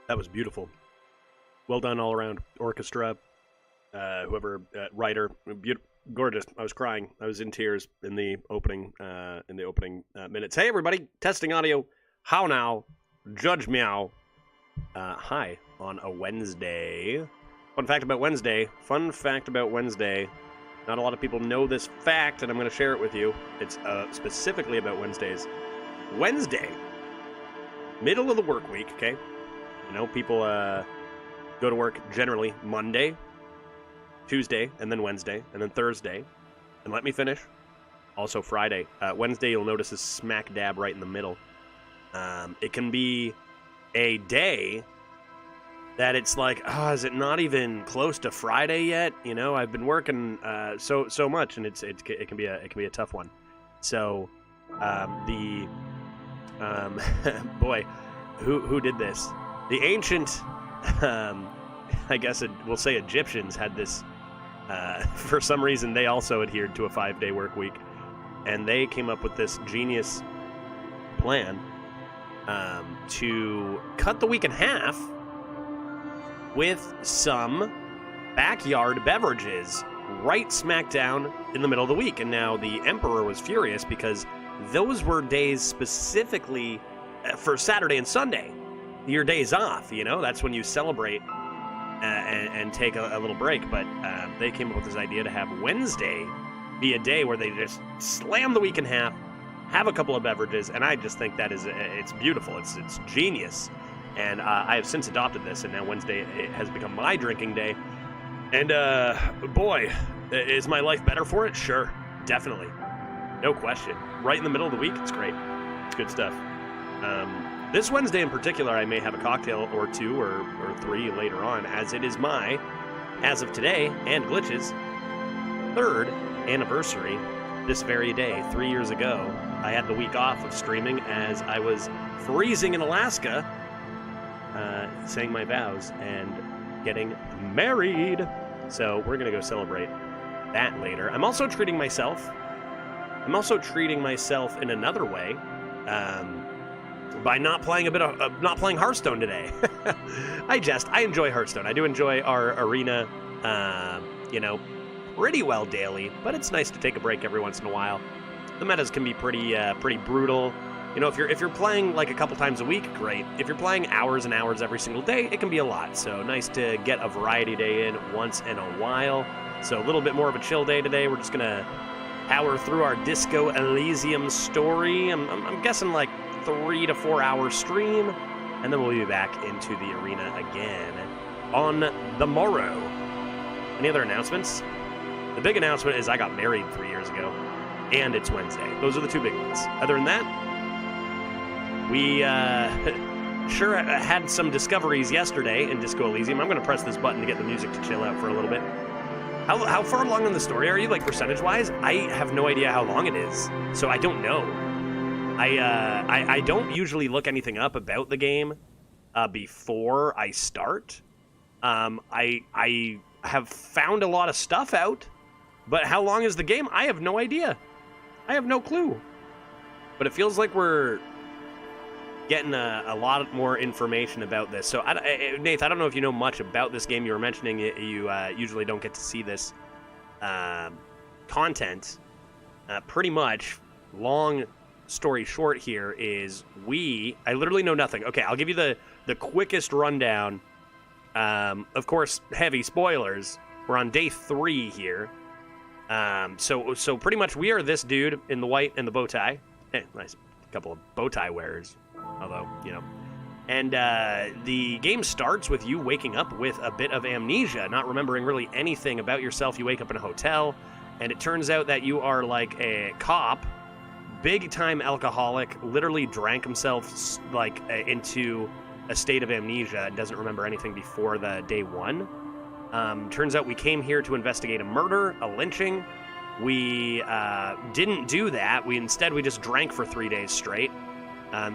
That was beautiful. Well done all around. Orchestra, whoever, writer, gorgeous. I was crying. I was in tears in the opening minutes. Hey everybody, testing audio. How now? Judge meow. Hi on a Wednesday. Fun fact about Wednesday. Not a lot of people know this fact, and I'm going to share it with you. It's specifically about Wednesdays. Wednesday, middle of the work week, okay? You know, people go to work generally Monday, Tuesday, and then Wednesday, and then Thursday. And let me finish. Also Friday. Wednesday, you'll notice, is smack dab right in the middle. It can be a day that it's like, is it not even close to Friday yet? You know, I've been working so much, and it can be a tough one. So, boy, who did this? The ancient, I guess we'll say Egyptians had this. For some reason, they also adhered to a 5-day work week, and they came up with this genius plan to cut the week in half with some backyard beverages right smack down in the middle of the week. And now the emperor was furious because those were days specifically for Saturday and Sunday, your days off. You know, that's when you celebrate and take a little break. But they came up with this idea to have Wednesday be a day where they just slam the week in half, have a couple of beverages, and I just think that it's beautiful. It's genius. And I have since adopted this, and now Wednesday has become my drinking day. And boy, is my life better for it? Sure, definitely. No question. Right in the middle of the week, it's great. It's good stuff. This Wednesday in particular, I may have a cocktail or two or three later on, as it is my, as of today, and Glitch's, 3rd anniversary this very day. 3 years ago, I had the week off of streaming as I was freezing in Alaska, saying my vows and getting married. So we're going to go celebrate that later. I'm also treating myself in another way by not playing Hearthstone today. I enjoy Hearthstone. I do enjoy our arena, pretty well daily, but it's nice to take a break every once in a while. The metas can be pretty brutal. You know, if you're playing like a couple times a week, great. If you're playing hours and hours every single day, it can be a lot. So nice to get a variety day in once in a while. So a little bit more of a chill day today. We're just gonna power through our Disco Elysium story. I'm guessing like 3 to 4 hour stream, and then we'll be back into the arena again on the morrow. Any other announcements? The big announcement is I got married 3 years ago, and it's Wednesday. Those are the two big ones. Other than that, we sure had some discoveries yesterday in Disco Elysium. I'm going to press this button to get the music to chill out for a little bit. How far along in the story are you, like percentage-wise? I have no idea how long it is, so I don't know. I don't usually look anything up about the game before I start. I have found a lot of stuff out, but how long is the game? I have no idea. I have no clue. But it feels like we're getting a lot more information about this. So, Nath, I don't know if you know much about this game. You were mentioning you usually don't get to see this content. Pretty much, long story short here is I literally know nothing. Okay, I'll give you the quickest rundown. Of course, heavy spoilers. We're on day 3 here. So pretty much we are this dude in the white and the bow tie. Hey, nice couple of bow tie wearers. Although, And the game starts with you waking up with a bit of amnesia, not remembering really anything about yourself. You wake up in a hotel, and it turns out that you are like a cop, big-time alcoholic, literally drank himself into a state of amnesia and doesn't remember anything before the day 1. Turns out we came here to investigate a murder, a lynching. We didn't do that. We just drank for 3 days straight.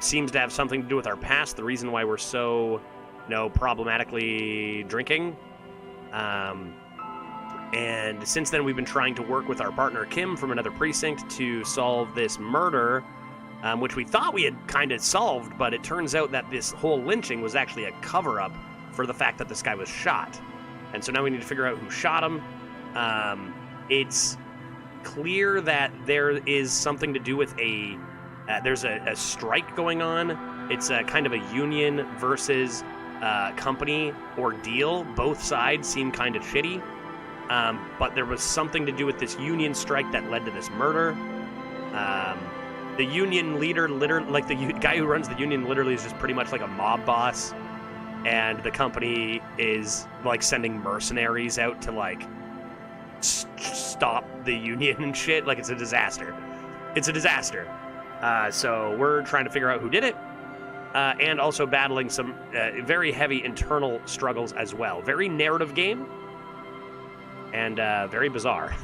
Seems to have something to do with our past, the reason why we're so, problematically drinking. And since then, we've been trying to work with our partner, Kim, from another precinct to solve this murder. which we thought we had kind of solved, but it turns out that this whole lynching was actually a cover-up for the fact that this guy was shot. And so now we need to figure out who shot him. It's clear that there is something to do with there's a strike going on. It's a kind of a union versus company ordeal. Both sides seem kind of shitty. But there was something to do with this union strike that led to this murder. The union leader, like the guy who runs the union, literally is just pretty much like a mob boss. And the company is like sending mercenaries out to like stop the union and shit. Like it's a disaster. It's a disaster. So we're trying to figure out who did it. And also battling some very heavy internal struggles as well. Very narrative game. And very bizarre.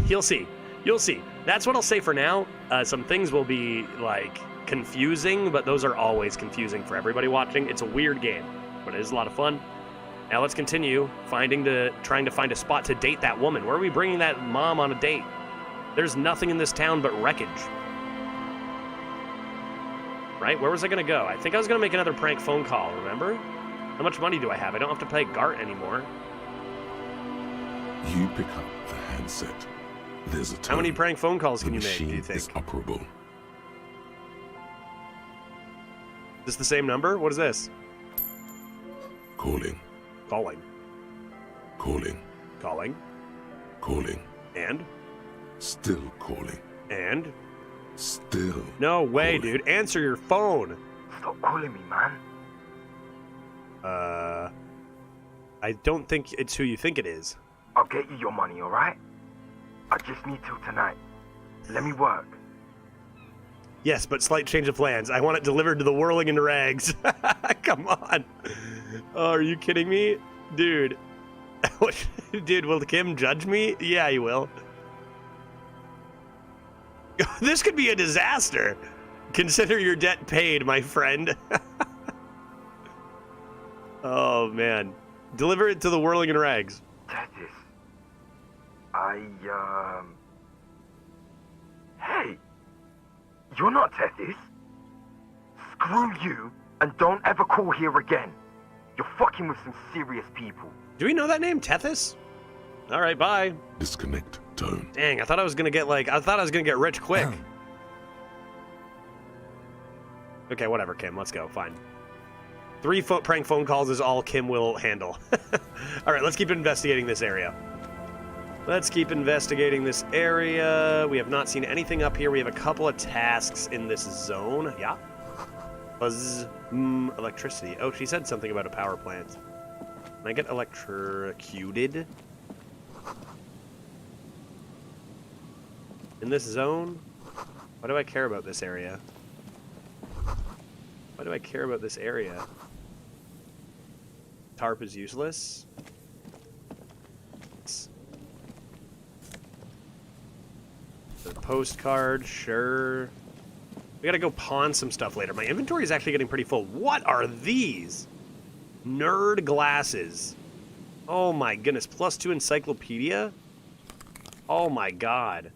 You'll see. You'll see. That's what I'll say for now. Some things will be, like, confusing, but those are always confusing for everybody watching. It's a weird game, but it is a lot of fun. Now let's continue trying to find a spot to date that woman. Where are we bringing that mom on a date? There's nothing in this town but wreckage. Right? Where was I going to go? I think I was going to make another prank phone call, remember? How much money do I have? I don't have to pay Gart anymore. You pick up the handset. There's a tone. How many prank phone calls can you make, do you think? Is operable. Is this the same number? What is this? Calling. Calling. Calling. Calling. Calling. And? Still calling. And? Still. No way, calling. dude. Answer your phone. Stop calling me, man. I don't think it's who you think it is. I'll get you your money, alright? I just need till tonight. Let me work. Yes, but slight change of plans. I want it delivered to the whirling in rags. Come on. Oh, are you kidding me? Dude. Dude, will Kim judge me? Yeah, he will. This could be a disaster. Consider your debt paid, my friend. Oh, man. Deliver it to the whirling in rags. Tethys. Hey! You're not Tethys. Screw you, and don't ever call here again. You're fucking with some serious people. Do we know that name, Tethys? All right, bye. Disconnect tone. Dang, I thought I was gonna get rich quick. Okay, whatever, Kim. Let's go. Fine. 3 prank phone calls is all Kim will handle. All right, let's keep investigating this area. Let's keep investigating this area. We have not seen anything up here. We have a couple of tasks in this zone. Yeah. Buzz. Electricity. Oh, she said something about a power plant. Can I get electrocuted? In this zone? Why do I care about this area? Why do I care about this area? Tarp is useless. The postcard, sure. We gotta go pawn some stuff later. My inventory is actually getting pretty full. What are these? Nerd glasses. Oh my goodness. +2 encyclopedia? Oh my god.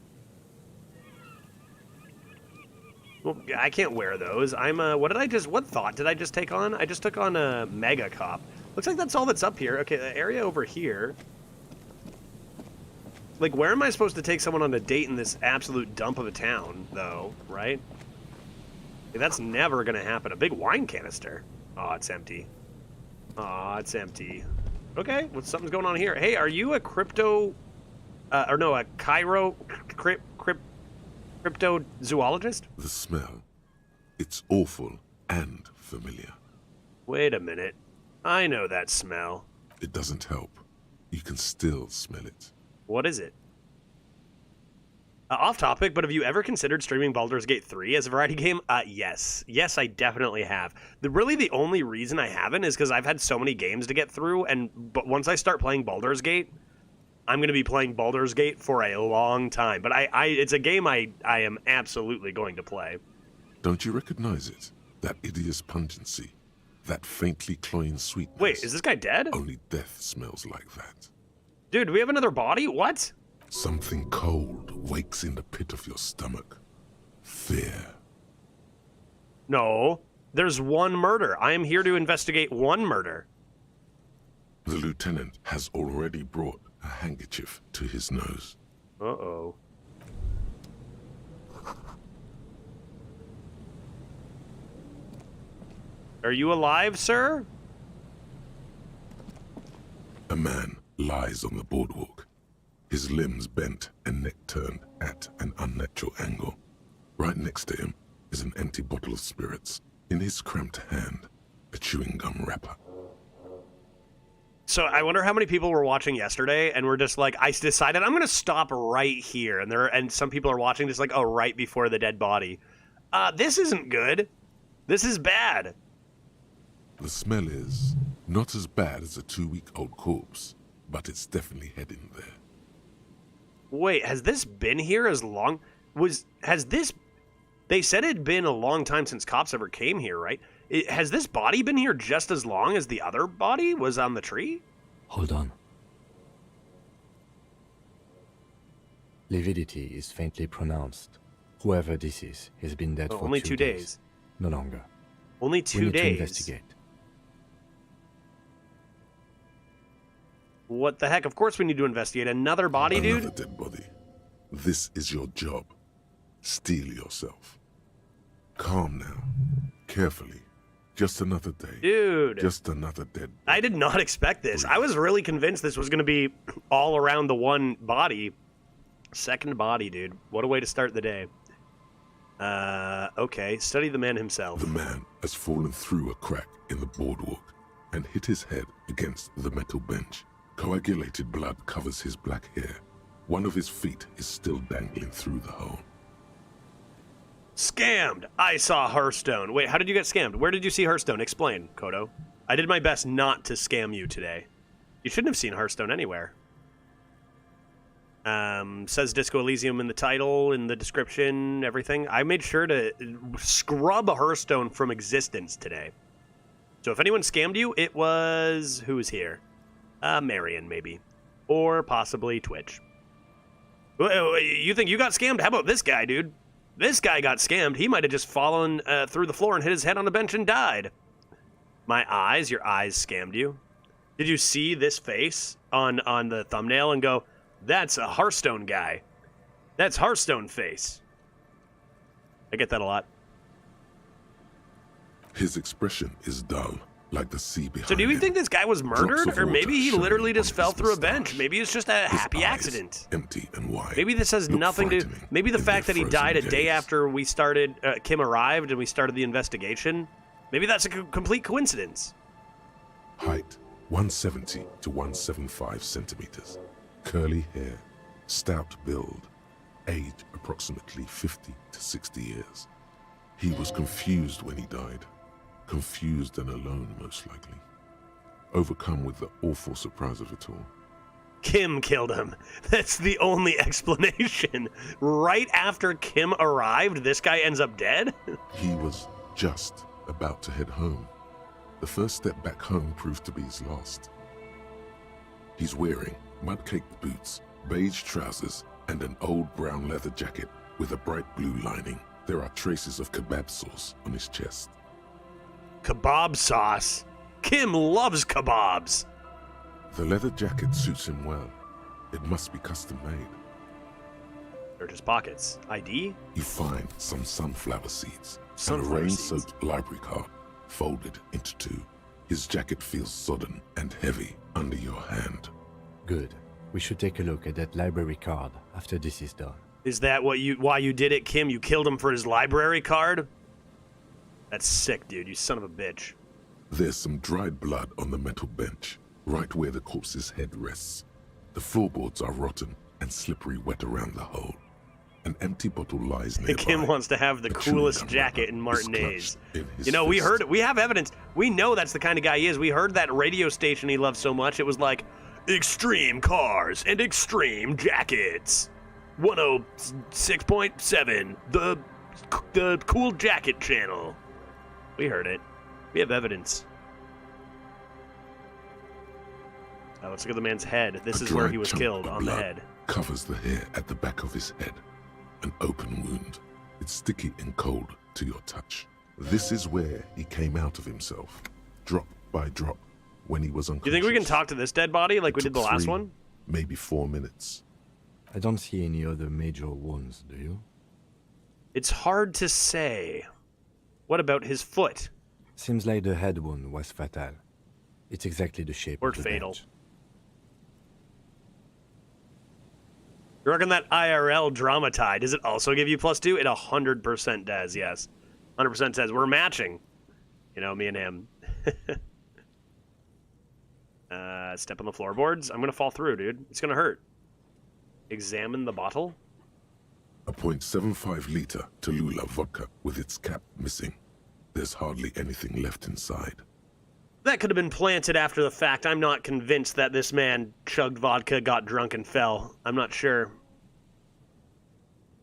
Well, I can't wear those. What thought did I just take on? I just took on a Mega Cop. Looks like that's all that's up here. Okay, the area over here. Like, where am I supposed to take someone on a date in this absolute dump of a town, though, right? Like, that's never gonna happen. A big wine canister. Oh, it's empty. Oh, it's empty. Okay, well, something's going on here. Hey, are you a crypto... a cryptozoologist? The smell. It's awful and familiar. Wait a minute. I know that smell. It doesn't help. You can still smell it. What is it? Off topic, but have you ever considered streaming Baldur's Gate 3 as a variety game? Yes. Yes, I definitely have. Really the only reason I haven't is because I've had so many games to get through, but once I start playing Baldur's Gate, I'm going to be playing Baldur's Gate for a long time. But it's a game I am absolutely going to play. Don't you recognize it? That hideous pungency. That faintly cloying sweetness. Wait, is this guy dead? Only death smells like that. Dude, do we have another body? What? Something cold wakes in the pit of your stomach. Fear. No, there's one murder. I am here to investigate one murder. The lieutenant has already brought a handkerchief to his nose. Uh-oh. Are you alive, sir? A man lies on the boardwalk, his limbs bent and neck turned at an unnatural angle. Right next to him is an empty bottle of spirits. In his cramped hand, a chewing gum wrapper. So I wonder how many people were watching yesterday and were just like, I decided I'm going to stop right here. And some people are watching just like, oh, right before the dead body. This isn't good. This is bad. The smell is not as bad as a 2-week-old corpse, but it's definitely heading there. Wait, has this been here as long? They said it'd been a long time since cops ever came here, right? Has this body been here just as long as the other body was on the tree? Hold on. Lividity is faintly pronounced. Whoever this is has been dead for only 2 2 days. No longer. Only We 2 need to days. investigate. What the heck? Of course we need to investigate another body, dude. Another dead body. This is your job. Steel yourself. Calm now. Carefully. Just another day. Dude. Just another dead body. I did not expect this. I was really convinced this was going to be all around the one body. Second body, dude. What a way to start the day. Okay. Study the man himself. The man has fallen through a crack in the boardwalk and hit his head against the metal bench. Coagulated blood covers his black hair. One of his feet is still dangling through the hole. Scammed! I saw Hearthstone. Wait, how did you get scammed? Where did you see Hearthstone? Explain, Kodo. I did my best not to scam you today. You shouldn't have seen Hearthstone anywhere. Says Disco Elysium in the title, in the description, everything. I made sure to scrub Hearthstone from existence today. So if anyone scammed you, it was... who was here? Marion, maybe. Or possibly Twitch. You think you got scammed? How about this guy, dude? This guy got scammed. He might have just fallen through the floor and hit his head on a bench and died. My eyes? Your eyes scammed you? Did you see this face on the thumbnail and go, that's a Hearthstone guy. That's Hearthstone face. I get that a lot. His expression is dull, like the sea behind So do you him. think this guy was Drops murdered? of Or water maybe he shining literally just on fell his through a mustache. bench. Maybe it's just a His happy eyes, accident. empty and wide. Maybe this has look nothing to... frightening Maybe the in fact their that he frozen died a day gaze. after we started... Kim arrived and we started the investigation. Maybe that's a complete coincidence. Height 170 to 175 centimeters. Curly hair. Stout build. Age approximately 50 to 60 years. He was confused when he died. Confused and alone, most likely. Overcome with the awful surprise of it all. Kim killed him. That's the only explanation. Right after Kim arrived, this guy ends up dead? He was just about to head home. The first step back home proved to be his last. He's wearing mud-caked boots, beige trousers, and an old brown leather jacket with a bright blue lining. There are traces of kebab sauce on his chest. Kebab sauce. Kim loves kebabs. The leather jacket suits him well. It must be custom made. Search his pockets. ID? You find some sunflower seeds Sunflower and a seeds. rain-soaked library card folded into two. His jacket feels sodden and heavy under your hand. Good. We should take a look at that library card after this is done. Is that why you did it, Kim? You killed him for his library card? That's sick, dude. You son of a bitch. There's some dried blood on the metal bench, right where the corpse's head rests. The floorboards are rotten and slippery wet around the hole. An empty bottle lies nearby. Kim wants to have the A chewing coolest gum jacket wrapper in is Martinez. clutched in his You know, we fist. heard it. We have evidence. We know that's the kind of guy he is. We heard that radio station he loves so much. It was like, extreme cars and extreme jackets. 106.7, the cool jacket channel. We heard it. We have evidence. Now let's look at the man's head. This A is where dried he was chunk killed, of on the blood head. covers the hair at the back of his head. An open wound. It's sticky and cold to your touch. This is where he came out of himself, drop by drop, when he was unconscious. You think we can talk to this dead body like we did the last 3, one? Maybe 4 minutes. I don't see any other major wounds, do you? It's hard to say. What about his foot? Seems like the head wound was fatal. It's exactly the shape Or of the fatal. bench. You reckon that IRL drama tie, does it also give you +2? It 100% does, yes. 100% says we're matching. You know, me and him. Step on the floorboards. I'm going to fall through, dude. It's going to hurt. Examine the bottle. A .75 liter Tallulah vodka with its cap missing. There's hardly anything left inside. That could have been planted after the fact. I'm not convinced that this man chugged vodka, got drunk, and fell. I'm not sure.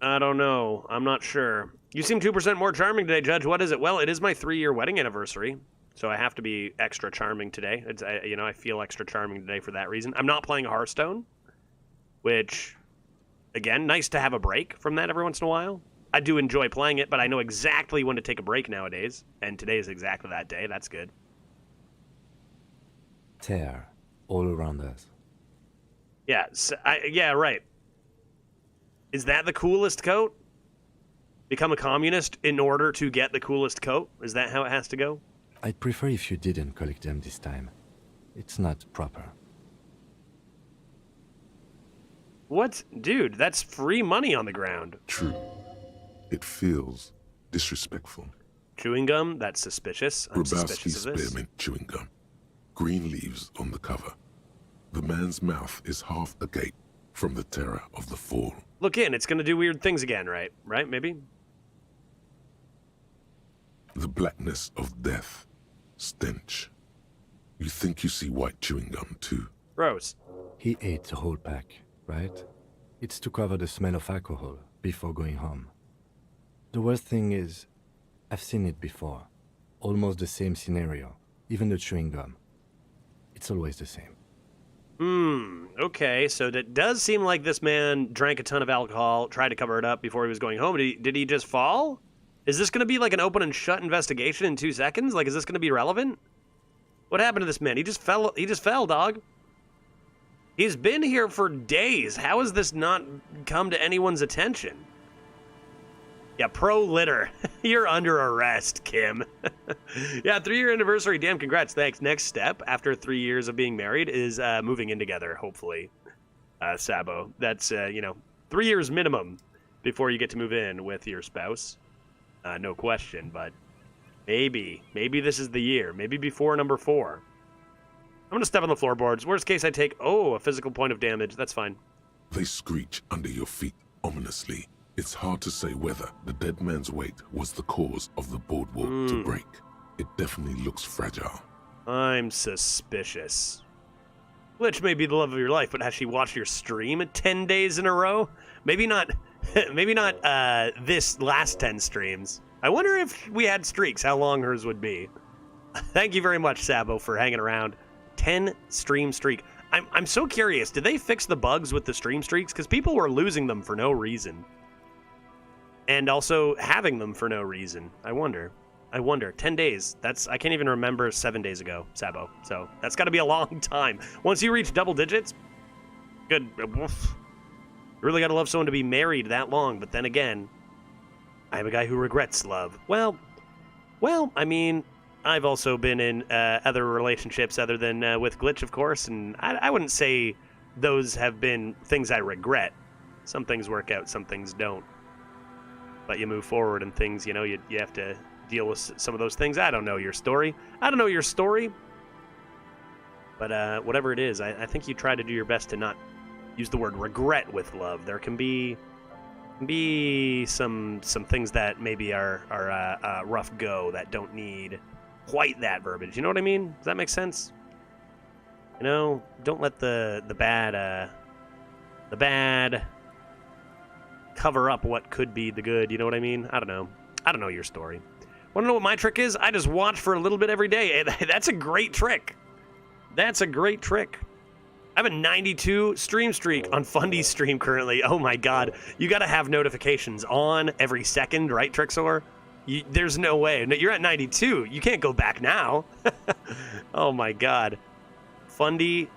I don't know. I'm not sure. You seem 2% more charming today, Judge. What is it? Well, it is my 3-year wedding anniversary, so I have to be extra charming today. I feel extra charming today for that reason. I'm not playing Hearthstone, which, again, nice to have a break from that every once in a while. I do enjoy playing it, but I know exactly when to take a break nowadays, and today is exactly that day. That's good. Tear all around us. Yeah, yeah, right. Is that the coolest coat? Become a communist in order to get the coolest coat? Is that how it has to go? I'd prefer if you didn't collect them this time. It's not proper. What? Dude, that's free money on the ground. True. It feels disrespectful. Chewing gum? That's suspicious. I'm Grabowski suspicious of this. spearmint chewing gum. Green leaves on the cover. The man's mouth is half agape from the terror of the fall. Look in, it's gonna do weird things again, right? Right, maybe? The blackness of death. Stench. You think you see white chewing gum too. Gross. He ate the whole pack, right? It's to cover the smell of alcohol before going home. The worst thing is, I've seen it before. Almost the same scenario. Even the chewing gum. It's always the same. Okay, so it does seem like this man drank a ton of alcohol, tried to cover it up before he was going home. Did he just fall? Is this going to be like an open and shut investigation in 2 seconds? Like, is this going to be relevant? What happened to this man? He just fell, dog. He's been here for days. How has this not come to anyone's attention? Yeah, pro litter. You're under arrest, Kim. Yeah, 3-year anniversary. Damn, congrats. Thanks. Next step after 3 years of being married is moving in together, hopefully. Sabo. That's, 3 years minimum before you get to move in with your spouse. No question, but maybe this is the year. Maybe before number 4. I'm going to step on the floorboards. Worst case, I take, a physical point of damage. That's fine. They screech under your feet ominously. It's hard to say whether the dead man's weight was the cause of the boardwalk to break. It definitely looks fragile. I'm suspicious. Glitch may be the love of your life, but has she watched your stream 10 days in a row? Maybe not. Maybe not this last 10 streams. I wonder if we had streaks, how long hers would be. Thank you very much, Sabo, for hanging around. 10 stream streak. I'm so curious. Did they fix the bugs with the stream streaks? Because people were losing them for no reason. And also having them for no reason. I wonder. 10 days. I can't even remember 7 days ago, Sabo. So that's got to be a long time. Once you reach double digits, good. You really got to love someone to be married that long. But then again, I'm a guy who regrets love. Well, I mean, I've also been in other relationships other than with Glitch, of course. And I wouldn't say those have been things I regret. Some things work out, some things don't. But you move forward and things, you have to deal with some of those things. I don't know your story. But whatever it is, I think you try to do your best to not use the word regret with love. There can be some things that maybe are rough go that don't need quite that verbiage. You know what I mean? Does that make sense? Don't let the bad cover up what could be the good. You know what I mean? I don't know your story. Want to know what my trick is? I just watch for a little bit every day. That's a great trick. I have a 92 stream streak on Fundy's stream currently. Oh my god. You gotta have notifications on every second, right, Trixor? There's no way. No, you're at 92. You can't go back now. Oh my god. Fundy,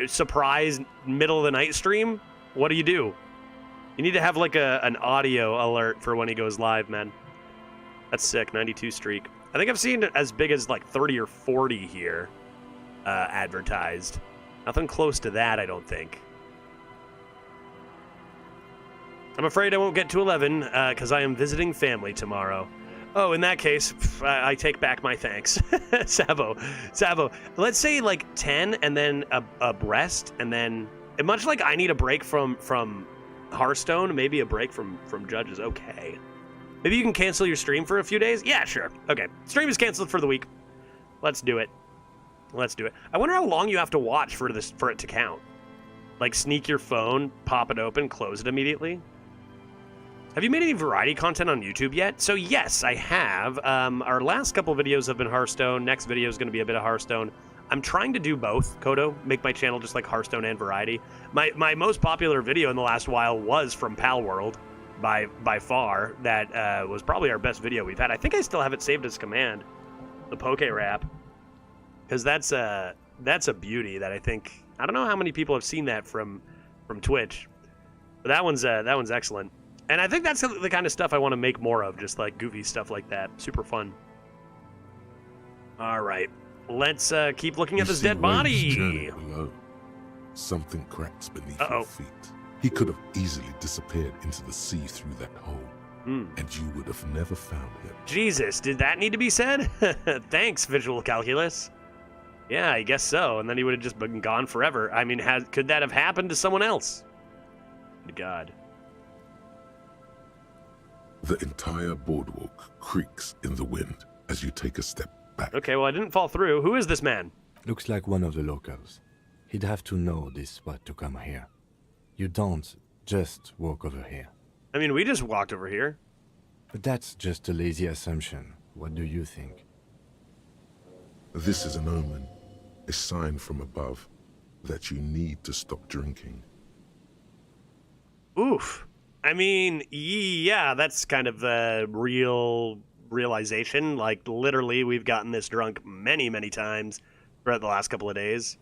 surprise middle of the night stream? What do? You need to have like an audio alert for when he goes live, man. That's sick, 92 streak. I think I've seen it as big as like 30 or 40 here advertised. Nothing close to that, I don't think. I'm afraid I won't get to 11 because I am visiting family tomorrow. Oh, in that case, I take back my thanks. Savo, let's say like 10 and then a rest, and then, and much like I need a break from Hearthstone, maybe a break from Judge is okay. Maybe you can cancel your stream for a few days? Yeah, sure. Okay, stream is canceled for the week. Let's do it. I wonder how long you have to watch for it to count. Like sneak your phone, pop it open, close it immediately. Have you made any variety content on YouTube yet? So yes, I have. Our last couple videos have been Hearthstone. Next video is going to be a bit of Hearthstone. I'm trying to do both, Kodo. Make my channel just like Hearthstone and variety. My most popular video in the last while was from Pal World, by far. That was probably our best video we've had. I think I still have it saved as command, the Poke Rap, because that's a beauty that I don't know how many people have seen that from Twitch, but that one's excellent. And I think that's the kind of stuff I want to make more of, just like goofy stuff like that. Super fun. All right, let's keep looking at this dead body. Below, something cracks beneath your feet. He could have easily disappeared into the sea through that hole, and you would have never found him. Jesus, did that need to be said? Thanks, Visual Calculus. Yeah, I guess so. And then he would have just been gone forever. I mean, could that have happened to someone else? God. The entire boardwalk creaks in the wind as you take a step back. Okay, well, I didn't fall through. Who is this man? Looks like one of the locals. He'd have to know this spot to come here. You don't just walk over here. I mean, we just walked over here. But that's just a lazy assumption. What do you think? This is an omen, a sign from above that you need to stop drinking. Oof. I mean, yeah, that's kind of a real realization. Like, literally, we've gotten this drunk many, many times throughout the last couple of days.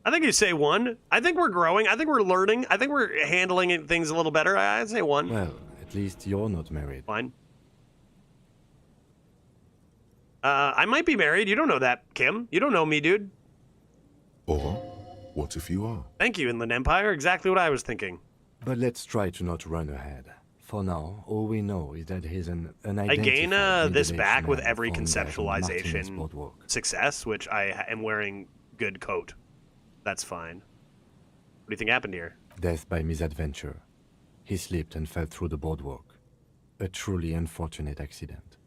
I think you say 1. I think we're growing. I think we're learning. I think we're handling things a little better. I'd say 1. Well, at least you're not married. Fine. I might be married. You don't know that, Kim. You don't know me, dude. Or, what if you are? Thank you, Inland Empire. Exactly what I was thinking. But let's try to not run ahead. For now, all we know is that he's an unidentified I gain this back with every found at Martin's conceptualization boardwalk. success, which I am wearing good coat. That's fine. What do you think happened here? Death by misadventure. He slipped and fell through the boardwalk. A truly unfortunate accident.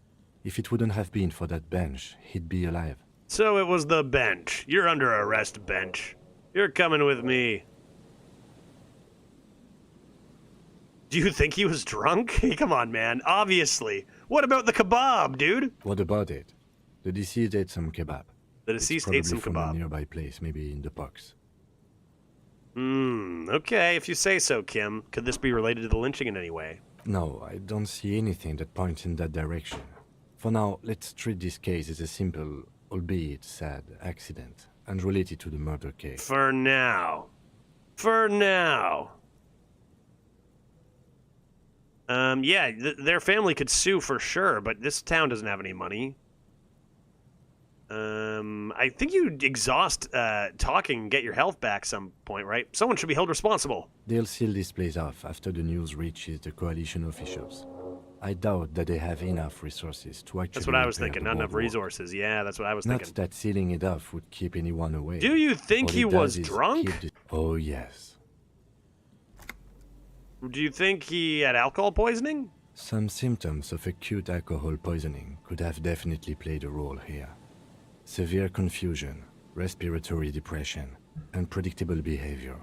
If it wouldn't have been for that bench, he'd be alive. So it was the bench. You're under arrest, bench. You're coming with me. Do you think he was drunk? Come on, man. Obviously. What about the kebab, dude? What about it? The deceased ate some kebab. The deceased It's ate some probably from a kebab. nearby place, maybe in the box. Okay, if you say so, Kim. Could this be related to the lynching in any way? No, I don't see anything that points in that direction. For now, let's treat this case as a simple, albeit sad, accident, unrelated to the murder case. For now. For now. Yeah, their family could sue for sure, but this town doesn't have any money. I think you exhaust talking and get your health back some point, right? Someone should be held responsible. They'll seal this place off after the news reaches the coalition officials. I doubt that they have enough resources to actually... That's what I was repair thinking, the not enough boardwalk. resources. Yeah, that's what I was Not thinking. that sealing it off would keep anyone away. Do you think All he it was does is drunk? keep the- Oh, yes. Do you think he had alcohol poisoning? Some symptoms of acute alcohol poisoning could have definitely played a role here. Severe confusion, respiratory depression, unpredictable behavior.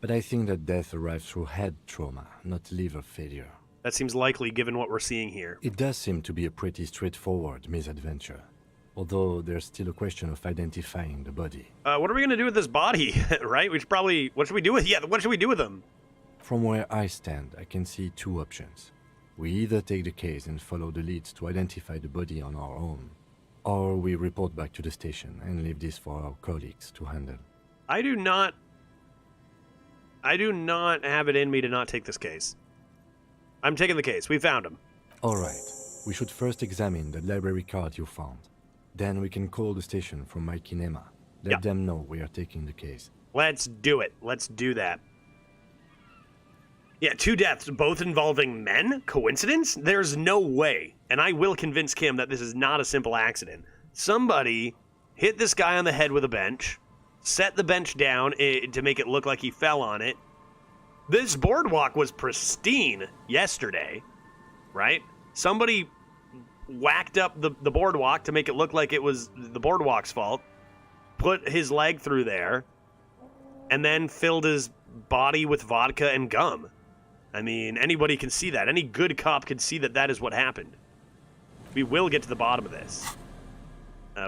But I think that death arrived through head trauma, not liver failure. That seems likely given what we're seeing here. It does seem to be a pretty straightforward misadventure. although there's still a question of identifying the body. What are we gonna do with this body, right? We should probably... What should we do with... Yeah, what should we do with him? From where I stand, I can see two options. We either take the case and follow the leads to identify the body on our own, or we report back to the station and leave this for our colleagues to handle. I do not have it in me to not take this case. I'm taking the case. We found him. All right. We should first examine the library card you found. Then we can call the station from my kinema. Let them know we are taking the case. Let's do it. Let's do that. Yeah, 2 deaths, both involving men? Coincidence? There's no way. And I will convince Kim that this is not a simple accident. Somebody hit this guy on the head with a bench, set the bench down to make it look like he fell on it. This boardwalk was pristine yesterday, right? Somebody whacked up the boardwalk to make it look like it was the boardwalk's fault, put his leg through there, and then filled his body with vodka and gum. I mean, anybody can see that. Any good cop can see that that is what happened. We will get to the bottom of this.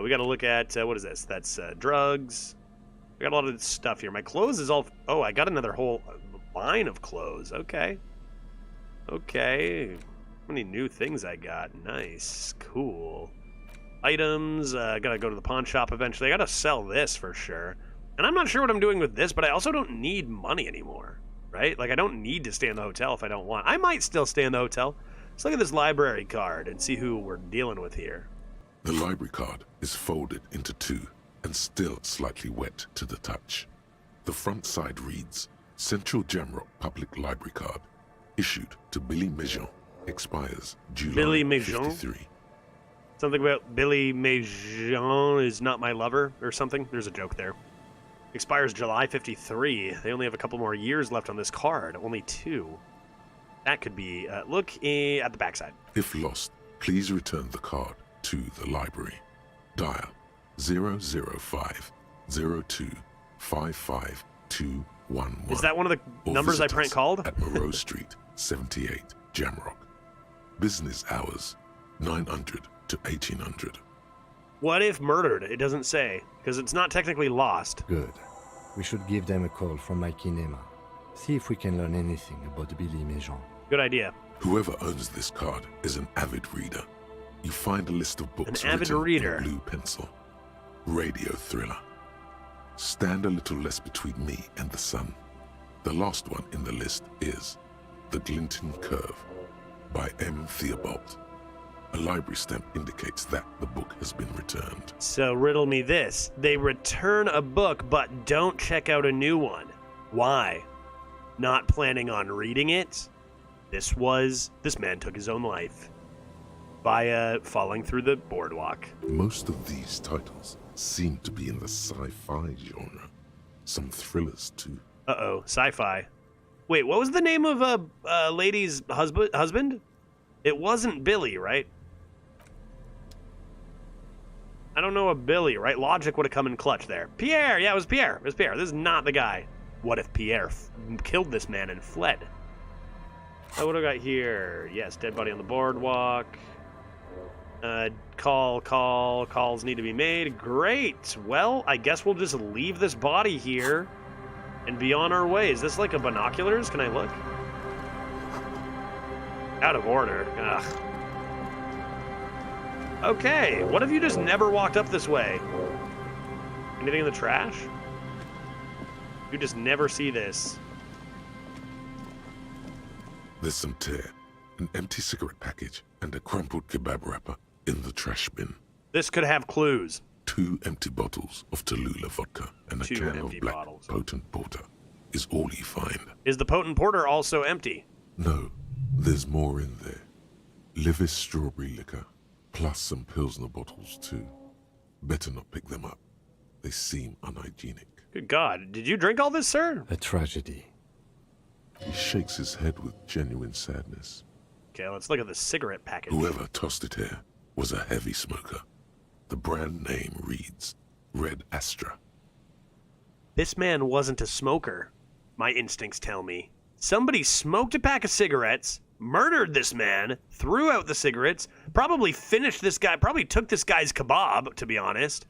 We got to look at, what is this? That's drugs. We got a lot of stuff here. My clothes is all... Oh, I got another whole line of clothes. Okay. Okay. How many new things I got. Nice. Cool. Items. Gotta go to the pawn shop eventually. I gotta sell this for sure. And I'm not sure what I'm doing with this, but I also don't need money anymore. Right? Like, I don't need to stay in the hotel if I don't want. I might still stay in the hotel. Let's look at this library card and see who we're dealing with here. The library card is folded into 2 and still slightly wet to the touch. The front side reads, Central Jamrock Public Library Card, issued to Billy Mejean, expires July Billy Mejean? 53. Something about Billy Mejean is not my lover or something. There's a joke there. Expires July 53. They only have a couple more years left on this card. Only 2. That could be... look at the backside. If lost, please return the card to the library. Dial 005 02 55 211. Is that one of the numbers I prank called? At Moreau Street, 78, Jamrock. Business hours, 900 to 1800. What if murdered? It doesn't say, because it's not technically lost. Good. We should give them a call from my kinema. See if we can learn anything about Billy Mejean. Good idea. Whoever owns this card is an avid reader. You find a list of books An avid written reader. in blue pencil. Radio thriller. Stand a little less between me and the sun. The last one in the list is The Glinting Curve by M. Theobald. A library stamp indicates that the book has been returned. So riddle me this. They return a book, but don't check out a new one. Why? Not planning on reading it? This man took his own life by falling through the boardwalk. Most of these titles seem to be in the sci-fi genre. Some thrillers too. Uh-oh, sci-fi. Wait, what was the name of a lady's husband? It wasn't Billy, right? I don't know a Billy, right? Logic would have come in clutch there. Pierre! Yeah, it was Pierre. It was Pierre. This is not the guy. What if Pierre killed this man and fled? What do I got here? Yes, dead body on the boardwalk. Calls need to be made. Great. Well, I guess we'll just leave this body here and be on our way. Is this like a binoculars? Can I look? Out of order. Ugh. Okay, what if you just never walked up this way? Anything in the trash? You just never see this. There's some tear, an empty cigarette package, and a crumpled kebab wrapper in the trash bin. This could have clues. 2 empty bottles of Tallulah vodka and a 2 can of empty black bottles. potent porter is all you find. Is the potent porter also empty? No, there's more in there. Livis strawberry liquor, plus some Pilsner bottles too. Better not pick them up. They seem unhygienic. Good God, did you drink all this, sir? A tragedy. He shakes his head with genuine sadness. Okay, let's look at the cigarette package. Whoever tossed it here was a heavy smoker. The brand name reads Red Astra. This man wasn't a smoker, my instincts tell me. Somebody smoked a pack of cigarettes, murdered this man, threw out the cigarettes, probably finished this guy, probably took this guy's kebab, to be honest,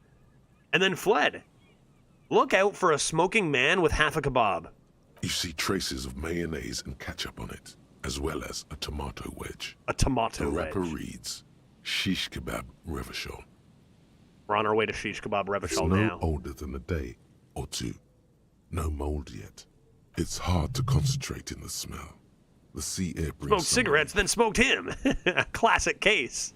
and then fled. Look out for a smoking man with half a kebab. You see traces of mayonnaise and ketchup on it, as well as a tomato wedge. A tomato The wedge. wrapper reads, Shish Kebab Revachol. We're on our way to Shish Kebab It's Revachol no now. older than a day or two. No mold yet. It's hard to concentrate in the smell. The sea air brings Smoked cigarettes, then smoked him. Classic case.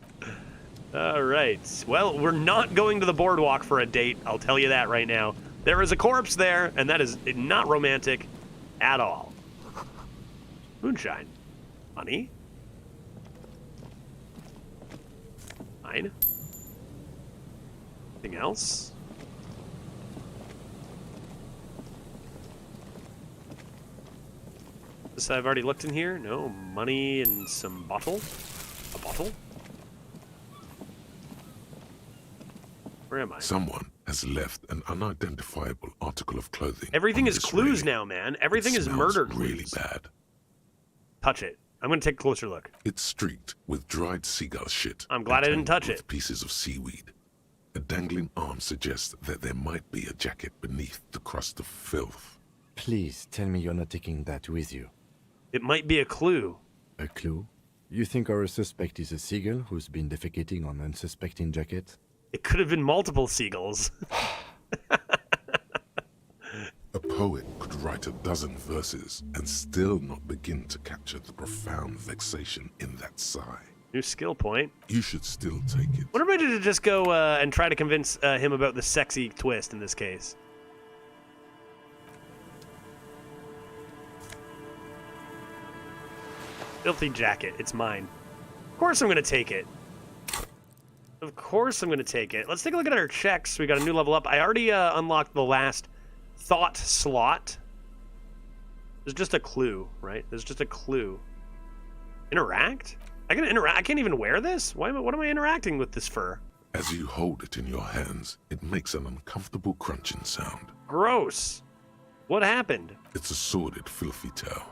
All right. Well, we're not going to the boardwalk for a date. I'll tell you that right now. There is a corpse there, and that is not romantic at all. Moonshine. Honey. Fine. Anything else? This I've already looked in here. No. Money and some bottle. A bottle? Where am I? Someone has left an unidentifiable article of clothing. Everything on is this clues railing. now, man. Everything It is smells murder really clues. bad. Touch it. I'm going to take a closer look. It's streaked with dried seagull shit. I'm glad I didn't touch entangled it. with pieces of seaweed. A dangling arm suggests that there might be a jacket beneath the crust of filth. Please tell me you're not taking that with you. It might be a clue. A clue? You think our suspect is a seagull who's been defecating on unsuspecting jacket? It could have been multiple seagulls. A poet could write a dozen verses and still not begin to capture the profound vexation in that sigh. New skill point. You should still take it. What if I did to just go and try to convince him about the sexy twist in this case? Filthy jacket. It's mine. Of course I'm going to take it. Of course I'm going to take it. Let's take a look at our checks. We got a new level up. I already unlocked the last thought slot. There's just a clue, right? There's just a clue. Interact? I can interact. I can't even wear this? What am I interacting with this for? As you hold it in your hands, it makes an uncomfortable crunching sound. Gross. What happened? It's a sordid, filthy tale,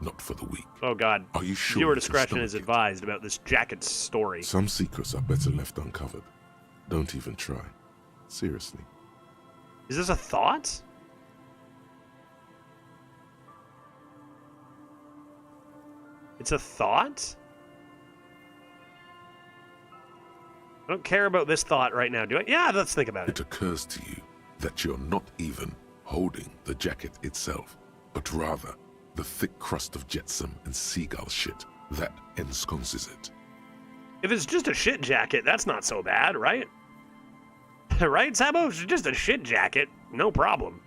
not for the weak. Oh god. Are you sure Viewer you can discretion is stomach it? advised about this jacket's story. Some secrets are better left uncovered. Don't even try. Seriously. Is this a thought? It's a thought? I don't care about this thought right now, do I? Yeah, let's think about It it. occurs to you that you're not even holding the jacket itself, but rather the thick crust of jetsam and seagull shit that ensconces it. If it's just a shit jacket, that's not so bad, right? Right, Sabo? If it's just a shit jacket, no problem.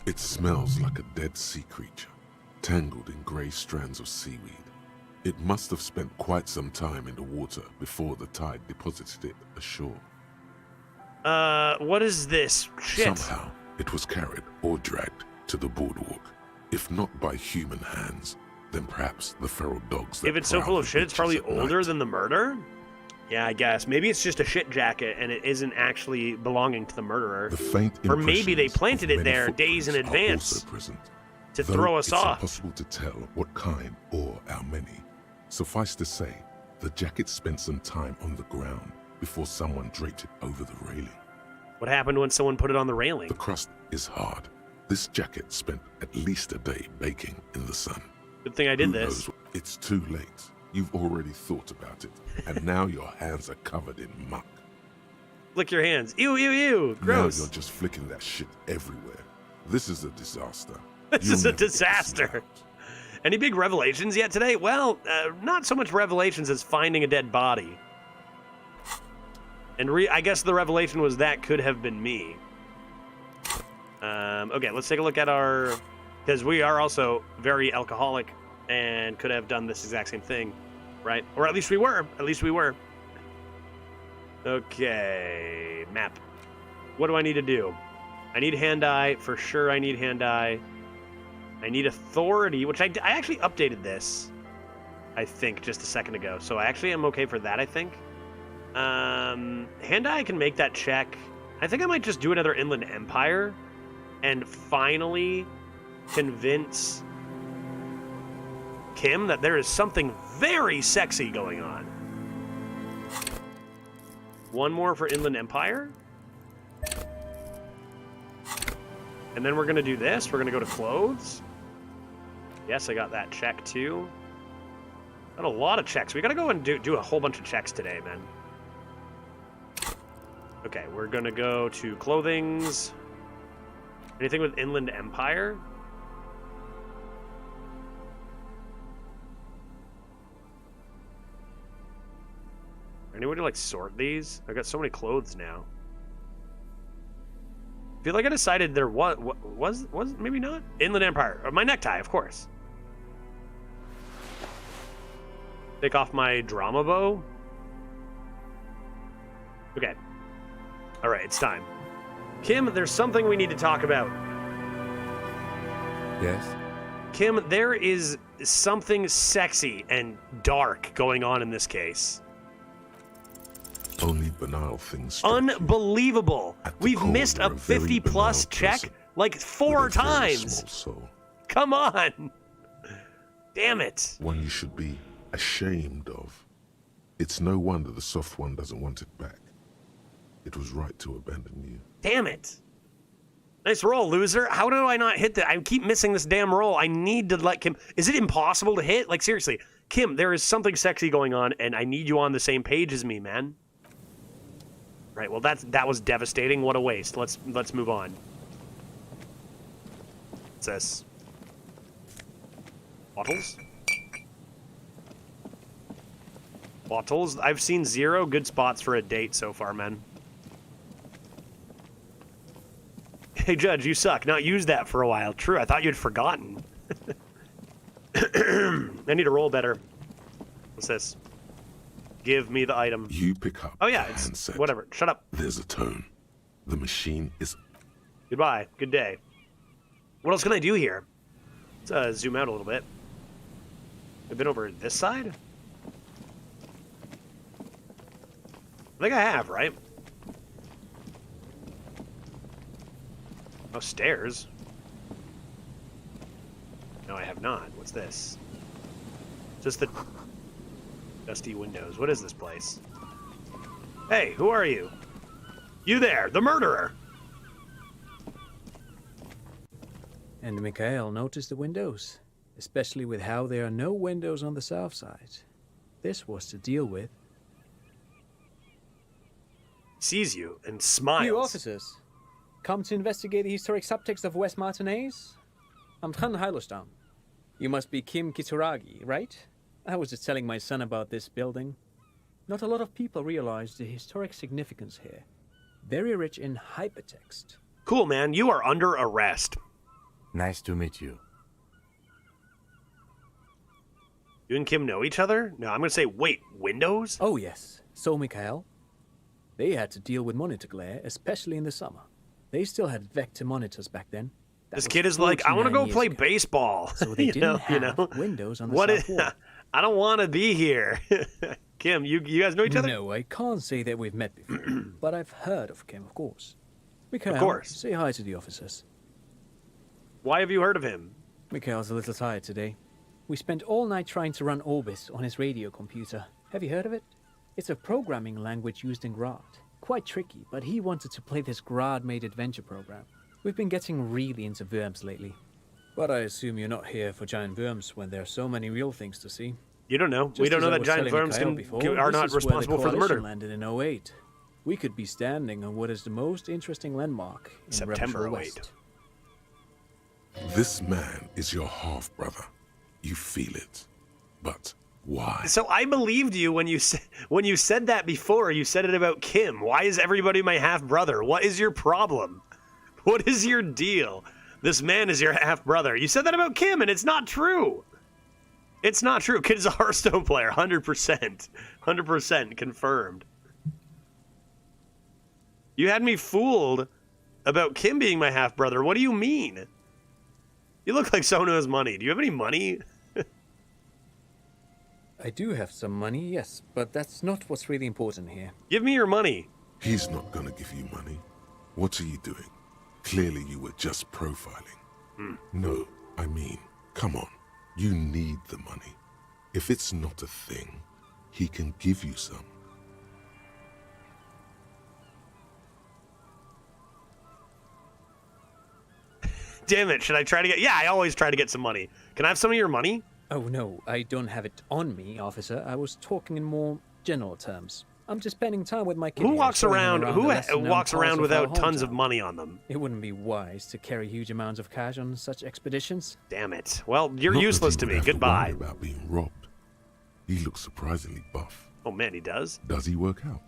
It smells like a dead sea creature, tangled in grey strands of seaweed. It must have spent quite some time in the water before the tide deposited it ashore. What is this shit? Somehow, it was carried or dragged to the boardwalk. If not by human hands, then perhaps the feral dogs that If it's so prowl full of the shit, it's probably beaches at older night. than the murder? Yeah, I guess. Maybe it's just a shit jacket and it isn't actually belonging to the murderer. The faint Or maybe they impressions planted of it many there days in footprints are advance also present, to though throw us it's off. impossible to tell what kind or how many. Suffice to say, the jacket spent some time on the ground before someone draped it over the railing. What happened when someone put it on the railing? The crust is hard. This jacket spent at least a day baking in the sun. Good thing I did Who this. knows? It's too late. You've already thought about it, and now your hands are covered in muck. Lick your hands. Ew, ew, ew. Now Gross. you're just flicking that shit everywhere. This is a disaster. This You'll is a never get this disaster. out. Any big revelations yet today? Well, not so much revelations as finding a dead body. And I guess the revelation was that could have been me. Okay, let's take a look at our... Because we are also very alcoholic and could have done this exact same thing, right? Or at least we were. At least we were. Okay, map. What do I need to do? I need hand-eye. For sure I need hand-eye. I need authority, which I actually updated this, I think, just a second ago. So I actually am okay for that, I think. Hand-eye can make that check. I think I might just do another Inland Empire and finally convince Kim, that there is something very sexy going on. One more for Inland Empire. And then we're going to do this. We're going to go to clothes. Yes, I got that check too. Got a lot of checks. We got to go and do a whole bunch of checks today, man. Okay, we're going to go to clothings. Anything with Inland Empire? Any way to, like, sort these? I've got so many clothes now. I feel like I decided there was maybe not? Inland Empire. My necktie, of course. Take off my drama bow. Okay. Alright, it's time. Kim, there's something we need to talk about. Yes? Kim, there is something sexy and dark going on in this case. Only banal things. strike you. Unbelievable. At the We've core, missed you're a a very 50-plus banal check person like With 4 a very times. small soul. Come on. Damn it. One you should be ashamed of. It's no wonder the soft one doesn't want it back. It was right to abandon you. Damn it. Nice roll, loser. How do I not hit that? I keep missing this damn roll. I need to let Kim... Is it impossible to hit? Like, seriously. Kim, there is something sexy going on, and I need you on the same page as me, man. Right, well, that was devastating. What a waste. Let's move on. What's this? Bottles? Bottles? I've seen 0 good spots for a date so far, man. Hey, Judge, you suck. Not use that for a while. True, I thought you'd forgotten. I need to roll better. What's this? Give me the item. You pick up Oh, yeah, the it's handset. whatever. Shut up. There's a tone. The machine is... Goodbye. Good day. What else can I do here? Let's zoom out a little bit. I've been over this side? I think I have, right? Oh, stairs. No, I have not. What's this? Just the dusty windows. What is this place? Hey, who are you? You there, the murderer! And Mikhail noticed the windows, especially with how there are no windows on the south side. This was to deal with. Sees you and smiles. You officers, come to investigate the historic subtext of West Martinez? I'm Tran Heilostam. You must be Kim Kituragi, right? I was just telling my son about this building. Not a lot of people realize the historic significance here. Very rich in hypertext. Cool, man. You are under arrest. Nice to meet you. You and Kim know each other? No, I'm going to say, wait, windows? Oh yes, so Mikhail. They had to deal with monitor glare, especially in the summer. They still had vector monitors back then. That This was kid is like, I want to 49 go years play ago. baseball. So they didn't have windows on the What south is, wall. I don't want to be here. Kim, you guys know each other? No, I can't say that we've met before, but I've heard of Kim, of course. Mikhail, Of course. say hi to the officers. Why have you heard of him? Mikhail's a little tired today. We spent all night trying to run Orbis on his radio computer. Have you heard of it? It's a programming language used in Grad. Quite tricky, but he wanted to play this Grad-made adventure program. We've been getting really into worms lately. But I assume you're not here for giant worms when there are so many real things to see. You don't know. Just We don't as know I that was giant telling worms Mikhail before, are this not is where responsible for the coalition murder. landed in '08. We could be standing on what is the most interesting landmark in September Rebel 08. West. This man is your half-brother. You feel it. But why? So I believed you when you said that before. You said it about Kim. Why is everybody my half-brother? What is your problem? What is your deal? This man is your half-brother. You said that about Kim, and it's not true. It's not true. Kid is a Hearthstone player, 100%. 100% confirmed. You had me fooled about Kim being my half-brother. What do you mean? You look like someone who has money. Do you have any money? I do have some money, yes, but that's not what's really important here. Give me your money. He's not gonna give you money. What are you doing? Clearly you were just profiling. No, I mean, come on. You need the money. If it's not a thing, he can give you some. Damn it, should I try to get... Yeah, I always try to get some money. Can I have some of your money? Oh no, I don't have it on me, officer. I was talking in more general terms. I'm just spending time with my kids. Who walks around without tons of money on them? It wouldn't be wise to carry huge amounts of cash on such expeditions. Damn it. Well, you're Not useless that to he me. would have Goodbye. To worry about being robbed. He looks surprisingly buff. Oh man, he does. Does he work out?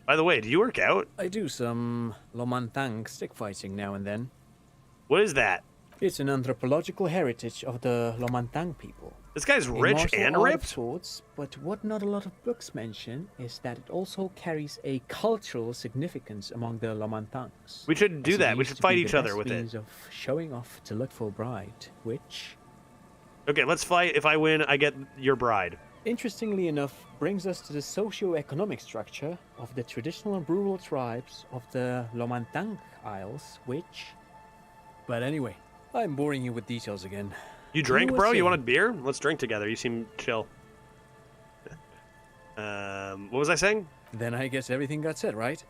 By the way, do you work out? I do some Lomantang stick fighting now and then. What is that? It's an anthropological heritage of the Lomantang people. This guy's A rich martial and art of ripped? sorts, but what not a lot of books mention is that it also carries a cultural significance among the Lomantangs. We should do as it that. We used should to fight be each the other best with it. means of showing off to look for a bride, which, Okay, let's fight. If I win, I get your bride. interestingly enough, brings us to the socio-economic structure of the traditional and rural tribes of the Lomantang Isles, which... But anyway, I'm boring you with details again. You drink, were bro? You saying- wanted beer? Let's drink together. You seem chill. What was I saying? Then I guess everything got said, right?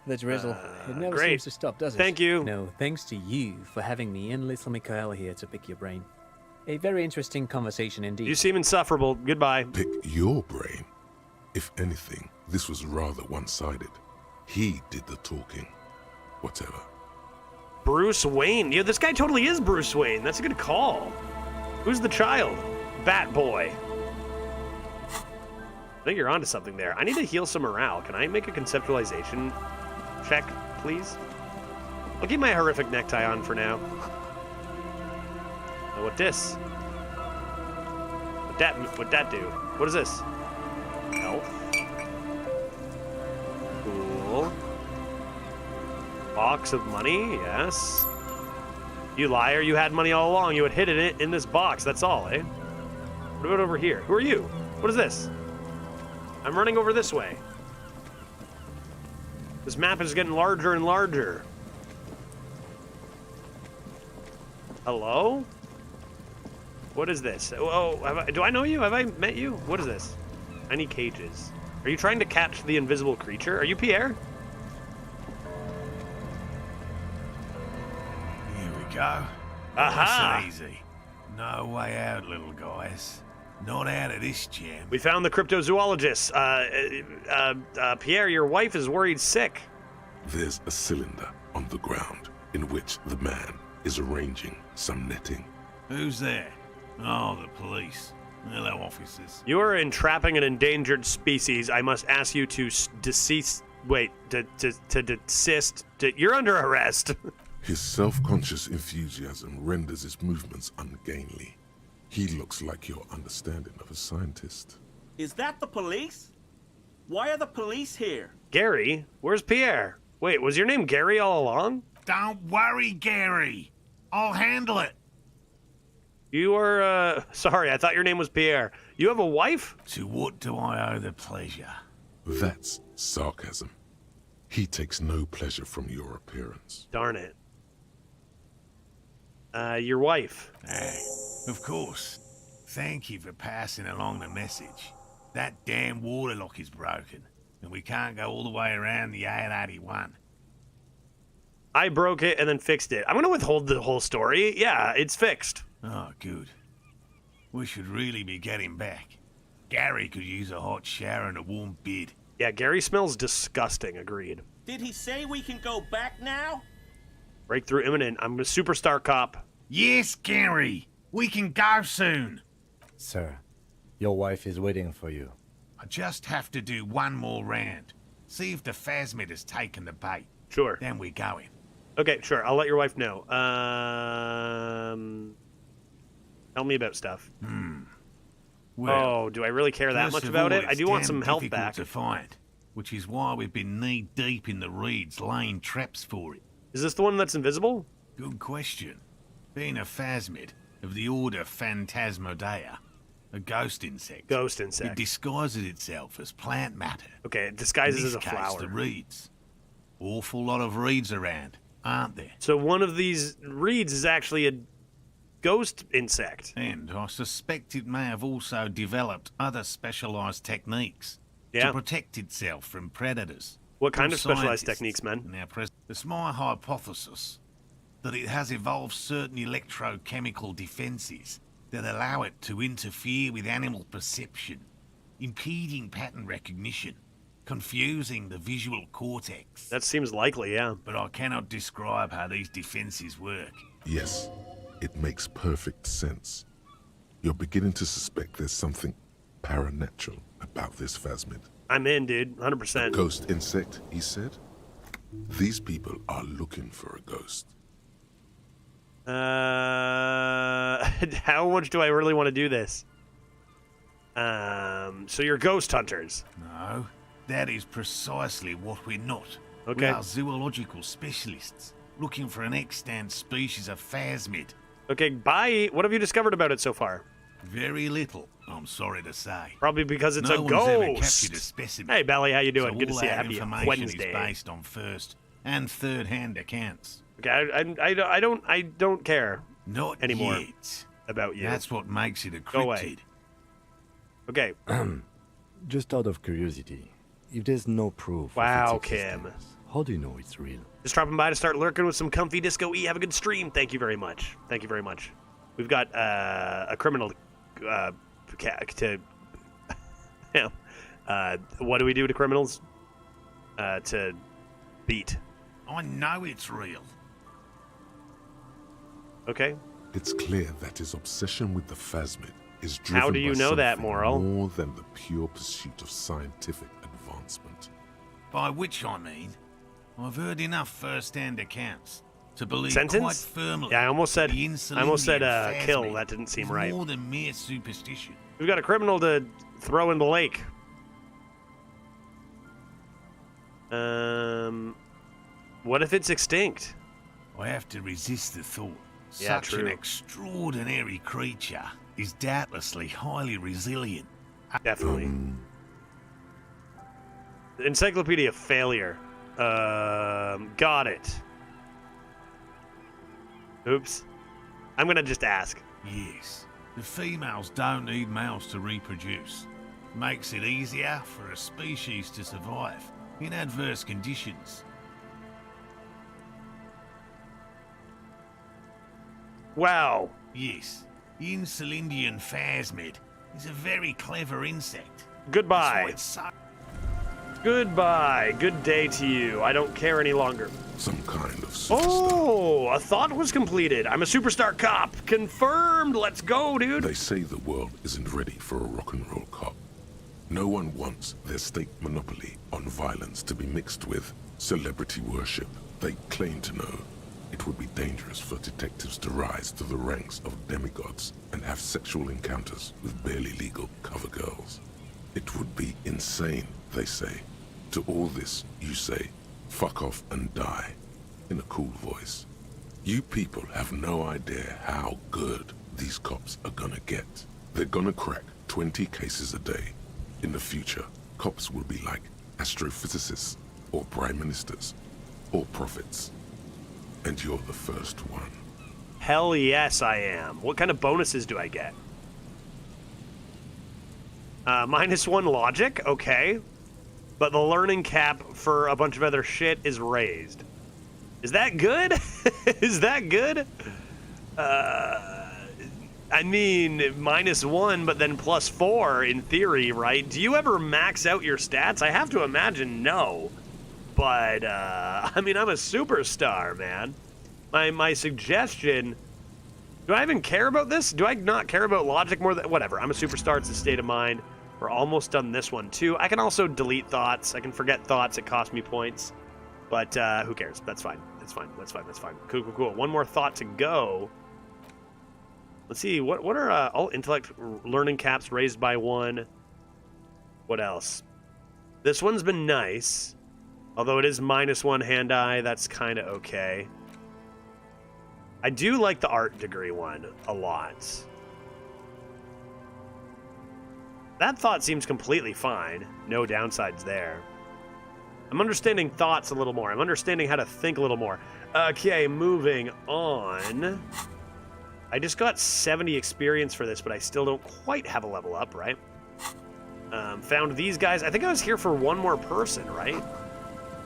The drizzle. It never great. seems to stop, does it? Thank you. No, thanks to you for having me and little Mikhail here to pick your brain. A very interesting conversation indeed. You seem insufferable. Goodbye. Pick your brain. If anything, this was rather one-sided. He did the talking. Whatever. Bruce Wayne. Yeah, this guy totally is Bruce Wayne. That's a good call. Who's the child? Bat Boy. I think you're onto something there. I need to heal some morale. Can I make a conceptualization check, please? I'll keep my horrific necktie on for now. Now, what this? What that do? What is this? Health. Cool. Box of money, yes. You liar, you had money all along. You had hidden it in this box, that's all, eh? What about over here? Who are you? What is this? I'm running over this way. This map is getting larger and larger. Hello? What is this? Oh, do I know you? Have I met you? What is this? I need cages. Are you trying to catch the invisible creature? Are you Pierre? Here we go. Aha! Nice and easy. No way out, little guys. Not out of this jam. We found the cryptozoologist. Pierre, your wife is worried sick. There's a cylinder on the ground in which the man is arranging some netting. Who's there? Oh, the police. Hello, officers. You are entrapping an endangered species. I must ask you to desist. Wait, to desist. You're under arrest. His self-conscious enthusiasm renders his movements ungainly. He looks like your understanding of a scientist. Is that the police? Why are the police here? Gary, where's Pierre? Wait, was your name Gary all along? Don't worry, Gary. I'll handle it. You are, sorry, I thought your name was Pierre. You have a wife? To what do I owe the pleasure? That's sarcasm. He takes no pleasure from your appearance. Darn it. Your wife. Of course. Thank you for passing along the message. That damn water lock is broken, and we can't go all the way around the 881. I broke it and then fixed it. I'm gonna withhold the whole story. Yeah, it's fixed. Oh, good. We should really be getting back. Gary could use a hot shower and a warm bed. Yeah, Gary smells disgusting, agreed. Did he say we can go back now? Breakthrough imminent. I'm a superstar cop. Yes, Gary! We can go soon! Sir, your wife is waiting for you. I just have to do one more round. See if the phasmid has taken the bait. Sure. Then we're going. Okay, sure. I'll let your wife know. Tell me about stuff. Well, Oh, do I really care that first much of about all, it? I it's do want damn some health difficult back. to find, which is why we've been knee-deep in the reeds laying traps for it. Is this the one that's invisible? Good question. Being a phasmid of the order Phantasmodea, a ghost insect, Ghost it insect. disguises itself as plant matter. Okay, it In disguises as this a case, flower. the reeds. Awful lot of reeds around, aren't there? So one of these reeds is actually a ghost insect. And I suspect it may have also developed other specialized techniques Yeah. to protect itself from predators. What kind All of specialized scientists techniques, man? now it's my hypothesis that it has evolved certain electrochemical defenses that allow it to interfere with animal perception, impeding pattern recognition, confusing the visual cortex. That seems likely, yeah. But I cannot describe how these defenses work. Yes, it makes perfect sense. You're beginning to suspect there's something paranatural about this phasmid. I'm in, dude. 100%. Ghost insect, he said? These people are looking for a ghost. How much do I really want to do this? So you're ghost hunters. No, that is precisely what we're not. Okay. We are zoological specialists, looking for an extant species of phasmid. Okay, bye. What have you discovered about it so far? Very little, I'm sorry to say. Probably because it's No a one's ever ghost. captured a specimen. Hey, Belly, how you doing? So Good to all see you. that Happy information Wednesday. is based on first and third-hand accounts. Okay, I don't care Not anymore yet. about you. That's what makes it a Go away. cryptid. Okay. Just out of curiosity, if there's no proof Wow, of its Kim. existence, how do you know it's real? Just dropping by to start lurking with some comfy Disco E. Have a good stream. Thank you very much. Thank you very much. We've got a criminal to. Yeah. What do we do to criminals? To beat. I know it's real. Okay. It's clear that his obsession with the phasmid is driven How do you by know that, something Moral? more than the pure pursuit of scientific advancement. By which I mean, I've heard enough first-hand accounts to believe Sentence? quite firmly. Yeah, I almost said the kill. phasmid That didn't seem is right. More than mere superstition. We've got a criminal to throw in the lake. What if it's extinct? I have to resist the thought. Yeah, Such an true. extraordinary creature is doubtlessly highly resilient. Definitely. Encyclopedia failure. Got it. Oops. I'm gonna just ask. Yes, the females don't need males to reproduce. Makes it easier for a species to survive in adverse conditions. Wow. Yes, the Insulindian phasmid is a very clever insect. Goodbye. That's why it's so Goodbye. Good day to you. I don't care any longer. Some kind of superstar. Oh, a thought was completed. I'm a superstar cop. Confirmed. Let's go, dude. They say the world isn't ready for a rock and roll cop. No one wants their state monopoly on violence to be mixed with celebrity worship. They claim to know it would be dangerous for detectives to rise to the ranks of demigods and have sexual encounters with barely legal cover girls. It would be insane, they say. To all this, you say, fuck off and die, in a cool voice. You people have no idea how good these cops are gonna get. They're gonna crack 20 cases a day. In the future, cops will be like astrophysicists, or prime ministers, or prophets. And you're the first one. Hell yes, I am. What kind of bonuses do I get? -1 logic, okay. But the learning cap for a bunch of other shit is raised. Is that good? Is that good? I mean, -1, but then +4 in theory, right? Do you ever max out your stats? I have to imagine no. But, I mean, I'm a superstar, man. My suggestion... Do I even care about this? Do I not care about logic more than... Whatever, I'm a superstar. It's a state of mind. We're almost done this one, too. I can also delete thoughts. I can forget thoughts. It costs me points. But who cares? That's fine. That's fine. That's fine. That's fine. Cool, cool, cool. One more thought to go. Let's see. What are all intellect learning caps raised by 1? What else? This one's been nice. Although it is -1 hand-eye. That's kind of okay. I do like the art degree one a lot. That thought seems completely fine. No downsides there. I'm understanding thoughts a little more. I'm understanding how to think a little more. Okay, moving on. I just got 70 experience for this, but I still don't quite have a level up, right? Found these guys. I think I was here for one more person, right?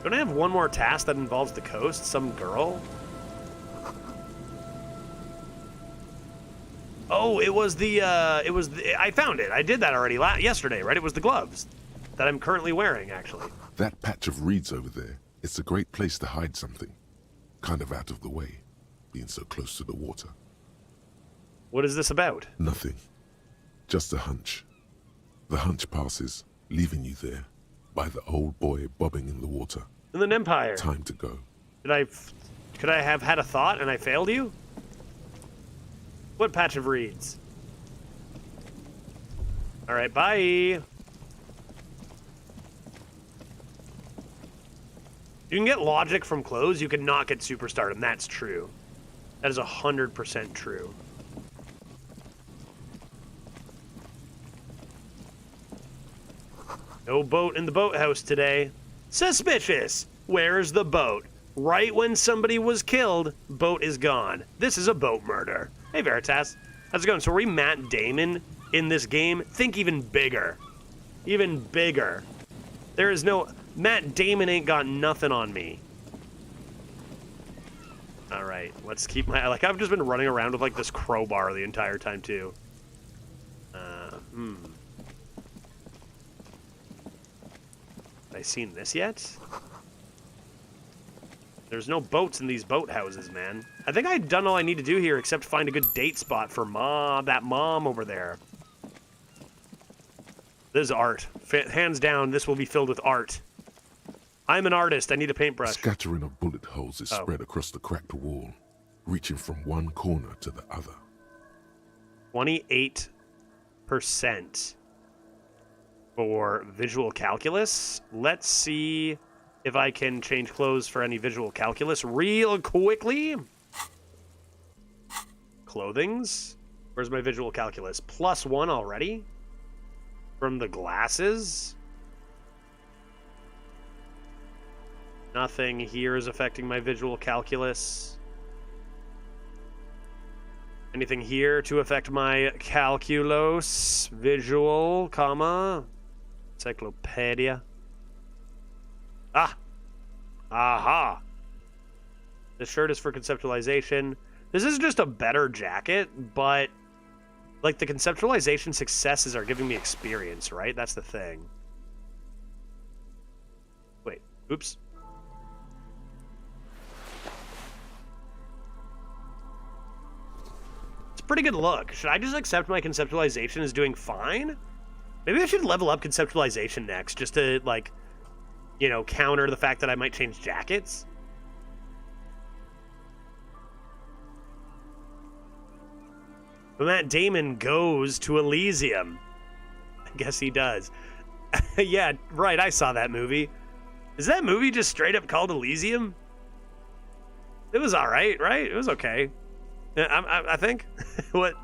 Don't I have one more task that involves the coast? Some girl? Oh, it was the, I found it. I did that already yesterday, right? It was the gloves that I'm currently wearing, actually. That patch of reeds over there, it's a great place to hide something. Kind of out of the way, being so close to the water. What is this about? Nothing. Just a hunch. The hunch passes, leaving you there, by the old boy bobbing in the water. Inland Empire. Time to go. Could I have had a thought and I failed you? What patch of reeds? Alright, bye. You can get logic from clothes, you cannot get superstardom. That's true. That is 100% true. No boat in the boathouse today. Suspicious! Where's the boat? Right when somebody was killed, boat is gone. This is a boat murder. Hey, Veritas. How's it going? So are we Matt Damon in this game? Think even bigger. Even bigger. There is no... Matt Damon ain't got nothing on me. Alright, let's keep my... Like, I've just been running around with, like, this crowbar the entire time, too. Have I seen this yet? There's no boats in these boathouses, man. I think I've done all I need to do here except find a good date spot for that mom over there. This is art. Hands down, this will be filled with art. I'm an artist. I need a paintbrush. Scattering of bullet holes is spread across the cracked wall, reaching from one corner to the other. 28% for visual calculus. Let's see if I can change clothes for any visual calculus real quickly. Clothings. Where's my visual calculus? +1 already? From the glasses? Nothing here is affecting my visual calculus. Anything here to affect my calculus? Visual, comma, encyclopedia. Ah! Aha! This shirt is for conceptualization. This is just a better jacket, but like the conceptualization successes are giving me experience, right? That's the thing. Wait, oops. It's a pretty good look. Should I just accept my conceptualization as doing fine? Maybe I should level up conceptualization next, just to, like, you know, counter the fact that I might change jackets. But Matt Damon goes to Elysium. I guess he does. Yeah, right, I saw that movie. Is that movie just straight up called Elysium? It was alright, right? It was okay. I think. What?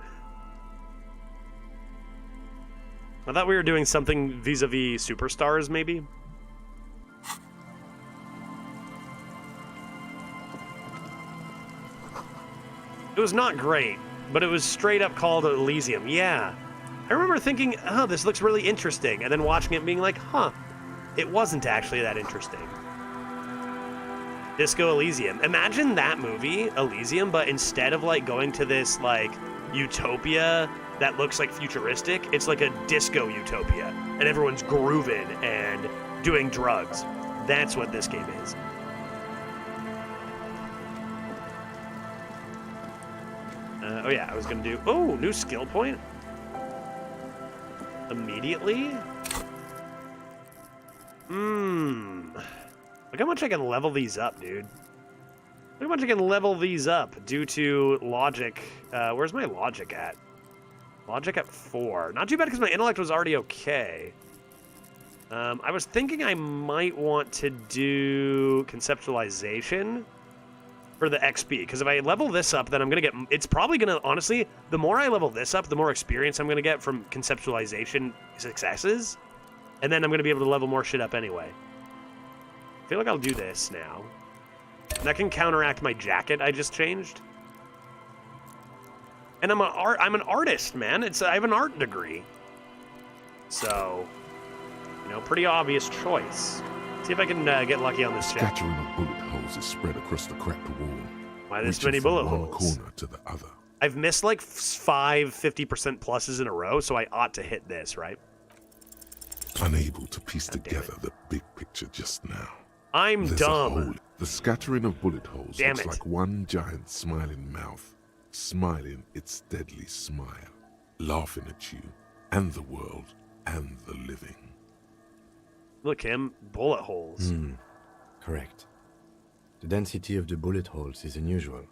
I thought we were doing something vis-a-vis Superstars, maybe? It was not great, but it was straight up called Elysium. Yeah. I remember thinking, oh, this looks really interesting, and then watching it and being like, huh, it wasn't actually that interesting. Disco Elysium. Imagine that movie, Elysium, but instead of, like, going to this, like, utopia that looks, like, futuristic, it's like a disco utopia, and everyone's grooving and doing drugs. That's what this game is. Oh yeah, I was gonna do... Oh, new skill point? Immediately? Look how much I can level these up, dude. Look how much I can level these up due to logic. Where's my logic at? Logic at 4. Not too bad because my intellect was already okay. I was thinking I might want to do conceptualization for the XP, because if I level this up, then I'm going to get... It's probably going to... Honestly, the more I level this up, the more experience I'm going to get from conceptualization successes, and then I'm going to be able to level more shit up anyway. I feel like I'll do this now. And that can counteract my jacket I just changed. And I'm an artist, man. I have an art degree. So, you know, pretty obvious choice. See if I can get lucky on this check. Scattering of bullet holes is spread across the cracked wall. Why this reaching many from bullet one holes? corner to the other. I've missed like 5 50% pluses in a row, so I ought to hit this, right? Unable to piece God damn together the big picture just now. I'm There's a dumb. hole. The scattering of bullet holes Damn looks it. like one giant smiling mouth, smiling its deadly smile, laughing at you and the world and the living. Look, him, bullet holes. Correct. The density of the bullet holes is unusual.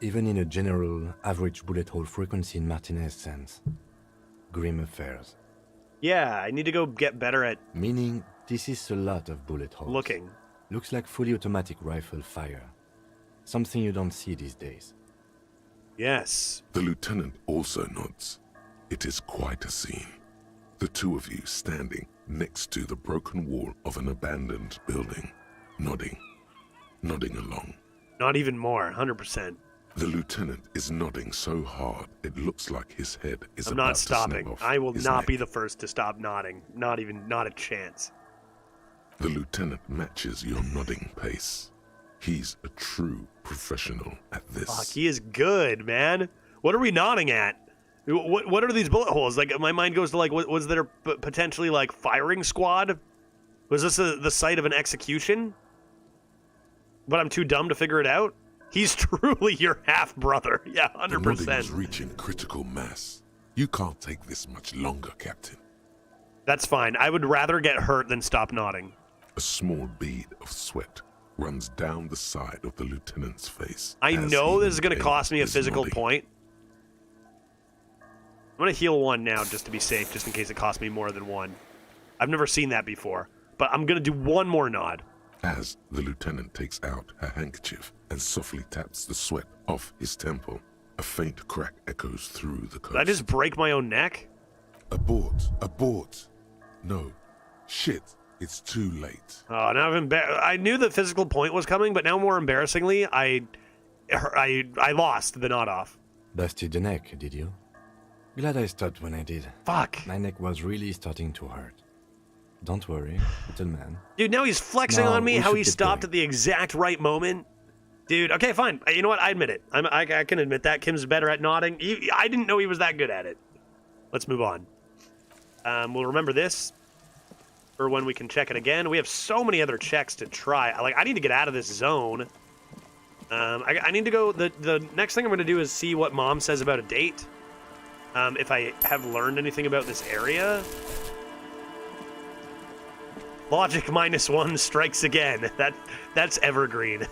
Even in a general average bullet hole frequency in Martinez sense. Grim affairs. Yeah, I need to go get better at Meaning, this is a lot of bullet holes. looking. Looks like fully automatic rifle fire. Something you don't see these days. Yes. The lieutenant also nods. It is quite a scene. The two of you standing next to the broken wall of an abandoned building, nodding along. Not even more, 100%. The lieutenant is nodding so hard it looks like his head is I'm about not to snap stopping. off I will his not neck. be the first to stop nodding. Not a chance. The lieutenant matches your nodding pace. He's a true professional at this. Fuck, he is good, man. What are we nodding at? What are these bullet holes? Like, my mind goes to, like, was there potentially, like, firing squad? Was this the site of an execution? But I'm too dumb to figure it out? He's truly your half-brother. Yeah, The nodding is 100%. reaching critical mass. You can't take this much longer, Captain. That's fine. I would rather get hurt than stop nodding. A small bead of sweat runs down the side of the lieutenant's face. I as know he this is going to cost me a is physical nodding. point. I'm going to heal one now just to be safe, just in case it costs me more than one. I've never seen that before. But I'm going to do one more nod. As the lieutenant takes out her handkerchief and softly taps the sweat off his temple, a faint crack echoes through the coast. Did I just break my own neck? Abort! Abort! No. Shit. It's too late. Oh, now I knew the physical point was coming, but now more embarrassingly, I lost the nod off. Busted the neck, did you? Glad I stopped when I did. Fuck. My neck was really starting to hurt. Don't worry, little man. Dude, now he's flexing No, on me we how should he get stopped going. at the exact right moment. Dude, okay, fine. You know what? I admit it. I can admit that. Kim's better at nodding. I didn't know he was that good at it. Let's move on. We'll remember this for when we can check it again. We have so many other checks to try. I need to get out of this zone. I need to go. The next thing I'm going to do is see what Mom says about a date. If I have learned anything about this area. Logic -1 strikes again. That's evergreen.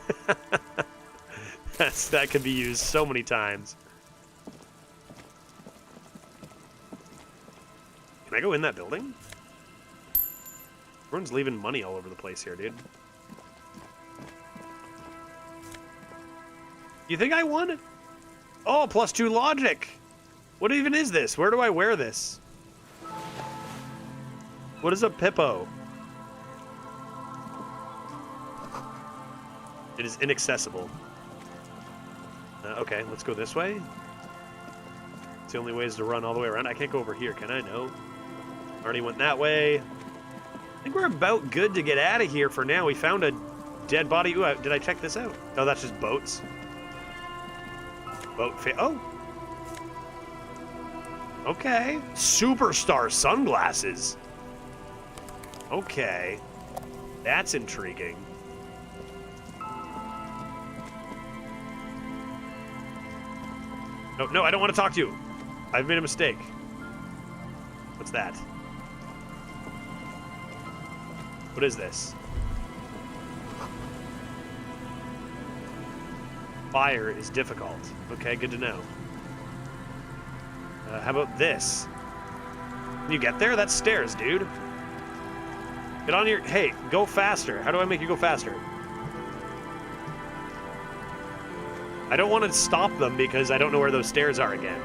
That could be used so many times. Can I go in that building? Everyone's leaving money all over the place here, dude. You think I won? Oh, +2 logic. What even is this? Where do I wear this? What is a Pippo? It is inaccessible. Okay, let's go this way. It's the only ways to run all the way around. I can't go over here, can I? No. Already went that way. I think we're about good to get out of here for now. We found a dead body. Ooh, did I check this out? No, that's just boats. Oh. Okay. Superstar sunglasses. Okay. That's intriguing. No, I don't want to talk to you. I've made a mistake. What's that? What is this? Fire is difficult. Okay, good to know. How about this? Can you get there? That's stairs, dude. Get on your... Hey, go faster. How do I make you go faster? I don't want to stop them because I don't know where those stairs are again.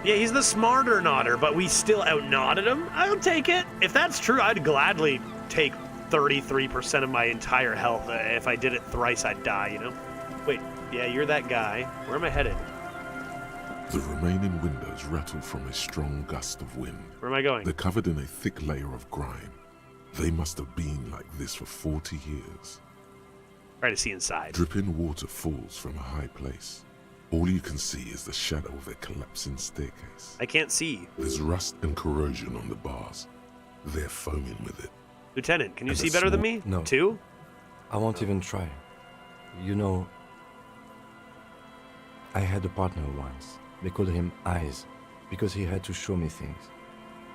Yeah, he's the smarter nodder, but we still out-nodded him. I'll take it. If that's true, I'd gladly take 33% of my entire health. If I did it thrice, I'd die, you know? Wait, yeah, you're that guy. Where am I headed? The remaining windows rattle from a strong gust of wind. Where am I going? They're covered in a thick layer of grime. They must have been like this for 40 years. Try to see inside. Dripping water falls from a high place. All you can see is the shadow of a collapsing staircase. I can't see. There's rust and corrosion on the bars. They're foaming with it. Lieutenant, can you And see a better than small- me? No. 2? I won't even try. You know, I had a partner once. They called him Eyes because he had to show me things.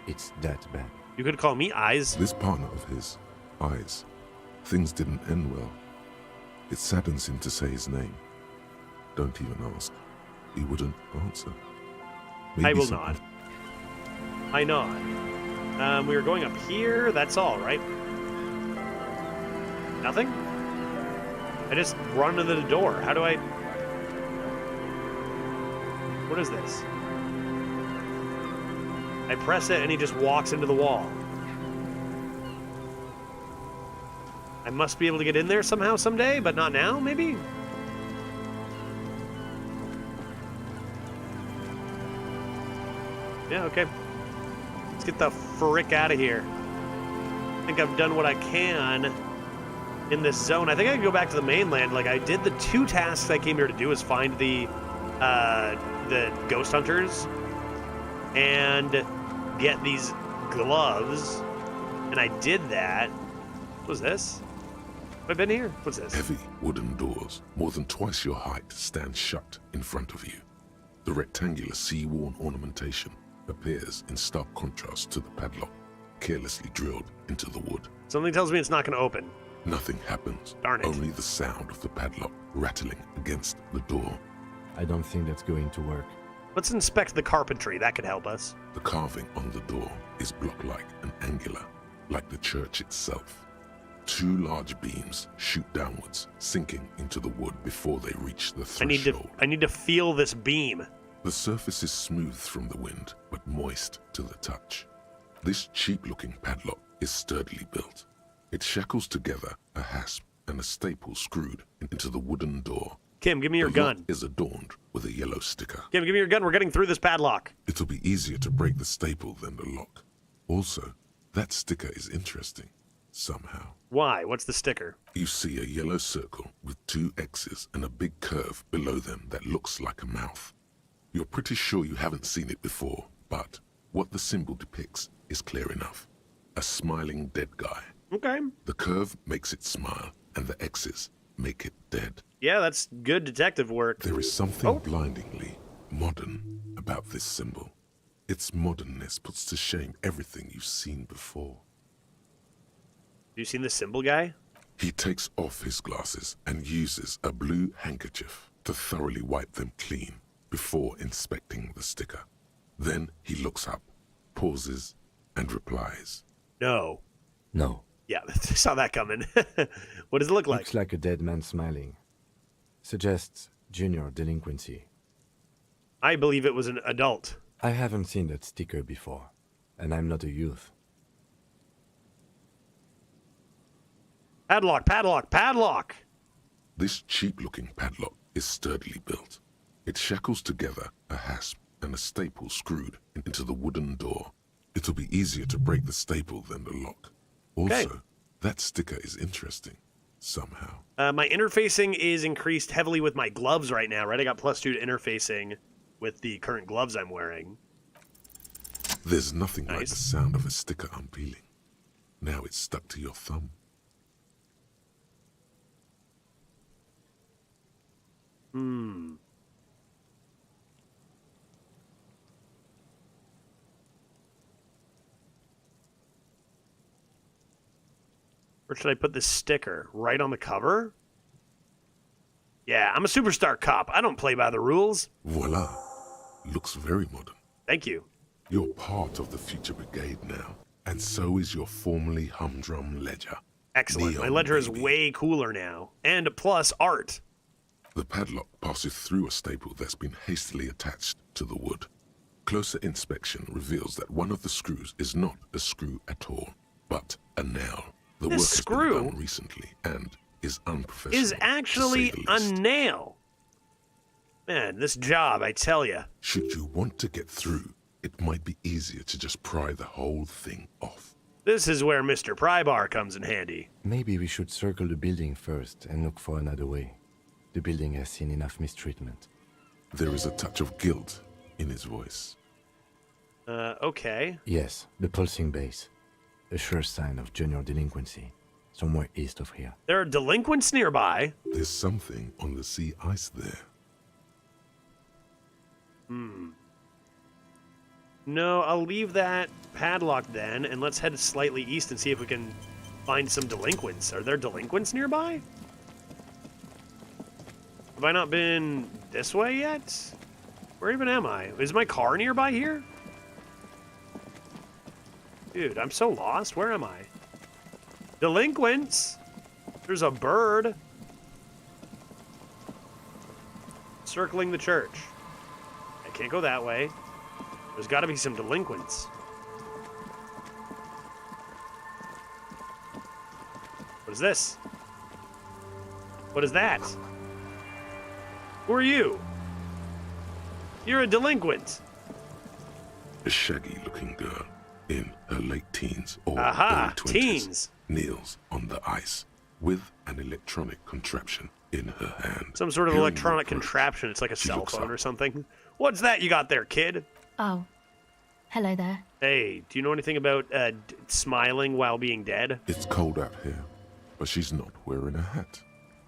It's that bad. You could call me Eyes. This partner of his, Eyes, things didn't end well. It saddens him to say his name. Don't even ask. He wouldn't answer. I will some- nod. I nod. We were going up here. That's all, right? Nothing? I just run into the door. How do I... What is this? I press it and he just walks into the wall. I must be able to get in there somehow someday, but not now, maybe? Yeah, okay. Let's get the frick out of here. I think I've done what I can in this zone. I think I can go back to the mainland. Like, I did the 2 tasks I came here to do, is find the ghost hunters and get these gloves. And I did that. What was this? Have I been here? What's this? Heavy wooden doors, more than twice your height, stand shut in front of you. The rectangular sea-worn ornamentation appears in stark contrast to the padlock, carelessly drilled into the wood. Something tells me it's not going to open. Nothing happens. Darn it. Only the sound of the padlock rattling against the door. I don't think that's going to work. Let's inspect the carpentry. That could help us. The carving on the door is block-like and angular, like the church itself. 2 large beams shoot downwards, sinking into the wood before they reach the threshold. I need to feel this beam. The surface is smooth from the wind, but moist to the touch. This cheap-looking padlock is sturdily built. It shackles together a hasp and a staple screwed into the wooden door. Kim, give me your The lock gun. is adorned with a yellow sticker. Kim, give me your gun. We're getting through this padlock. It'll be easier to break the staple than the lock. Also, that sticker is interesting, somehow. Why? What's the sticker? You see a yellow circle with 2 X's and a big curve below them that looks like a mouth. You're pretty sure you haven't seen it before, but what the symbol depicts is clear enough. A smiling dead guy. Okay. The curve makes it smile, and the X's make it dead. Yeah, that's good detective work. There is something Oh. blindingly modern about this symbol. Its modernness puts to shame everything you've seen before. You seen the symbol guy? He takes off his glasses and uses a blue handkerchief to thoroughly wipe them clean before inspecting the sticker. Then he looks up, pauses, and replies. No. No. Yeah, saw that coming. What does it look like? Looks like a dead man smiling. Suggests junior delinquency. I believe it was an adult. I haven't seen that sticker before, and I'm not a youth. Padlock, padlock, padlock! This cheap-looking padlock is sturdily built. It shackles together a hasp and a staple screwed into the wooden door. It'll be easier to break the staple than the lock. Also, Okay. that sticker is interesting, somehow. My interfacing is increased heavily with my gloves right now, right? I got +2 to interfacing with the current gloves I'm wearing. There's nothing like Nice. the sound of a sticker unpeeling. Now it's stuck to your thumb. Where should I put this sticker? Right on the cover? Yeah, I'm a superstar cop. I don't play by the rules. Voila. Looks very modern. Thank you. You're part of the future brigade now, and so is your formerly humdrum ledger. Excellent. My Neon, ledger is baby. way cooler now. And plus art. The padlock passes through a staple that's been hastily attached to the wood. Closer inspection reveals that one of the screws is not a screw at all, but a nail. The This work has screw? been done recently, and is unprofessional. is actually to say a the least. nail. Man, this job, I tell ya. Should you want to get through, it might be easier to just pry the whole thing off. This is where Mr. Prybar comes in handy. Maybe we should circle the building first and look for another way. The building has seen enough mistreatment. There is a touch of guilt in his voice. Okay. Yes, the pulsing base. A sure sign of junior delinquency. Somewhere east of here. There are delinquents nearby. There's something on the sea ice there. No, I'll leave that padlocked then, and let's head slightly east and see if we can find some delinquents. Are there delinquents nearby? Have I not been this way yet? Where even am I? Is my car nearby here? Dude, I'm so lost. Where am I? Delinquents! There's a bird. Circling the church. I can't go that way. There's got to be some delinquents. What is this? What is that? Who are you? You're a delinquent. A shaggy-looking girl in her late teens or Aha, early 20s teens. kneels on the ice with an electronic contraption in her hand. Some sort of Hearing electronic the approach, contraption. It's like a she cell looks phone up. or something. What's that you got there, kid? Oh, hello there. Hey, do you know anything about smiling while being dead? It's cold out here, but she's not wearing a hat.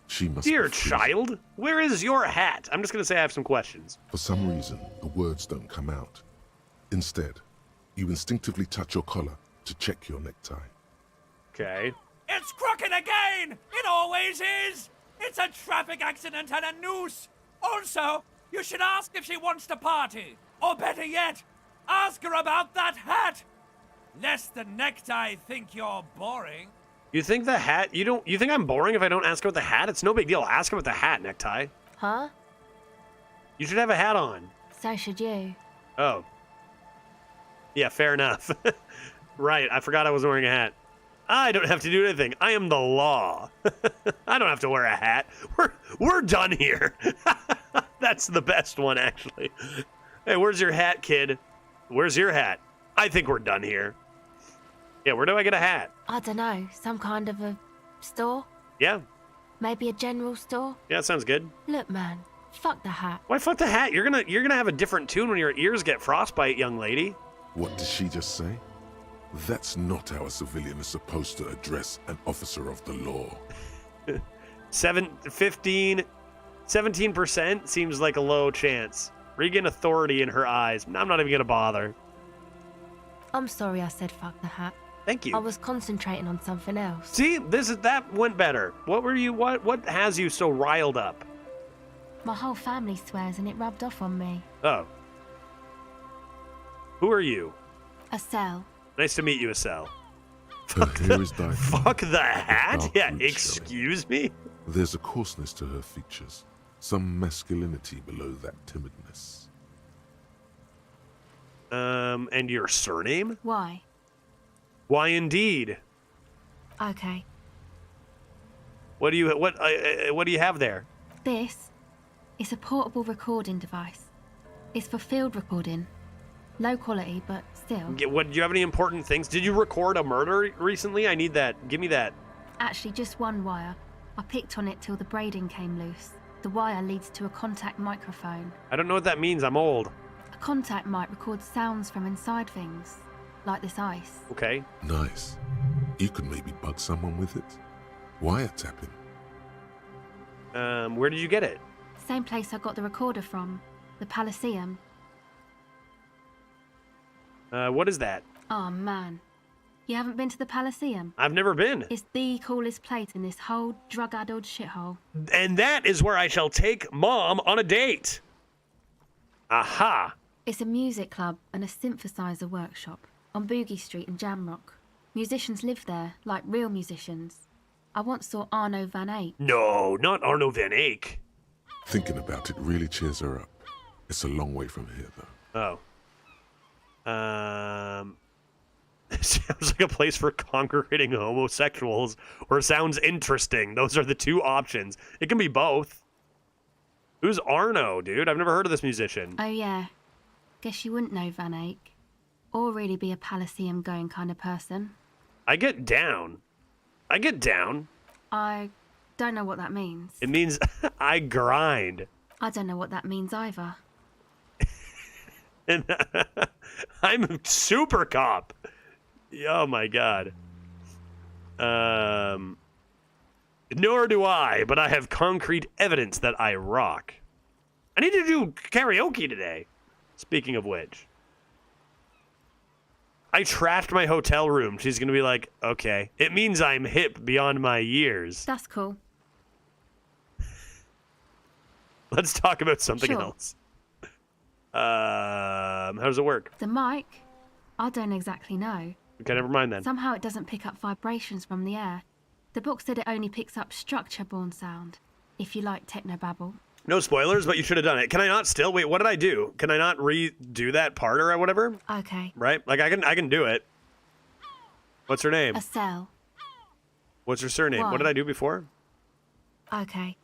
She must Dear be freezing. child, where is your hat? I'm just going to say I have some questions. For some reason, the words don't come out. Instead, you instinctively touch your collar to check your necktie. Okay. It's crooked again! It always is! It's a traffic accident and a noose! Also, you should ask if she wants to party. Or better yet, ask her about that hat! Lest the necktie think you're boring. You think the hat, you think I'm boring if I don't ask about the hat? It's no big deal. Ask about the hat, necktie. Huh? You should have a hat on. So should you. Oh. Yeah, fair enough. Right, I forgot I was wearing a hat. I don't have to do anything. I am the law. I don't have to wear a hat. We're done here. That's the best one, actually. Hey, where's your hat, kid? Where's your hat? I think we're done here. Yeah, where do I get a hat? I don't know, some kind of a store? Yeah, Maybe a general store? yeah, that sounds good. Look, man, fuck the hat. Why fuck the hat? You're gonna have a different tune when your ears get frostbite, young lady. What did she just say? That's not how a civilian is supposed to address an officer of the law. 17% seems like a low chance. Regain authority in her eyes. I'm not even gonna bother. I'm sorry I said fuck the hat. Thank I you. was concentrating on something else. See, that went better. What has you so riled up? My whole family swears and it rubbed off on me. Oh. Who are you? A cell. Nice to meet you, Estelle. Her hair is dyed. Fuck the hat? Dark Yeah, roots excuse me? There's a coarseness to her features, some masculinity below that timidness. And your surname? Why? Why indeed? Okay. What do you have there? This is a portable recording device. It's for field recording. Low quality, but still. Do you have any important things? Did you record a murder recently? I need that. Give me that. Actually, just one wire. I picked on it till the braiding came loose. The wire leads to a contact microphone. I don't know what that means. I'm old. A contact mic records sounds from inside things, like this ice. Okay. Nice. You could maybe bug someone with it. Wiretapping. Where did you get it? Same place I got the recorder from, the Palaceum. What is that? Oh man. You haven't been to the Palaceum? I've never been. It's the coolest place in this whole drug-addled shithole. And that is where I shall take Mom on a date. Aha. It's a music club and a synthesizer workshop on Boogie Street in Jamrock. Musicians live there, like real musicians. I once saw Arno van Eyck. No, not Arno van Eyck. Thinking about it really cheers her up. It's a long way from here, though. Oh. Sounds like a place for congregating homosexuals, or sounds interesting. Those are the two options. It can be both. Who's Arno, dude? I've never heard of this musician. Oh, yeah. Guess you wouldn't know Van Eyck. Or really be a Palaceum going kind of person. I get down. I get down. I don't know what that means. It means I grind. I don't know what that means either. And I'm super cop. Oh my god. Nor do I, but I have concrete evidence that I rock. I need to do karaoke today. Speaking of which. I trashed my hotel room. She's gonna be like, okay. It means I'm hip beyond my years. That's cool. Let's talk about something Sure. else. How does it work? The mic? I don't exactly know. Okay, never mind then. Somehow it doesn't pick up vibrations from the air. The book said it only picks up structure-born sound, if you like technobabble. No spoilers, but you should have done it. Can I not still? Wait, what did I do? Can I not redo that part or whatever? Okay. Right? Like, I can do it. What's her name? A cell. What's her surname? Why? What did I do before? Okay.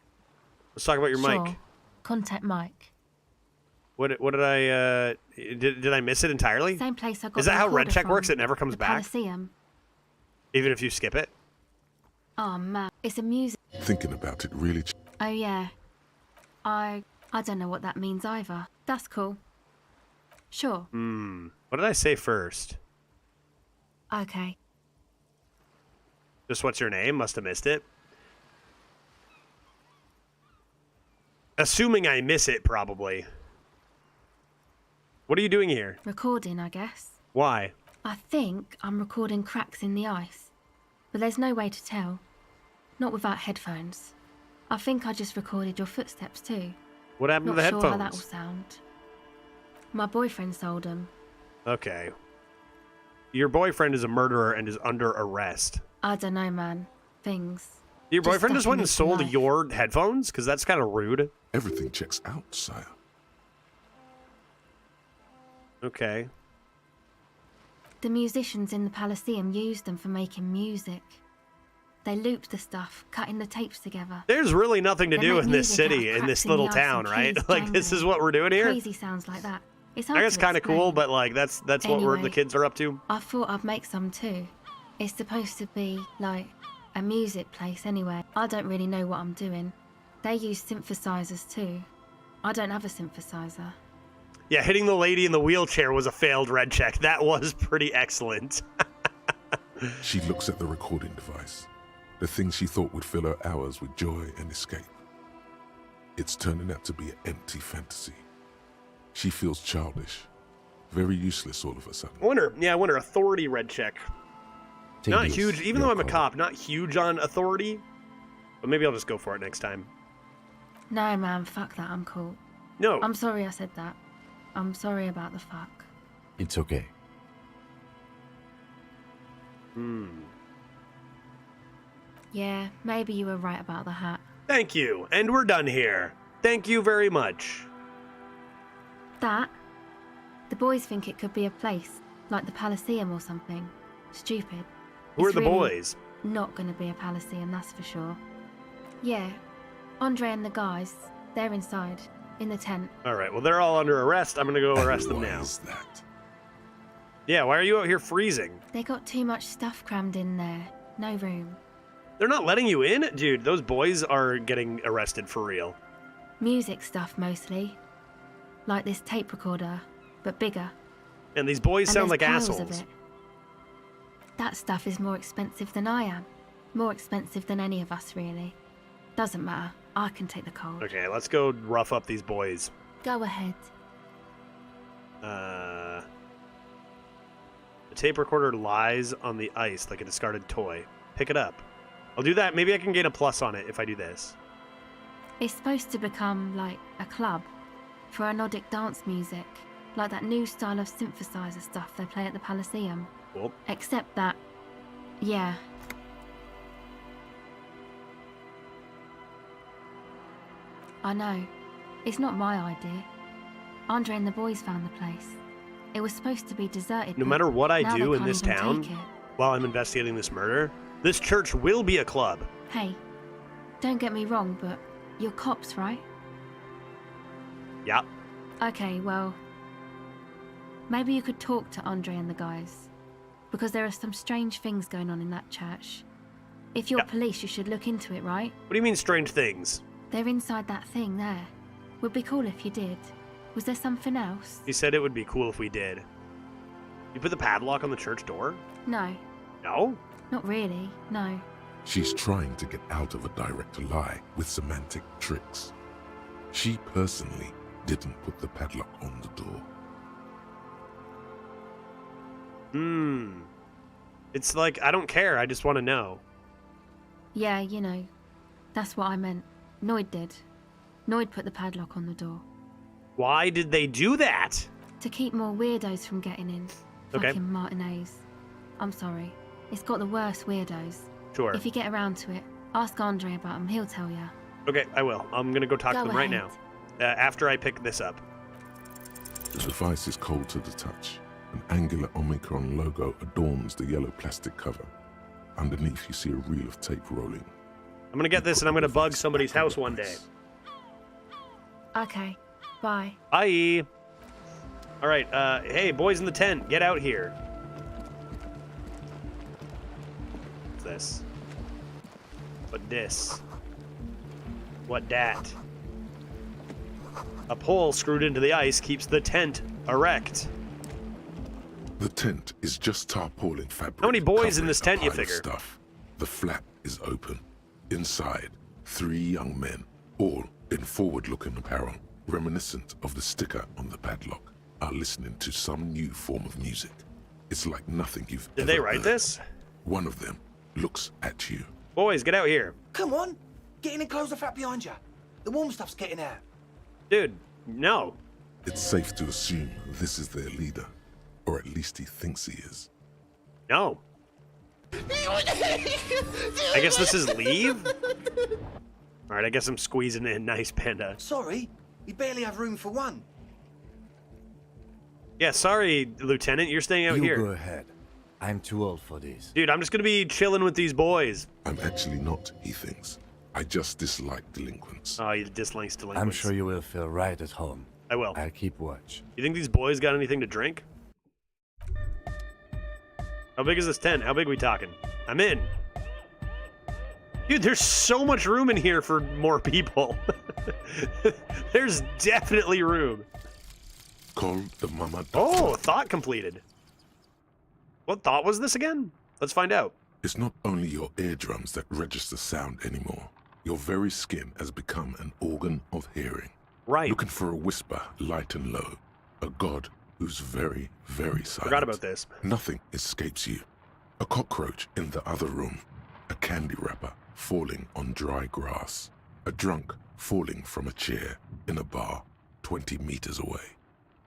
Let's talk about your Sure. mic. Contact mic. What did I, did I miss it entirely? Same place I got Is that the how red recorder check from, works? It never comes the back? Palaceum. Even if you skip it? Oh man, it's a music. Thinking about it really. Oh yeah. I don't know what that means either. That's cool. Sure. What did I say first? Okay. Just what's your name? Must have missed it. Assuming I miss it, probably. What are you doing here? Recording, I guess. Why? I think I'm recording cracks in the ice, but there's no way to tell. Not without headphones. I think I just recorded your footsteps too. What happened Not to the sure headphones? how that will sound. My boyfriend sold them. Okay. Your boyfriend is a murderer and is under arrest. I don't know, man. Things. Your Just boyfriend just went and sold documenting life. your headphones? Because that's kind of rude. Everything checks out, sire. Okay. The musicians in the Palaceum used them for making music. They looped the stuff, cutting the tapes together. There's really nothing to They do make in this music out of city, in cracks this in little the ice town, and right? keys Like, this is jangling. what we're doing here? Crazy sounds like that. It's hard I guess to kind of cool, explain. but like, that's what the Anyway. kids are up to. I thought I'd make some too. It's supposed to be, like, a music place anyway. I don't really know what I'm doing. They use synthesizers too. I don't have a synthesizer. Yeah, hitting the lady in the wheelchair was a failed red check. That was pretty excellent. She looks at the recording device, the thing she thought would fill her hours with joy and escape. It's turning out to be an empty fantasy. She feels childish, very useless all of a sudden. I wonder, authority red check. Take Not this, huge, even your though I'm a call. cop, not huge on authority. But maybe I'll just go for it next time. No, man, fuck that, I'm cool. No, I'm sorry I said that. I'm sorry about the fuck. It's okay. Yeah, maybe you were right about the hat. thank you, and we're done here. Thank you very much. That? The boys think it could be a place, like the Palaceum or something. Stupid. Who are It's the really boys? Not gonna be a Palaceum, that's for sure. Yeah, Andre and the guys, they're inside, in the tent. All right, well, they're all under arrest. I'm going to go arrest them Why now. is that? Yeah, why are you out here freezing? They got too much stuff crammed in there. No room. They're not letting you in? Dude, those boys are getting arrested for real. Music stuff mostly. Like this tape recorder, but bigger. And these boys And sound there's like piles assholes. of it. That stuff is more expensive than I am. More expensive than any of us, really. Doesn't matter. I can take the cold. Okay, let's go rough up these boys. Go ahead. The tape recorder lies on the ice like a discarded toy. Pick it up. I'll do that. Maybe I can gain a plus on it if I do this. It's supposed to become like a club for anodic dance music, like that new style of synthesizer stuff they play at the Palaceum. Cool. Except that, yeah. I know. It's not my idea. Andre and the boys found the place. It was supposed to be deserted. No but matter what I now do they in can't this even town, take it. while I'm investigating this murder, this church will be a club. Hey, don't get me wrong, but you're cops, right? Yeah. Okay, well, maybe you could talk to Andre and the guys, because there are some strange things going on in that church. If you're police, you should look into it, right? What do you mean strange things? They're inside that thing there. Would be cool if you did. Was there something else? He said it would be cool if we did. You put the padlock on the church door? No, No? not really, no. She's trying to get out of a direct lie with semantic tricks. She personally didn't put the padlock on the door. It's like, I don't care, I just want to know. Yeah, you know, that's what I meant. Noid did. Noid put the padlock on the door. Why did they do that? To keep more weirdos from getting in. Okay. Fucking Martinez. I'm sorry. It's got the worst weirdos. Sure. If you get around to it, ask Andre about him. He'll tell you. Okay, I will. I'm gonna go talk to Go them right now. ahead. After I pick this up. The device is cold to the touch. An angular Omicron logo adorns the yellow plastic cover. Underneath, you see a reel of tape rolling. I'm gonna get this and I'm gonna bug somebody's house one day. Okay, bye. Bye. All right, hey, boys in the tent, get out here. What's this? What this? What dat? A pole screwed into the ice keeps the tent erect. The tent is just tarpaulin fabric. How many boys in covering this a tent, you pile of figure? Stuff. The flap is open. Inside, 3 young men, all in forward-looking apparel, reminiscent of the sticker on the padlock, are listening to some new form of music. It's like nothing you've Did ever they write heard. this? One of them looks at you. Boys, get out here. Come on, get in and close the flap behind you. The warm stuff's getting out. Dude, no. It's safe to assume this is their leader, or at least he thinks he is. No. I guess this is leave? Alright, I guess I'm squeezing in. Nice, Panda. Sorry, we barely have room for one. Yeah, sorry, Lieutenant, you're staying out You here. go ahead. I'm too old for this. Dude, I'm just gonna be chilling with these boys. I'm actually not, he thinks. I just dislike delinquents. Oh, you dislikes delinquents. I'm sure you will feel right at home. I will. I'll keep watch. You think these boys got anything to drink? How big is this tent? How big are we talking? I'm in. Dude, there's so much room in here for more people. There's definitely room. Call the Mama Oh, thought completed. What thought was this again? Let's find out. It's not only your eardrums that register sound anymore. Your very skin has become an organ of hearing. Right. Looking for a whisper, light and low. A god who's very, very silent. Forgot about this. Nothing escapes you. A cockroach in the other room. A candy wrapper falling on dry grass. A drunk falling from a chair in a bar 20 meters away.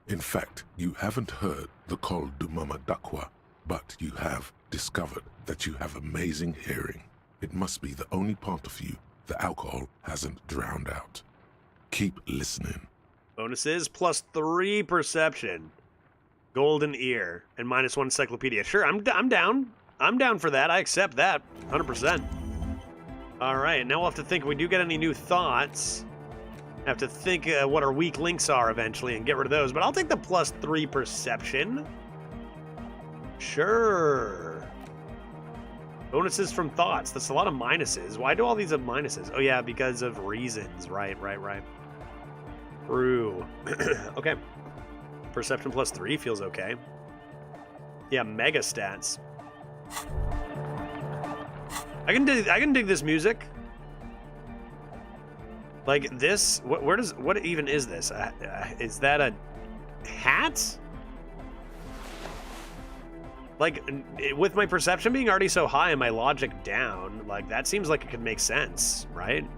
In fact, you haven't heard the Col du Mama Dakwa, but you have discovered that you have amazing hearing. It must be the only part of you the alcohol hasn't drowned out. Keep listening. Bonuses +3 perception. Golden ear and -1 encyclopedia. Sure, I'm down. I'm down for that. I accept that 100%. All right, now we'll have to think if we do get any new thoughts. Have to think what our weak links are eventually and get rid of those. But I'll take the +3 perception. Sure. Bonuses from thoughts. That's a lot of minuses. Why do all these have minuses? Oh yeah, because of reasons. Right. True. Okay. Perception +3 feels okay. Yeah, mega stats. I can dig this music. Like this. What even is this? Is that a hat? Like, with my perception being already so high and my logic down, like that seems like it could make sense, right?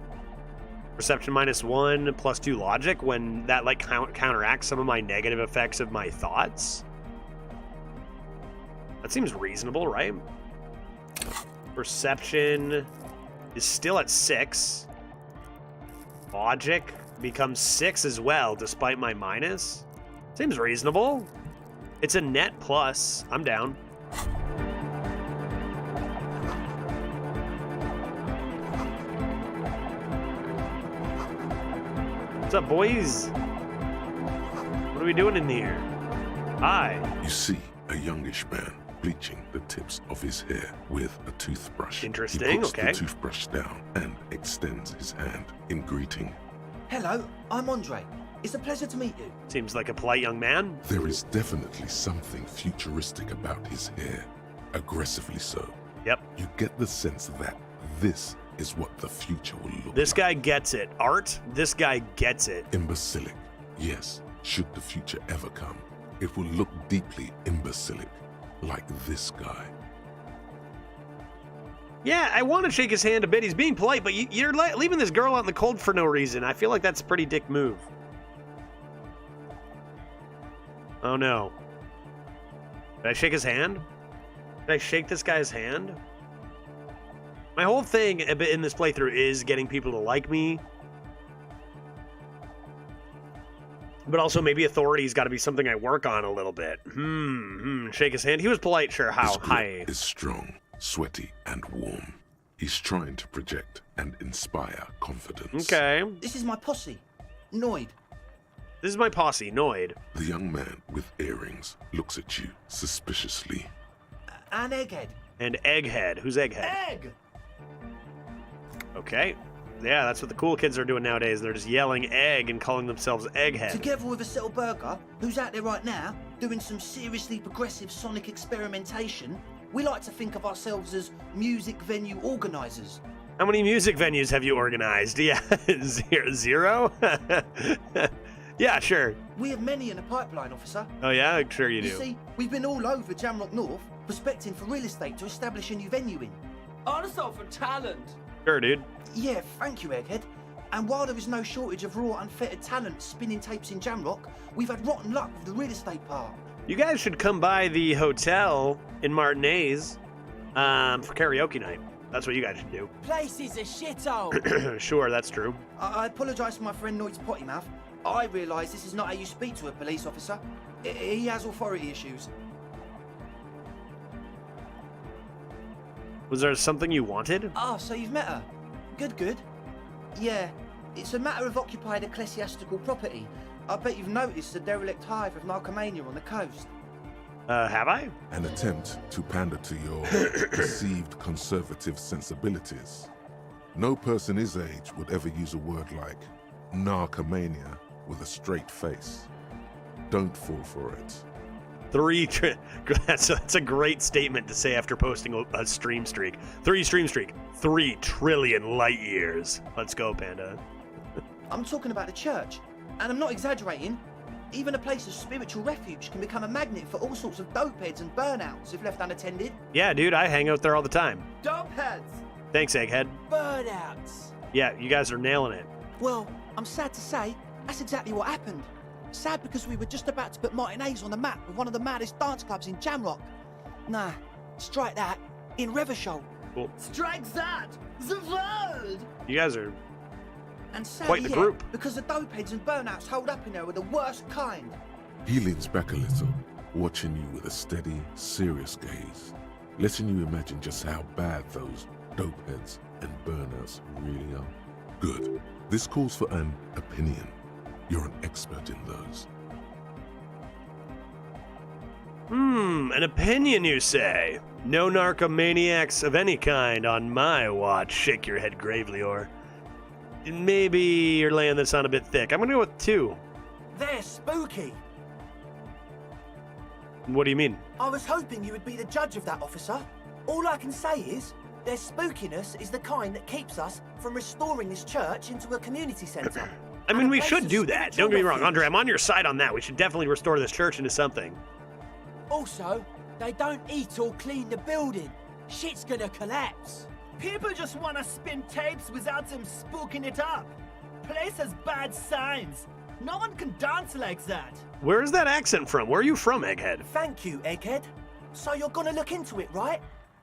Perception -1 +2 logic when that like counteracts some of my negative effects of my thoughts. That seems reasonable, right? Perception is still at 6. Logic becomes 6 as well, despite my minus. Seems reasonable. It's a net plus. I'm down. What's up, boys? What are we doing in here? Hi. You see a youngish man bleaching the tips of his hair with a toothbrush. Interesting, He puts okay. the toothbrush down and extends his hand in greeting. Hello, I'm Andre. It's a pleasure to meet you. Seems like a polite young man. There is definitely something futuristic about his hair, aggressively so. Yep. You get the sense that this is what the future will look This like. guy gets it. Art, this guy gets it. Imbecilic. Yes, should the future ever come, it will look deeply imbecilic, like this guy. Yeah, I want to shake his hand a bit. He's being polite, but you're leaving this girl out in the cold for no reason. I feel like that's a pretty dick move. Oh no. Did I shake his hand? Did I shake this guy's hand? My whole thing in this playthrough is getting people to like me. But also maybe authority's got to be something I work on a little bit. Shake his hand. He was polite, sure. How? His grip Hi. is strong, sweaty, and warm. He's trying to project and inspire confidence. Okay. This is my posse, Noid. This is my posse, Noid. The young man with earrings looks at you suspiciously. And Egghead. And Egghead. Who's Egghead? Egg! Okay. Yeah, that's what the cool kids are doing nowadays. They're just yelling egg and calling themselves Egghead. Together with a Settle Burger, who's out there right now, doing some seriously progressive sonic experimentation, we like to think of ourselves as music venue organisers. How many music venues have you organized? Yeah, zero? Yeah, sure. We have many in the pipeline, officer. Oh yeah, sure you You do. see, we've been all over Jamrock North, prospecting for real estate to establish a new venue in. Also for talent. Sure, dude. Yeah, thank you, Egghead. And while there is no shortage of raw, unfettered talent spinning tapes in Jamrock, we've had rotten luck with the real estate part. You guys should come by the hotel in Martinez for karaoke night. That's what you guys should do. Place is a shithole. Sure, that's true. I apologise for my friend Noid's potty mouth. I realise this is not how you speak to a police officer. He has authority issues. Was there something you wanted? Ah, so you've met her. Good. Yeah, it's a matter of occupied ecclesiastical property. I bet you've noticed the derelict hive of narcomania on the coast. Have I? An attempt to pander to your perceived conservative sensibilities. No person his age would ever use a word like narcomania with a straight face. Don't fall for it. That's a great statement to say after posting a stream streak. 3 trillion light years. Let's go, Panda. I'm talking about the church, and I'm not exaggerating. Even a place of spiritual refuge can become a magnet for all sorts of dopeheads and burnouts if left unattended. Yeah, dude, I hang out there all the time. Dopeheads. Thanks, Egghead. Burnouts. Yeah, you guys are nailing it. Well, I'm sad to say, that's exactly what happened. Sad because we were just about to put Martinez on the map with one of the maddest dance clubs in Jamrock. Nah, strike that. In Revachol. Cool. Strike that. The world. You guys are And sadly, quite the group. because the dopeheads and burnouts hold up in there were the worst kind. He leans back a little, watching you with a steady, serious gaze, letting you imagine just how bad those dopeheads and burnouts really are. Good. This calls for an opinion. You're an expert in those. An opinion, you say? No narcomaniacs of any kind on my watch. Shake your head gravely, or maybe you're laying this on a bit thick. I'm gonna go with 2. They're spooky. What do you mean? I was hoping you would be the judge of that, officer. All I can say is, their spookiness is the kind that keeps us from restoring this church into a community centre. I mean, And a we place should of do that. spiritual Don't get me wrong, refuge. Andre. I'm on your side on that. We should definitely restore this church into something. Also, they don't eat or clean the building. Shit's gonna collapse. People just want to spin tapes without them spooking it up. Place has bad signs. No one can dance like that. Where is that accent from? Where are you from, Egghead? Thank you, Egghead. So you're gonna look into it, right?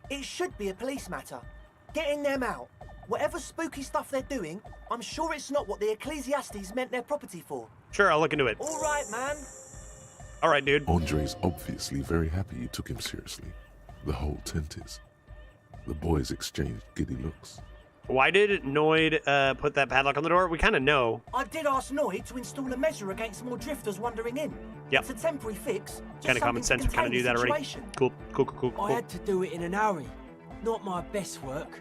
It should be a police matter. Getting them out. Whatever spooky stuff they're doing, I'm sure it's not what the Ecclesiastes meant their property for. Sure, I'll look into it. All right, man. All right, dude. Andre's obviously very happy you took him seriously. The whole tent is. The boys exchanged giddy looks. Why did Noid put that padlock on the door? We kind of know. I did ask Noid to install a measure against more drifters wandering in. Yep. It's a temporary fix. Kind of common sense. We kind of knew that already. Cool. I had to do it in an hurry. Not my best work,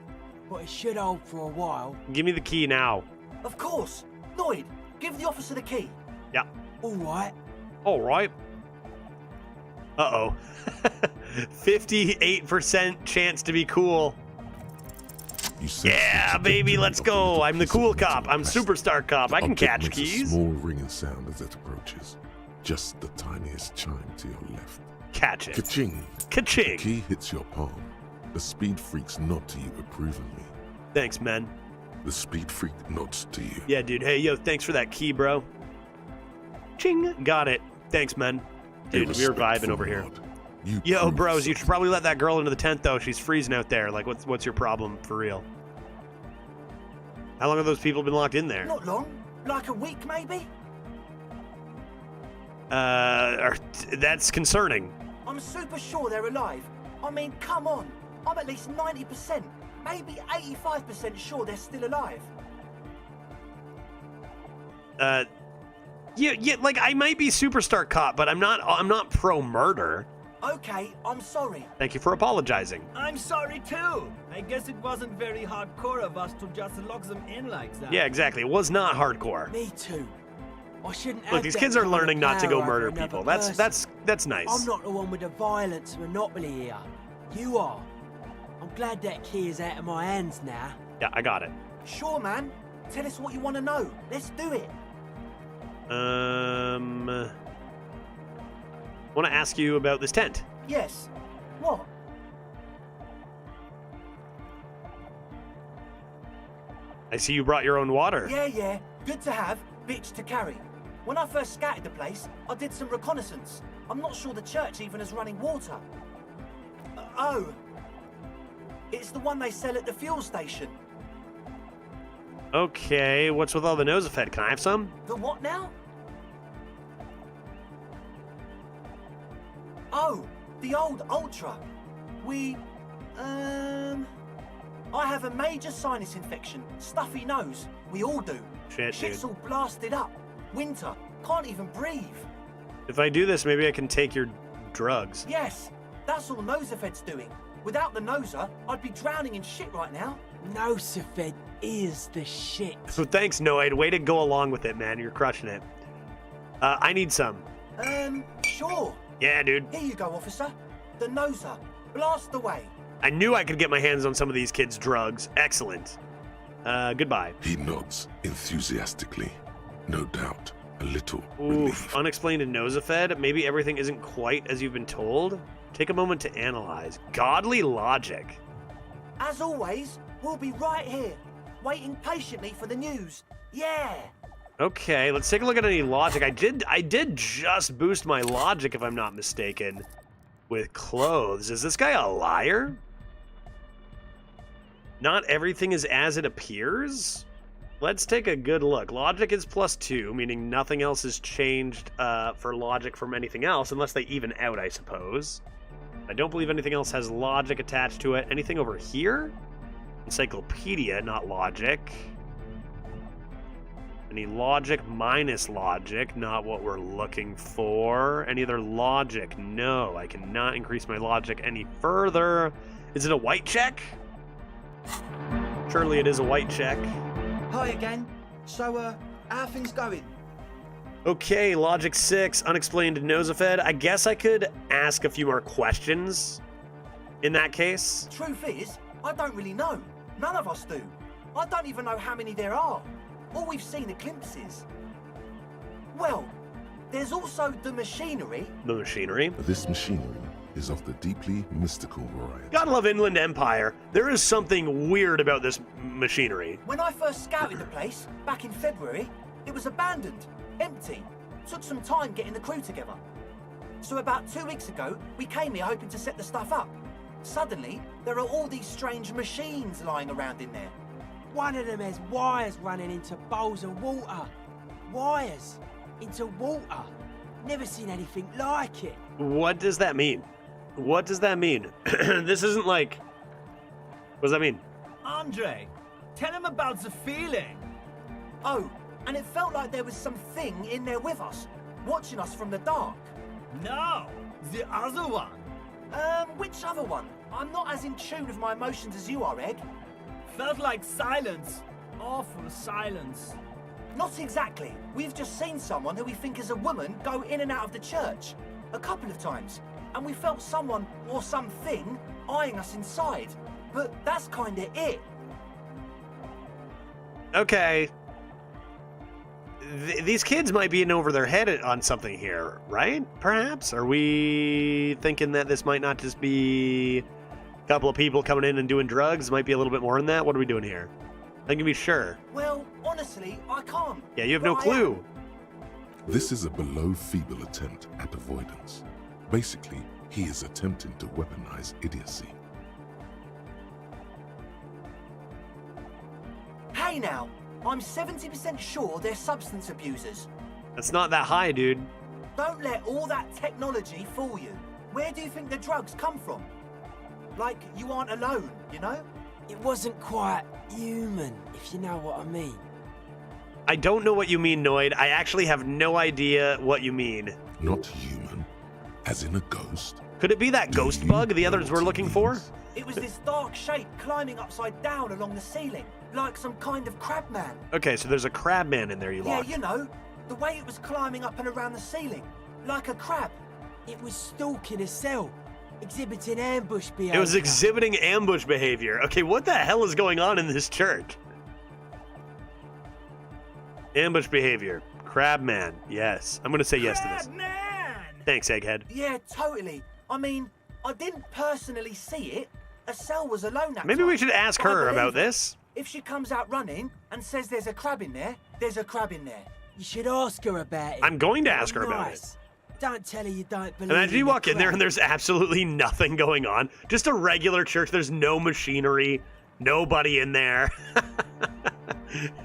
but it should hold for a while. Give me the key now. Of course. Noid, give the officer the key. Yeah. All right. All right. Uh-oh. 58% chance to be cool. Yeah, baby, let's go. I'm the cool cop. I'm superstar cop. I can catch makes keys. A small ringing sound as it approaches. Just the tiniest chime to your left. Catch it. Ka-ching. Ka-ching. The key hits your palm. The speed freaks nod to you approvingly. Thanks, man. The speed freak nods to you. Yeah, dude. Hey, yo, thanks for that key, bro. Ching. Got it. Thanks, man. Dude, we're vibing over here. Yo, bros, you should probably let that girl into the tent, though. She's freezing out there. Like, what's your problem, for real? How long have those people been locked in there? Not long. Like a week, maybe? That's concerning. I'm super sure they're alive. I mean, come on. I'm at least 90%, maybe 85% sure they're still alive. Yeah, like, I might be superstar cop, but I'm not pro-murder. Okay, I'm sorry. Thank you for apologizing. I'm sorry too. I guess it wasn't very hardcore of us to just lock them in like that. Yeah, exactly. It was not hardcore. Me too. I shouldn't have Look, these that kids are kind of learning not to go power murder over another people. person. That's nice. I'm not the one with the violence monopoly here. You are. I'm glad that key is out of my hands now. Yeah, I got it. Sure, man. Tell us what you want to know. Let's do it. I want to ask you about this tent. Yes. What? I see you brought your own water. Yeah. Good to have, bitch to carry. When I first scouted the place, I did some reconnaissance. I'm not sure the church even has running water. Oh. It's the one they sell at the fuel station. Okay, what's with all the Nosafed? Can I have some? The what now? Oh, the old Ultra. I have a major sinus infection, stuffy nose. We all do. Shit's all blasted up. Winter. Can't even breathe. If I do this, maybe I can take your drugs. Yes, that's all Nosafed's doing. Without the Noser, I'd be drowning in shit right now. Nosafed is the shit. So thanks, Noid. Way to go along with it, man. You're crushing it. I need some. Sure. Yeah, dude. Here you go, officer. The Noser. Blast away. I knew I could get my hands on some of these kids' drugs. Excellent. Goodbye. He nods enthusiastically. No doubt, a little Oof. relief. Unexplained and Nosafed. Maybe everything isn't quite as you've been told. Take a moment to analyze. Godly logic. As always, we'll be right here, waiting patiently for the news. Yeah. Okay, let's take a look at any logic. I did just boost my logic, if I'm not mistaken, with clothes. Is this guy a liar? Not everything is as it appears? Let's take a good look. Logic is +2, meaning nothing else has changed for logic from anything else, unless they even out, I suppose. I don't believe anything else has logic attached to it. Anything over here? Encyclopedia, not logic. Any logic minus logic, not what we're looking for. Any other logic? No, I cannot increase my logic any further. Is it a white check? Surely it is a white check. Hi again. So, how are things going? Okay, logic 6, unexplained Nosafed. I guess I could ask a few more questions in that case. Truth is, I don't really know. None of us do. I don't even know how many there are. All we've seen are glimpses. Well, there's also the machinery. The machinery? This machinery is of the deeply mystical variety. Gotta love Inland Empire. There is something weird about this machinery. When I first scouted the place, back in February, it was abandoned, empty. Took some time getting the crew together. So about 2 weeks ago, we came here hoping to set the stuff up. Suddenly, there are all these strange machines lying around in there. One of them has wires running into bowls of water. Wires into water. Never seen anything like it. What does that mean? What does that mean? This isn't like... What does that mean? Andre, tell him about the feeling. Oh, and it felt like there was something in there with us, watching us from the dark. No, the other one. Which other one? I'm not as in tune with my emotions as you are, Egg. Felt like silence. Awful silence. Not exactly. We've just seen someone who we think is a woman go in and out of the church. A couple of times. And we felt someone or something eyeing us inside. But that's kinda it. Okay. These kids might be in over their head on something here, right? Perhaps? Are we thinking that this might not just be a couple of people coming in and doing drugs? Might be a little bit more than that? What are we doing here? I can be sure. Well, honestly, I can't. Yeah, you have no But I clue. This is a below feeble attempt at avoidance. Basically, he is attempting to weaponize idiocy. Hey now, I'm 70% sure they're substance abusers. That's not that high, dude. Don't let all that technology fool you. Where do you think the drugs come from? Like, you aren't alone, you know? It wasn't quite human, if you know what I mean. I don't know what you mean, Noid. I actually have no idea what you mean. Not human, as in a ghost. Could it be that ghost bug the others were looking for? It was this dark shape climbing upside down along the ceiling, like some kind of crabman. Okay, so there's a crab man in there you Yeah, locked. you know, the way it was climbing up and around the ceiling, like a crab. It was stalking a cell, exhibiting ambush behavior. It was exhibiting ambush behavior. Okay, what the hell is going on in this church? Ambush behavior. Crab man. Yes. I'm going to say yes to this. Man! Thanks, Egghead. Yeah, totally. I mean, I didn't personally see it. Estelle was alone that Maybe time. we should ask But I her believe about her. this. If she comes out running and says there's a crab in there, there's a crab in there. You should ask her about it. I'm going to ask her about it. Nice. Don't tell her you don't believe Imagine you the walk in there crap. and there's absolutely nothing going on. Just a regular church. There's no machinery. Nobody in there.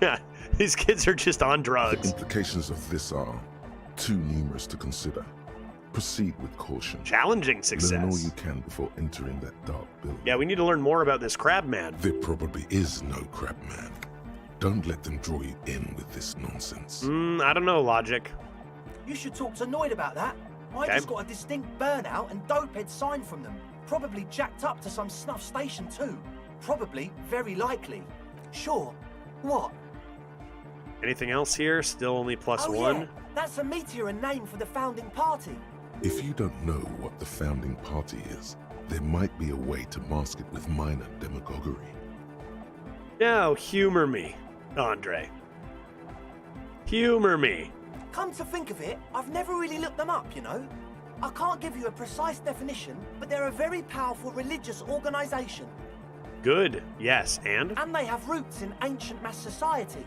Yeah, these kids are just on The drugs. implications of this are too numerous to consider. Proceed with caution. Challenging Learn all you success. can before entering that dark building. Yeah, we need to learn more about this crab man. There probably is no crab man. Don't let them draw you in with this nonsense. I don't know, Logic. You should talk to Noid about that. I Okay. just got a distinct burnout and dopehead sign from them. Probably jacked up to some snuff station too. Probably, very likely. Sure. What? Anything else here? Still only plus oh one. yeah, that's a meteor and name for the founding party. If you don't know what the founding party is, there might be a way to mask it with minor demagoguery. Now, humor me, Andre. Humor me. Come to think of it, I've never really looked them up, you know? I can't give you a precise definition, but they're a very powerful religious organization. Good. Yes, and? And they have roots in ancient mass society.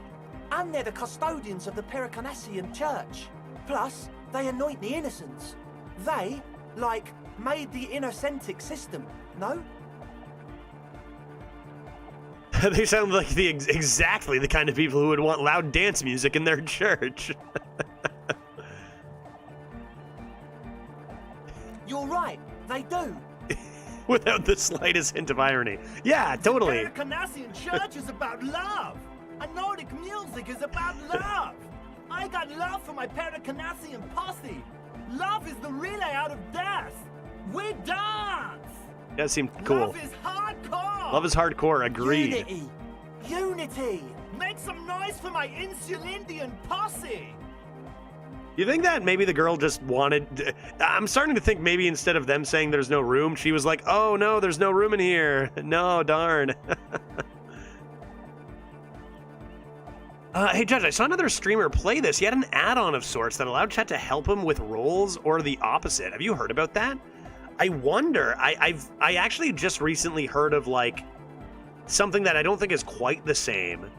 And they're the custodians of the Pericarnassian church. Plus, they anoint the innocents. They, like, made the innocentic system, no? They sound like exactly the kind of people who would want loud dance music in their church. You're right, they do. Without the slightest hint of irony. Yeah, totally. The Pericarnassian church is about love. And Nordic music is about love. I got love for my Pericarnassian posse. Love is the relay out of death. We dance. That seemed cool. Love is hardcore. Love is hardcore. Agreed. Unity. Unity. Make some noise for my Insulindian posse. You think that maybe the girl just wanted... I'm starting to think maybe instead of them saying there's no room, she was like, oh no, there's no room in here. No, darn. Hey, Judge, I saw another streamer play this. He had an add-on of sorts that allowed chat to help him with rolls or the opposite. Have you heard about that? I wonder. I actually just recently heard of, like, something that I don't think is quite the same,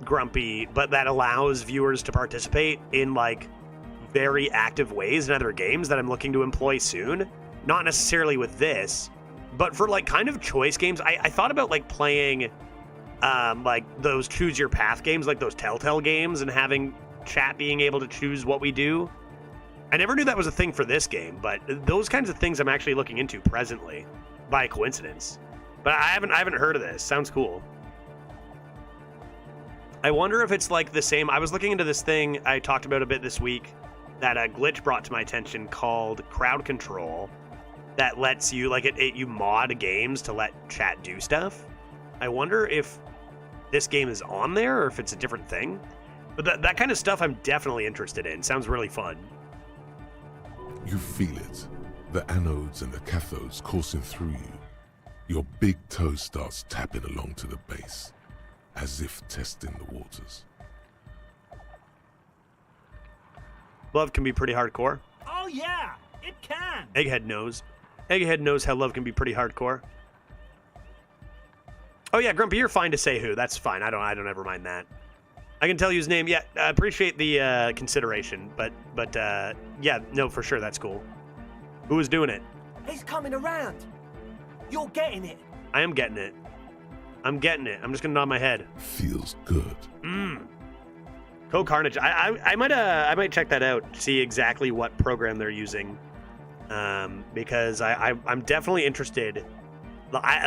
Grumpy, but that allows viewers to participate in, like, very active ways in other games that I'm looking to employ soon. Not necessarily with this, but for, like, kind of choice games. I thought about, like, playing... like those choose your path games, like those Telltale games, and having chat being able to choose what we do. I never knew that was a thing for this game, but those kinds of things I'm actually looking into presently, by coincidence. But I haven't heard of this. Sounds cool. I wonder if it's like the same. I was looking into this thing I talked about a bit this week that a glitch brought to my attention called crowd control that lets you, like, you mod games to let chat do stuff. I wonder if this game is on there or if it's a different thing. But that kind of stuff I'm definitely interested in. Sounds really fun. You feel it. The anodes and the cathodes coursing through you. Your big toe starts tapping along to the base, as if testing the waters. Love can be pretty hardcore. Oh yeah, it can. Egghead knows. Egghead knows how love can be pretty hardcore. Oh yeah, Grumpy, you're fine to say who. That's fine. I don't ever mind that. I can tell you his name. Yeah, I appreciate the consideration, but yeah, no, for sure, that's cool. Who was doing it? He's coming around. You're getting it. I am getting it. I'm getting it. I'm just gonna nod my head. Feels good. Code Carnage. I might check that out. See exactly what program they're using, because I'm definitely interested.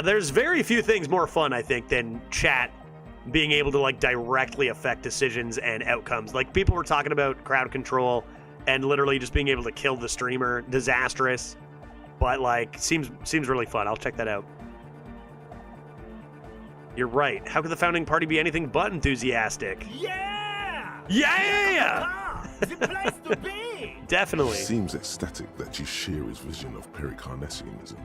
There's very few things more fun, I think, than chat being able to like directly affect decisions and outcomes. Like people were talking about crowd control and literally just being able to kill the streamer. Disastrous, but like seems really fun. I'll check that out. You're right. How could the founding party be anything but enthusiastic? Yeah! Yeah! The place to be! Definitely. Seems ecstatic that you share his vision of pericarnassianism.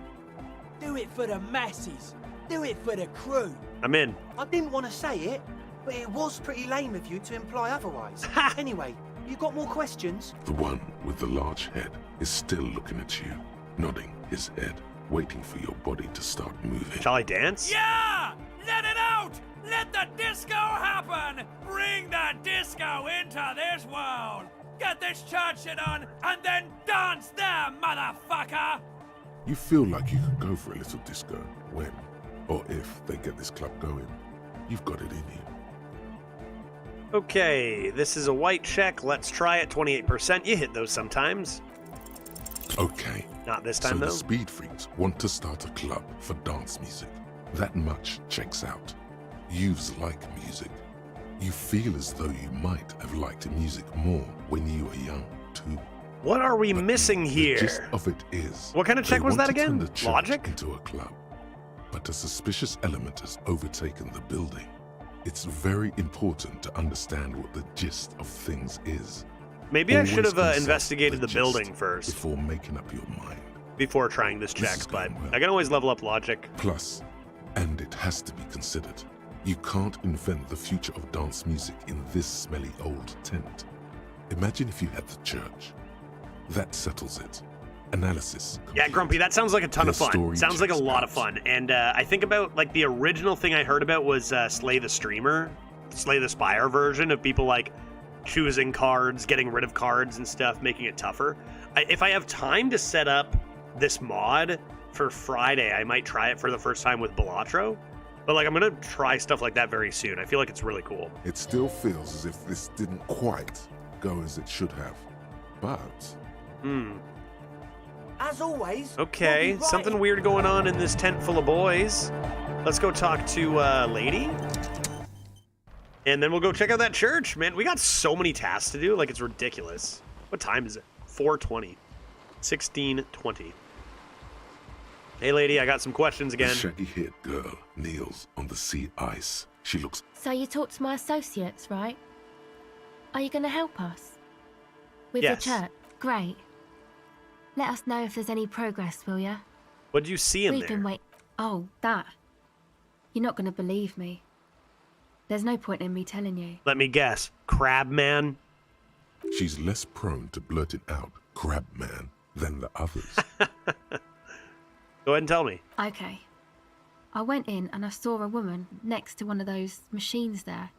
Do it for the masses. Do it for the crew. I'm in. I didn't want to say it, but it was pretty lame of you to imply otherwise. Anyway, you got more questions? The one with the large head is still looking at you, nodding his head, waiting for your body to start moving. Shall I dance? Yeah! Let it out! Let the disco happen! Bring the disco into this world! Get this church shit on, and then dance there, motherfucker! You feel like you could go for a little disco when, or if they get this club going. You've got it in you. Okay, this is a white check. Let's try it. 28%. You hit those sometimes. Okay. Not this time, so though. the speed freaks want to start a club for dance music. That much checks out. Youths like music. You feel as though you might have liked music more when you were young, too. What are we missing here? The gist of it is, what kind of check was that again? The church Logic? into a club, but a suspicious element has overtaken the building. It's very important to understand what the gist of things is. Maybe I should have Always consult investigated the gist building first before making up your mind. before trying this check, but I can always level up logic. Plus, and it has to be considered, you can't invent the future of dance music in this smelly old tent. Imagine if you had the church. That settles it. Analysis complete. Yeah, Grumpy, that sounds like a ton The of fun. story Sounds like a checks lot out. of fun. And I think about, like, the original thing I heard about was Slay the Streamer, Slay the Spire version of people, like, choosing cards, getting rid of cards and stuff, making it tougher. If I have time to set up this mod for Friday, I might try it for the first time with Balatro. But, like, I'm going to try stuff like that very soon. I feel like it's really cool. It still feels as if this didn't quite go as it should have. But As always. Okay, we'll be right something weird going on in this tent full of boys. Let's go talk to Lady. And then we'll go check out that church. Man, we got so many tasks to do. Like, it's ridiculous. What time is it? 4:20. 16:20. Hey, Lady, I got some questions the again. shaggy-haired girl kneels on the sea ice. She looks So you talked to my associates, right? Are you going to help us? With Yes. the church? Great. Let us know if there's any progress, will ya? What did you see in We've there? been wait. Oh, that. You're not going to believe me. There's no point in me telling you. Let me guess. Crab Man? she's less prone to blurting out "crab man" than the others. Go ahead and tell me. Okay. I went in and I saw a woman next to one of those machines there.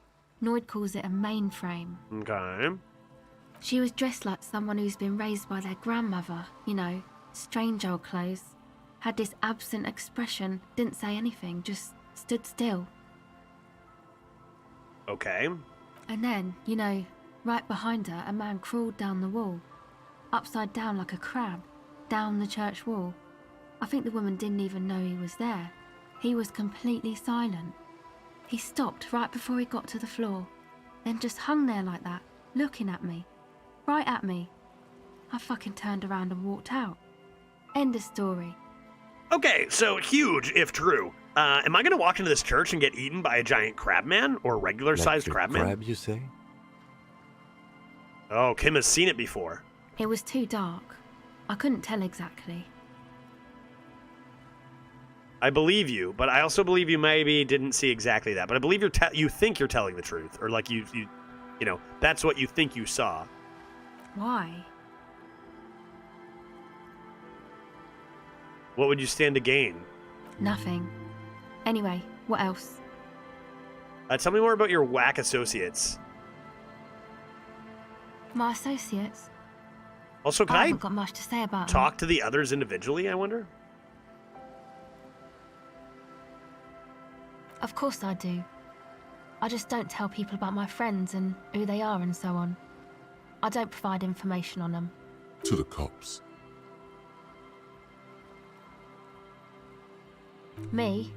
Noid calls it a mainframe. Okay. She was dressed like someone who's been raised by their grandmother, you know, strange old clothes. Had this absent expression, didn't say anything, just stood still. Okay. And then, you know, Right behind her, a man crawled down the wall, upside down like a crab, down the church wall. I think the woman didn't even know he was there. He was completely silent. He stopped right before he got to the floor, then just hung there like that, looking at me. Right at me. I fucking turned around and walked out. End of story. Okay, so huge if true. Am I going to walk into this church and get eaten by a giant crab man or regular-sized Like a crab man? crab, you say? Oh, Kim has seen it before. It was too dark. I couldn't tell exactly. I believe you, but I also believe you maybe didn't see exactly that. But I believe you think you're telling the truth, or like you know, that's what you think you saw. Why? What would you stand to gain? Nothing. Anyway, what else? Tell me more about your whack associates. My associates? Also, can I I haven't got much to say about them. talk to the others individually, I wonder? Of course I do. I just don't tell people about my friends and who they are and so on. I don't provide information on them. To the cops. Me?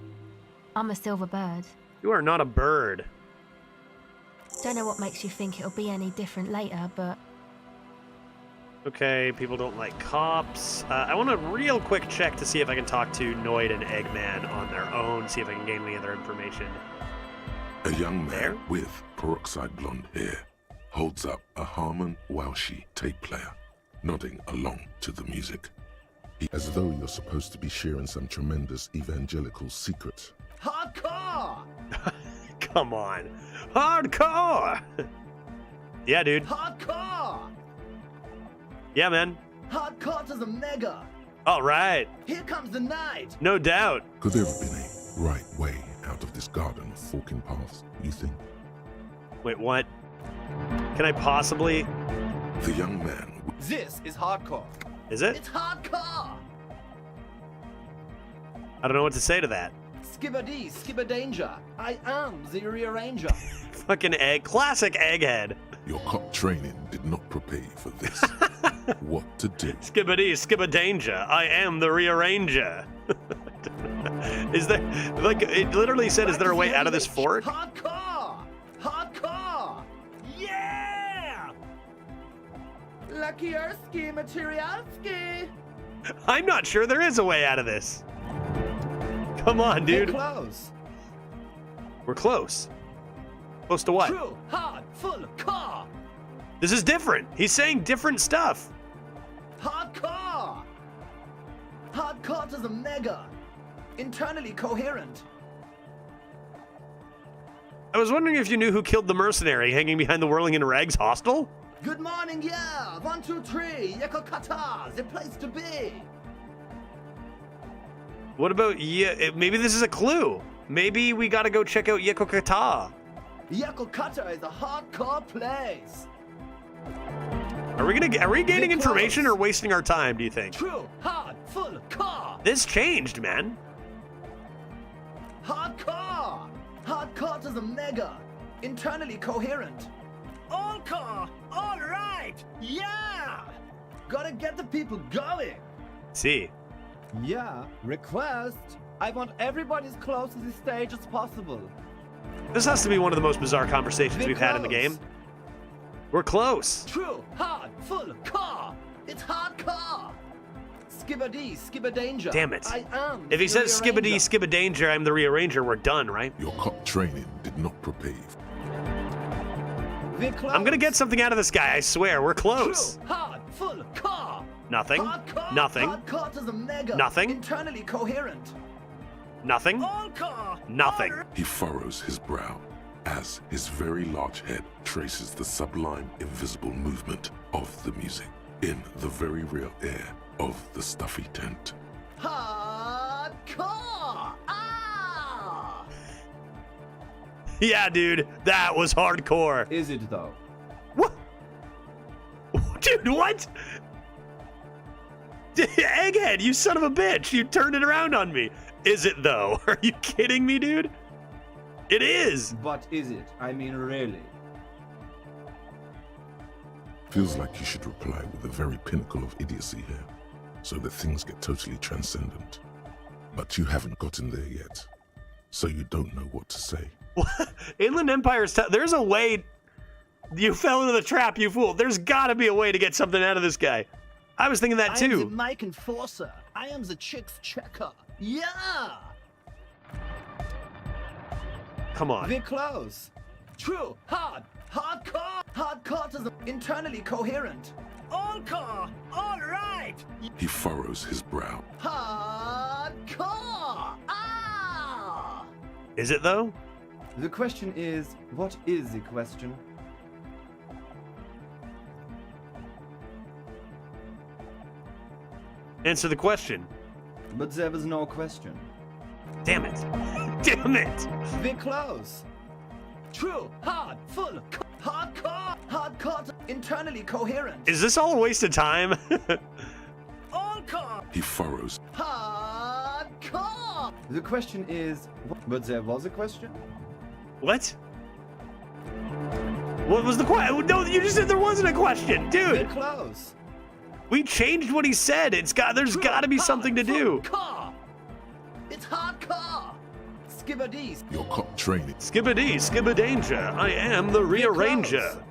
I'm a silver bird. You are not a bird. Don't know what makes you think it'll be any different later, but Okay, people don't like cops. I want to real quick check to see if I can talk to Noid and Eggman on their own, see if I can gain any other information. A young man There? with peroxide blonde hair holds up a Harman Walshi tape player, nodding along to the music. As though you're supposed to be sharing some tremendous evangelical secret. Hardcore! Come on. Hardcore! Yeah, dude. Hardcore! Yeah, man. Hardcore to the mega! All right. Here comes the night! No doubt. Could there have been a right way out of this garden of forking paths, you think? Wait, what? Can I possibly... The young man This is hardcore. Is it? It's hardcore! I don't know what to say to that. Skibbity, skibberdanger. I am the rearranger. Fucking egg. Classic egghead. Your cop training did not prepare you for this. What to do? Skibbity, skibberdanger. I am the rearranger. Is there... Like, it literally said, is there a way out of this fort? Hardcore! Hardcore! Yeah! Luckyerski, materialski! I'm not sure there is a way out of this. Come on, We're dude. close. We're close. Close to what? True, hard, full, core! This is different. He's saying different stuff. Hardcore! Hardcore to the mega. Internally coherent. I was wondering if you knew who killed the mercenary hanging behind the Whirling in Rags hostel? Good morning, yeah! 1, 2, 3, Yakokata, the place to be! What about... Yeah, maybe this is a clue. Maybe we gotta go check out Yekokata. Yakokata is a hardcore place! Are we gaining Get information close. or wasting our time, do you think? True, hard, full, core! This changed, man. Hardcore! Hardcore to the mega. Internally coherent. All core! Alright! Yeah! Gotta get the people going! See. Yeah, request. I want everybody as close to the stage as possible. This has to be one of the most bizarre conversations We're we've had in the close. game. We're close. True, hard, full, core! It's hardcore! Skibbity, skibberdanger. Damn it. I am If he the says skibbity, rearranger. skibberdanger, I'm the rearranger, we're done, right? Your cop training did not prepare you. We're close. I'm gonna get something out of this guy, I swear. We're close. True, hard, full, core! Nothing. Hardcore, Nothing. Hardcore to the mega. Nothing. Internally coherent. Nothing. All core! Nothing. He furrows his brow as his very large head traces the sublime invisible movement of the music in the very real air of the stuffy tent. Hardcore! Ah! Yeah, dude. That was hardcore. Is it though? What? Dude, what? Egghead, you son of a bitch. You turned it around on me. Is it, though? Are you kidding me, dude? It is. But is it? I mean, really? Feels like you should reply with the very pinnacle of idiocy here, so that things get totally transcendent. But you haven't gotten there yet, so you don't know what to say. Inland Empire's there's a way. You fell into the trap, you fool. There's gotta be a way to get something out of this guy. I was thinking that I am the too. mic enforcer. I am the chick's checker. Yeah! Come on. We're close. True, hardcore. Hardcore is internally coherent. All core, all right. He furrows his brow. Hardcore. Ah! Is it though? The question is, what is the question? Answer the question. But there was no question. Damn it. Damn it. We're close. True, hardcore. Internally coherent. Is this all a waste of time? All core. He furrows. Hardcore. The question is, but there was a question? What? What was the question? No, you just said there wasn't a question, We're dude. close. We changed what he said. There's got to be something to do. Car. It's hardcore. Skibberdees. Your cop training. Skibbity, skibbidanger. I am the rearranger.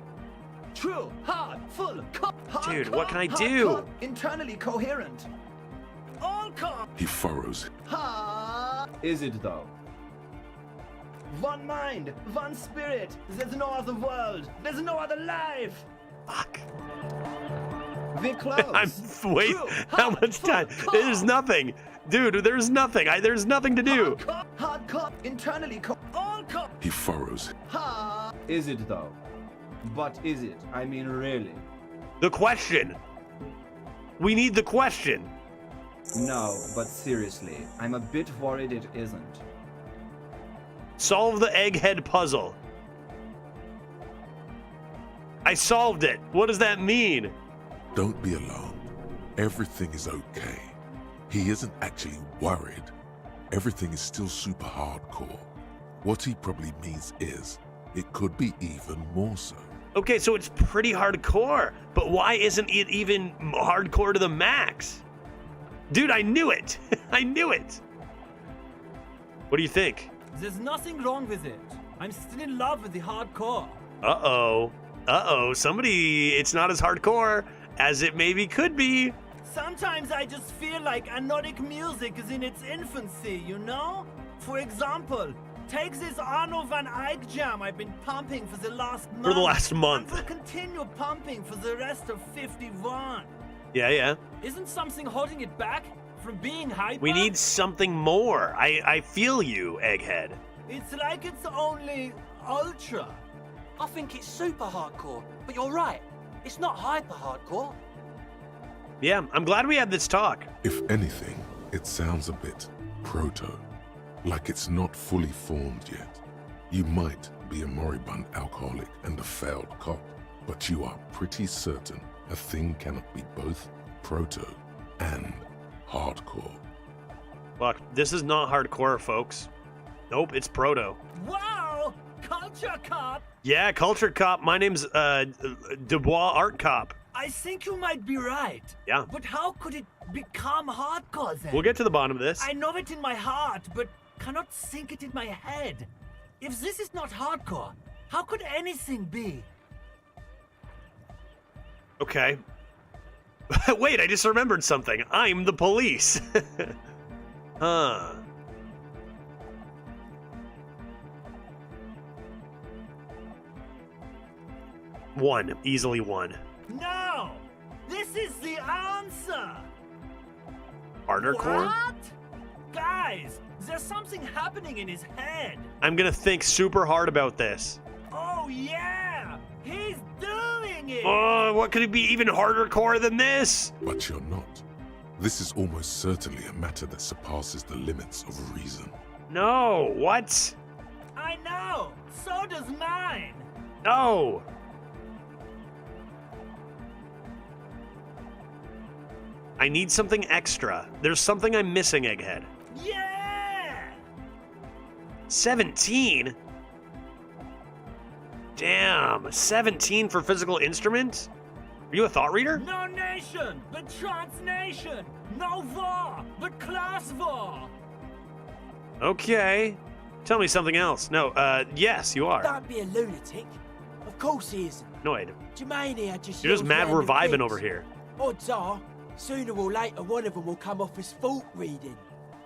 True, Dude, what can I do? Internally coherent. All core. He furrows. Is it though? One mind, one spirit. There's no other world. There's no other life. Fuck. We're close. Wait, how much time? There's nothing. Dude, there's nothing. There's nothing to do. Hardcore. Internally all core. He furrows. Is it though? But is it? I mean, really? The question. We need the question. No, but seriously, I'm a bit worried it isn't. Solve the egghead puzzle. I solved it. What does that mean? Don't be alarmed. Everything is okay. He isn't actually worried. Everything is still super hardcore. What he probably means is, it could be even more so. Okay, so it's pretty hardcore, but why isn't it even hardcore to the max? Dude, I knew it. I knew it. What do you think? There's nothing wrong with it. I'm still in love with the hardcore. Uh-oh. Uh-oh. Somebody, it's not as hardcore as it maybe could be. Sometimes I just feel like anodic music is in its infancy, you know? For example, take this Arno van Eyck jam I've been pumping for the last month. For the last month. And will continue pumping for the rest of 51. Yeah. Isn't something holding it back from being hyper? We need something more. I feel you, Egghead. It's like it's only ultra. I think it's super hardcore, but you're right. It's not hyper hardcore. Yeah, I'm glad we had this talk. If anything, it sounds a bit proto. Like it's not fully formed yet. You might be a moribund alcoholic and a failed cop, but you are pretty certain a thing cannot be both proto and hardcore. Look, this is not hardcore, folks. Nope, it's proto. Wow! Culture cop! Yeah, Culture Cop. My name's Dubois Art Cop. I think you might be right. Yeah. But how could it become hardcore then? We'll get to the bottom of this. I know it in my heart, but cannot think it in my head. If this is not hardcore, how could anything be? Okay. Wait, I just remembered something. I'm the police. Huh. One. Easily one. No! This is the answer! Harder core? What? Guys, there's something happening in his head. I'm gonna think super hard about this. Oh yeah! He's doing it! Oh, what could it be even harder core than this? But you're not. This is almost certainly a matter that surpasses the limits of reason. No, what? I know! So does mine! No! I need something extra. There's something I'm missing, Egghead. Yeah! 17? Damn, 17 for physical instruments? Are you a thought reader? No nation, but transnation. No war, but class war. Okay. Tell me something else. No, yes, you are. Don't be a lunatic. Of course he isn't. Annoyed. Jermaine here just You're just yells mad random we're vibing things. over here. Odds are, sooner or later one of them will come off as fault reading.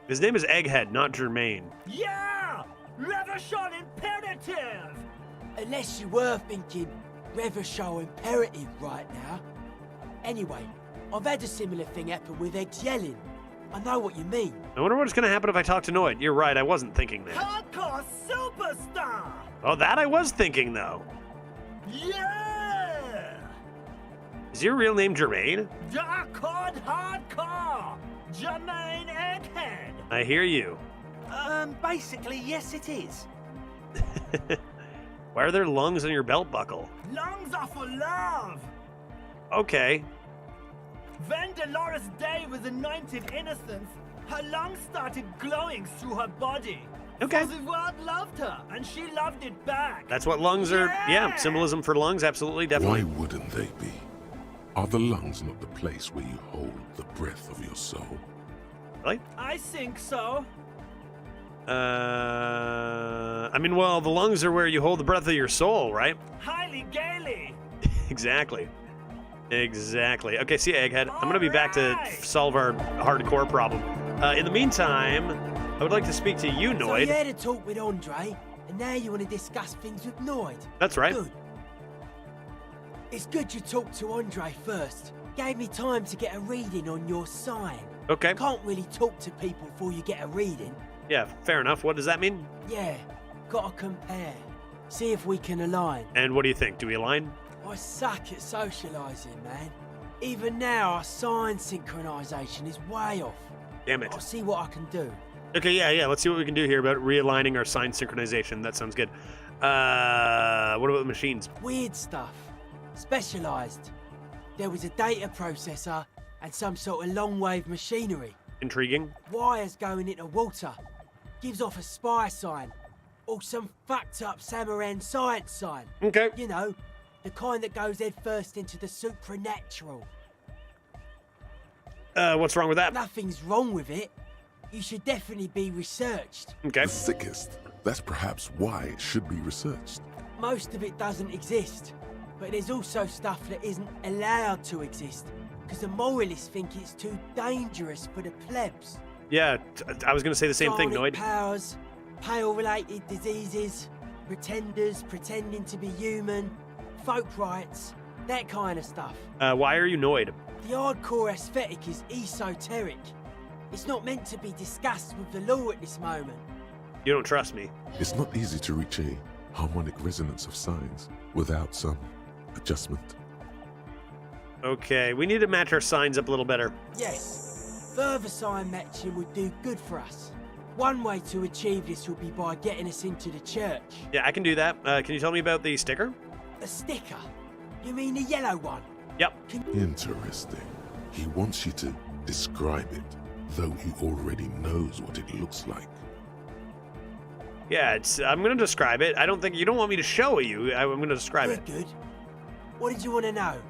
His name is Egghead, not Jermaine. Yeah! Revolution imperative! Unless you were thinking Revolution imperative right now. Anyway, I've had a similar thing happen with eggs yelling. I know what you mean. I wonder what's going to happen if I talk to Noid. You're right, I wasn't thinking that. Hardcore superstar! Oh, that I was thinking, though. Yeah! Is your real name Jermaine? Dark hardcore! Jermaine Egghead! I hear you. Basically, yes it is. Why are there lungs on your belt buckle? Lungs are for love! Okay. When Dolores Day was anointed innocence, her lungs started glowing through her body. Okay. So the world loved her, and she loved it back. That's what lungs are. Yeah, symbolism for lungs, absolutely, definitely. Why wouldn't they be? Are the lungs not the place where you hold the breath of your soul? Really? I think so. I mean, well, the lungs are where you hold the breath of your soul, right? Highly gaily. Exactly. Exactly. Okay, see you, Egghead. I'm going to be back to solve our hardcore problem. In the meantime, I would like to speak to you, So Noid. you had a talk with Andre, and now you want to discuss things with Noid. That's right. Good. It's good you talked to Andre first. Gave me time to get a reading on your sign. Okay. Can't really talk to people before you get a reading. Yeah, fair enough. What does that mean? Yeah, gotta compare. See if we can align. And what do you think? Do we align? I suck at socialising, man. Even now, our sign synchronisation is way off. Damn it. I'll see what I can do. Okay, yeah. Let's see what we can do here about realigning our sign synchronization. That sounds good. What about the machines? Weird stuff. Specialised. There was a data processor and some sort of long-wave machinery. Intriguing. Wires going into water. Gives off a spy sign. Or some fucked up Samaran science sign. Okay. You know, the kind that goes head first into the supernatural. What's wrong with that? Nothing's wrong with it. You should definitely be researched. Okay. The sickest. That's perhaps why it should be researched. Most of it doesn't exist. But there's also stuff that isn't allowed to exist. Because the moralists think it's too dangerous for the plebs. Yeah, I was going to say the same thing, Psionic Noid. powers, pale-related diseases, pretenders pretending to be human, folk rights, that kind of stuff. Why are you Noid? The hardcore aesthetic is esoteric. It's not meant to be discussed with the law at this moment. You don't trust me. It's not easy to reach a harmonic resonance of signs without some adjustment. Okay, we need to match our signs up a little better. Yes, further sign matching would do good for us. One way to achieve this would be by getting us into the church. Yeah, I can do that. Can you tell me about the sticker? A sticker? You mean the yellow one? Yep. Interesting. He wants you to describe it, though he already knows what it looks like. Yeah, I'm going to describe it. I don't think you don't want me to show you. I'm going to describe it. Good. What did you want to know?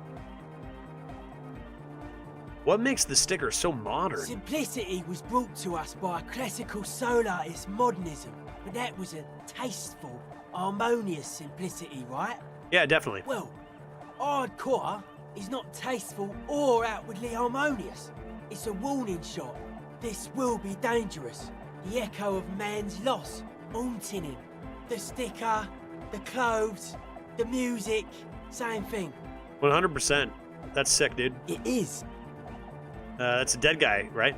What makes the sticker so modern? Simplicity was brought to us by classical soul artist modernism, but that was a tasteful, harmonious simplicity, right? Yeah, definitely. Well, hardcore is not tasteful or outwardly harmonious. It's a warning shot. This will be dangerous. The echo of man's loss, haunting him. The sticker, the clothes, the music, same thing. 100%. That's sick, dude. It is. That's a dead guy, right?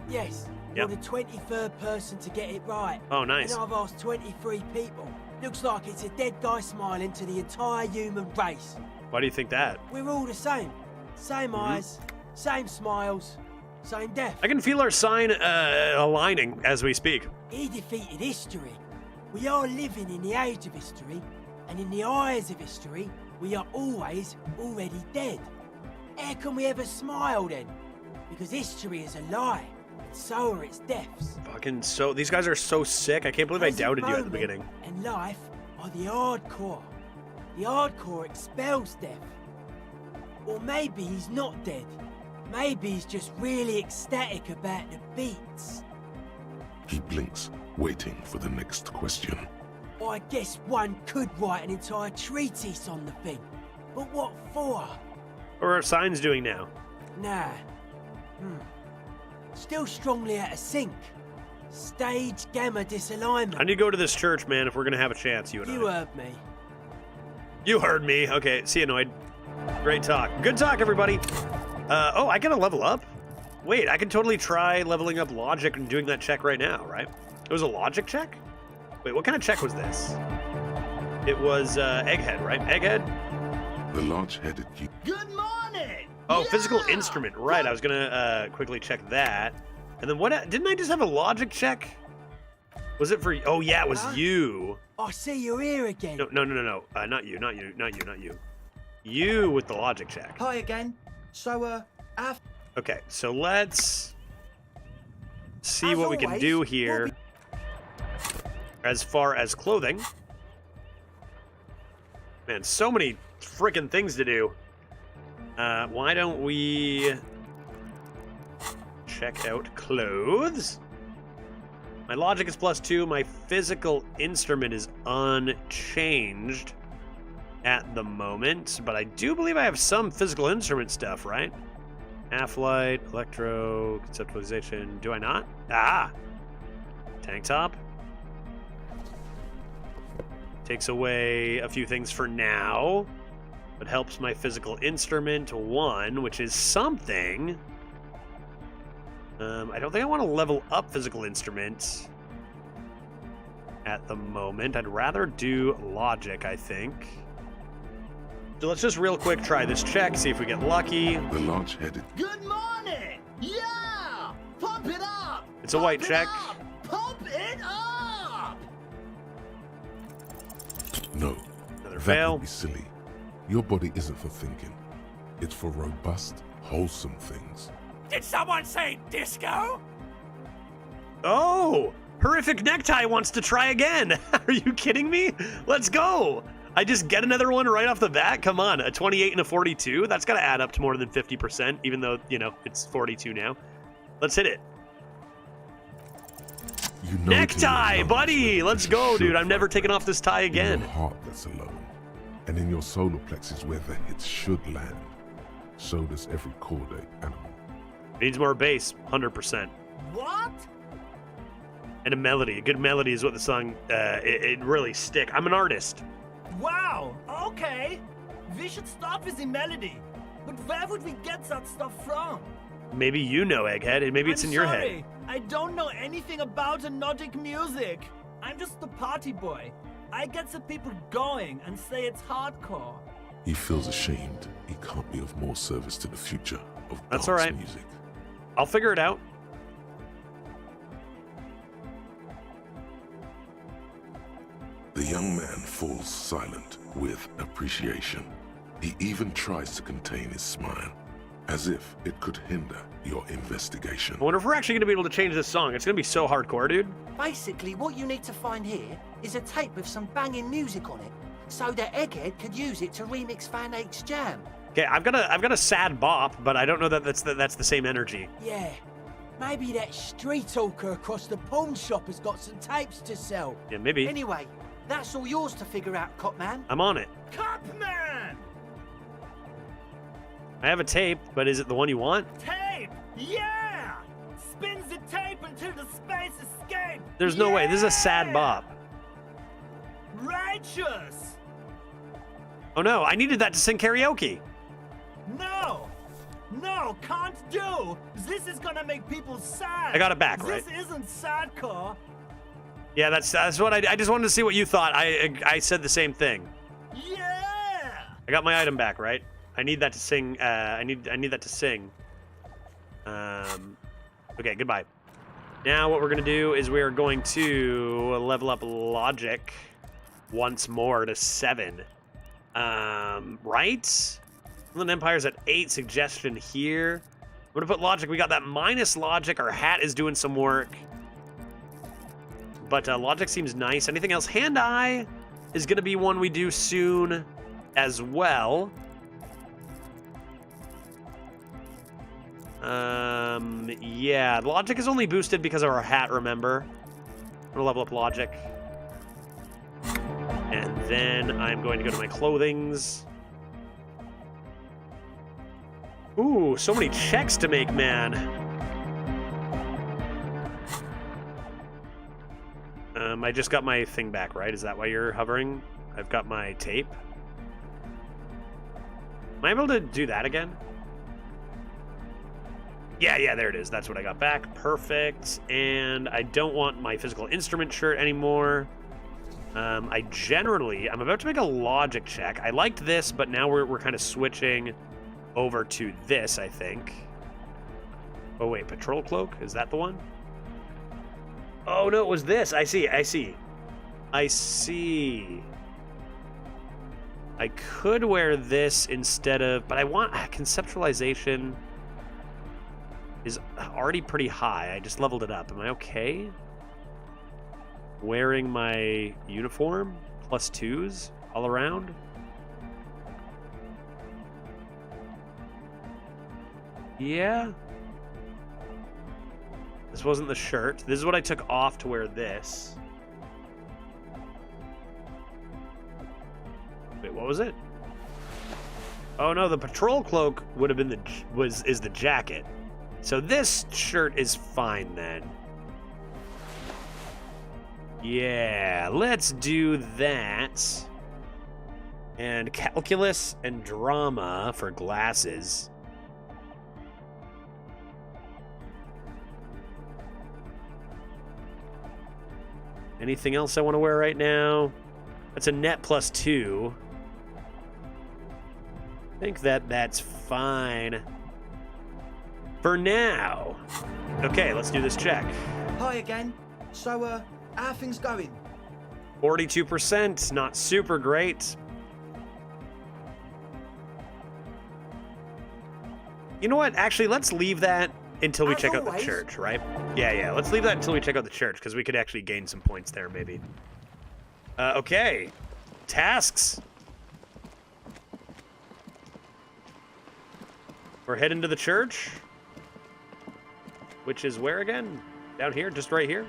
Yes. Yep. You're the 23rd person to get it right. Oh, nice. And I've asked 23 people. Looks like it's a dead guy smiling to the entire human race. Why do you think that? We're all the same. Same eyes, same smiles, same death. I can feel our sign aligning as we speak. He defeated history. We are living in the age of history, and in the eyes of history, we are always already dead. How can we ever smile then? Because history is a lie, and so are its deaths. Fucking so. These guys are so sick. I can't believe I Present doubted you at the moment beginning. And life are the hardcore. The hardcore expels death. Or maybe he's not dead. Maybe he's just really ecstatic about the beats. He blinks, waiting for the next question. I guess one could write an entire treatise on the thing. But what for? What are our signs doing now? Nah. Still strongly out of sync. Stage gamma disalignment. I need to go to this church, man, if we're gonna have a chance, you and You I. heard me. You heard me. Okay, see you, Noid. Great talk. Good talk, everybody. Oh, I gotta level up? Wait, I can totally try leveling up logic and doing that check right now, right? It was a logic check? Wait, what kind of check was this? It was egghead, right? Egghead? The large-headed Good morning! Oh, physical instrument. Right, I was gonna quickly check that. And then what? Didn't I just have a logic check? Was it for? Oh yeah, it was you. I see you're here again. No. Not you. You with the logic check. Hi again. So, Okay, so let's see As what we can always, do we'll here. As far as clothing. Man, so many freaking things to do. Why don't we check out clothes? My logic is +2. My physical instrument is unchanged at the moment, but I do believe I have some physical instrument stuff, right? Half-light, electro, conceptualization. Do I not? Ah! Tank top. Takes away a few things for now, but helps my physical instrument 1, which is something. I don't think I want to level up physical instruments at the moment. I'd rather do logic, I think. So let's just real quick try this check, see if we get lucky. The large-headed. Good morning! Yeah! Pump it up! It's a white check. Pump it up! No. Another That fail. would be silly. Your body isn't for thinking. It's for robust, wholesome things. Did someone say disco? Oh! Horrific Necktie wants to try again. Are you kidding me? Let's go. I just get another one right off the bat? Come on, a 28 and a 42? That's got to add up to more than 50%, even though, you know, it's 42 now. Let's hit it. You know Necktie, buddy! Let's go, dude. I'm never taking off this tie In again. your heart that's alone. And in your solar plexus where the hits should land. So does every chordate animal. Needs more bass, 100%. What? And a melody. A good melody is what the song, it really stick. I'm an artist. Wow, okay. We should start with the melody. But where would we get that stuff from? Maybe you know, Egghead, and maybe it's in your head. Sorry, I don't know anything about Nordic music. I'm just the party boy. I get the people going and say it's hardcore. He feels ashamed. He can't be of more service to the future of That's dance all right. music. I'll figure it out. The young man falls silent with appreciation. He even tries to contain his smile, as if it could hinder your investigation. I wonder if we're actually going to be able to change this song. It's going to be so hardcore, dude. basically what you need to find here is a tape with some banging music on it, so that Egghead could use it to remix Fan 8's jam. Okay, I've got a sad bop, but I don't know that that's the same energy. Yeah. Maybe that street hawker across the pawn shop has got some tapes to sell. Yeah, maybe. Anyway, that's all yours to figure out, Copman. I'm on it. Copman! I have a tape, but is it the one you want? Tape! Yeah! Spins the tape until the space escape! There's no way. This is a sad bop. Righteous! Oh no, I needed that to sing karaoke. No! No, can't do! This is gonna make people sad! I got it back, right? This isn't sadcore! Yeah, that's what I just wanted to see what you thought. I said the same thing. Yeah! I got my item back, right? I need that to sing. I need that to sing. Okay, goodbye. Now what we're gonna do is we are going to level up logic once more to 7. Right? Inland Empire's at 8. Suggestion here. I'm gonna put logic. We got that minus logic. Our hat is doing some work. But logic seems nice. Anything else? Hand-eye is gonna be one we do soon as well. Yeah, logic is only boosted because of our hat, remember? I'm gonna level up logic. And then I'm going to go to my clothings. Ooh, so many checks to make, man. I just got my thing back, right? Is that why you're hovering? I've got my tape. Am I able to do that again? Yeah, there it is. That's what I got back. Perfect. And I don't want my physical instrument shirt anymore. I'm about to make a logic check. I liked this, but now we're kind of switching over to this, I think. Oh, wait, patrol cloak? Is that the one? Oh, no, it was this. I see. I could wear this instead of... But I want... Conceptualization is already pretty high. I just leveled it up. Am I okay? Wearing my uniform? +2s all around? Yeah. This wasn't the shirt. This is what I took off to wear this. Wait, what was it? Oh no, the patrol cloak would have been is the jacket. So this shirt is fine then. Yeah, let's do that. And calculus and drama for glasses. Anything else I want to wear right now? That's a net +2. I think that's fine for now. Okay, let's do this check. Hi again. So, how are things going? 42%, not super great. You know what? Actually, let's leave that until we check out the church, right? Yeah, let's leave that until we check out the church, because we could actually gain some points there, maybe. Okay. Tasks. We're heading to the church. Which is where again? Down here? Just right here?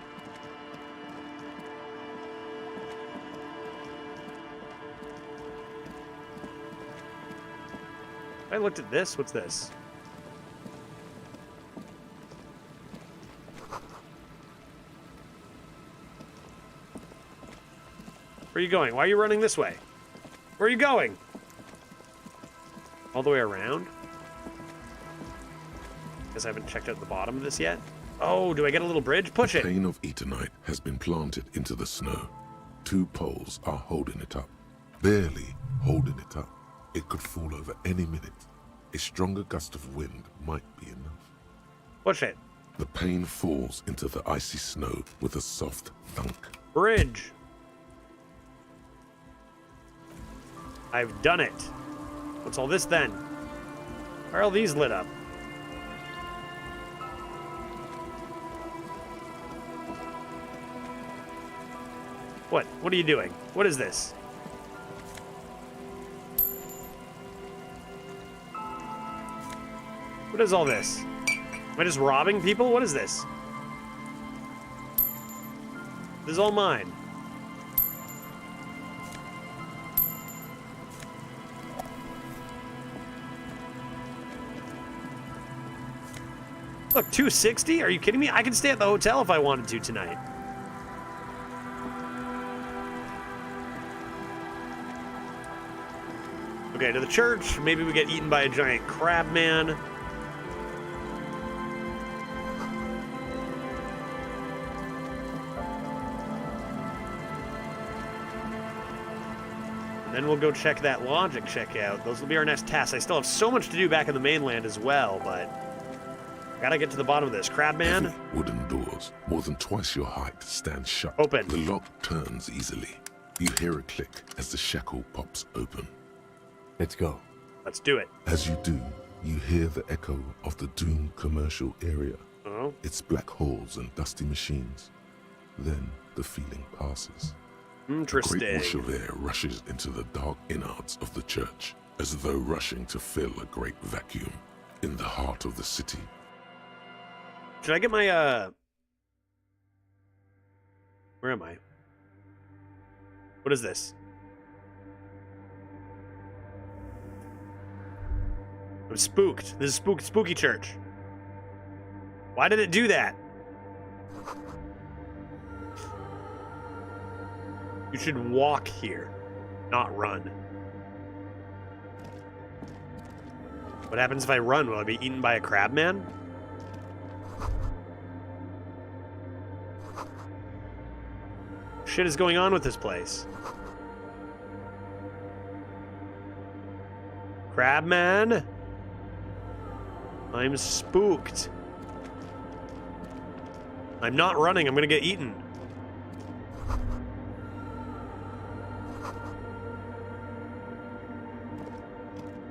I looked at this. What's this? Where are you going? Why are you running this way? Where are you going? All the way around? Guess I haven't checked out the bottom of this yet. Oh, do I get a little bridge? Push it. The pane of Eternite has been planted into the snow. 2 poles are holding it up. Barely holding it up. It could fall over any minute. A stronger gust of wind might be enough. Push it. The pane falls into the icy snow with a soft thunk. Bridge. I've done it. What's all this then? Why are all these lit up? What? What are you doing? What is this? What is all this? Am I just robbing people? What is this? This is all mine. Look, 260? Are you kidding me? I can stay at the hotel if I wanted to tonight. Okay, to the church. Maybe we get eaten by a giant crab man. And then we'll go check that logic check out. Those will be our next tasks. I still have so much to do back in the mainland as well, but gotta get to the bottom of this. Crab man. Heavy wooden doors, more than twice your height, stand shut. Open. The lock turns easily. You hear a click as the shackle pops open. Let's go. Let's do it. As you do, you hear the echo of the doomed commercial area. Oh. Its black holes and dusty machines. Then the feeling passes. Interesting. A great whoosh of air rushes into the dark innards of the church, as though rushing to fill a great vacuum. In the heart of the city, Should I get my, Where am I? What is this? I'm spooked. This is spooky church. Why did it do that? You should walk here, not run. What happens if I run? Will I be eaten by a crab man? Shit is going on with this place. Crab man? I'm spooked. I'm not running. I'm gonna get eaten.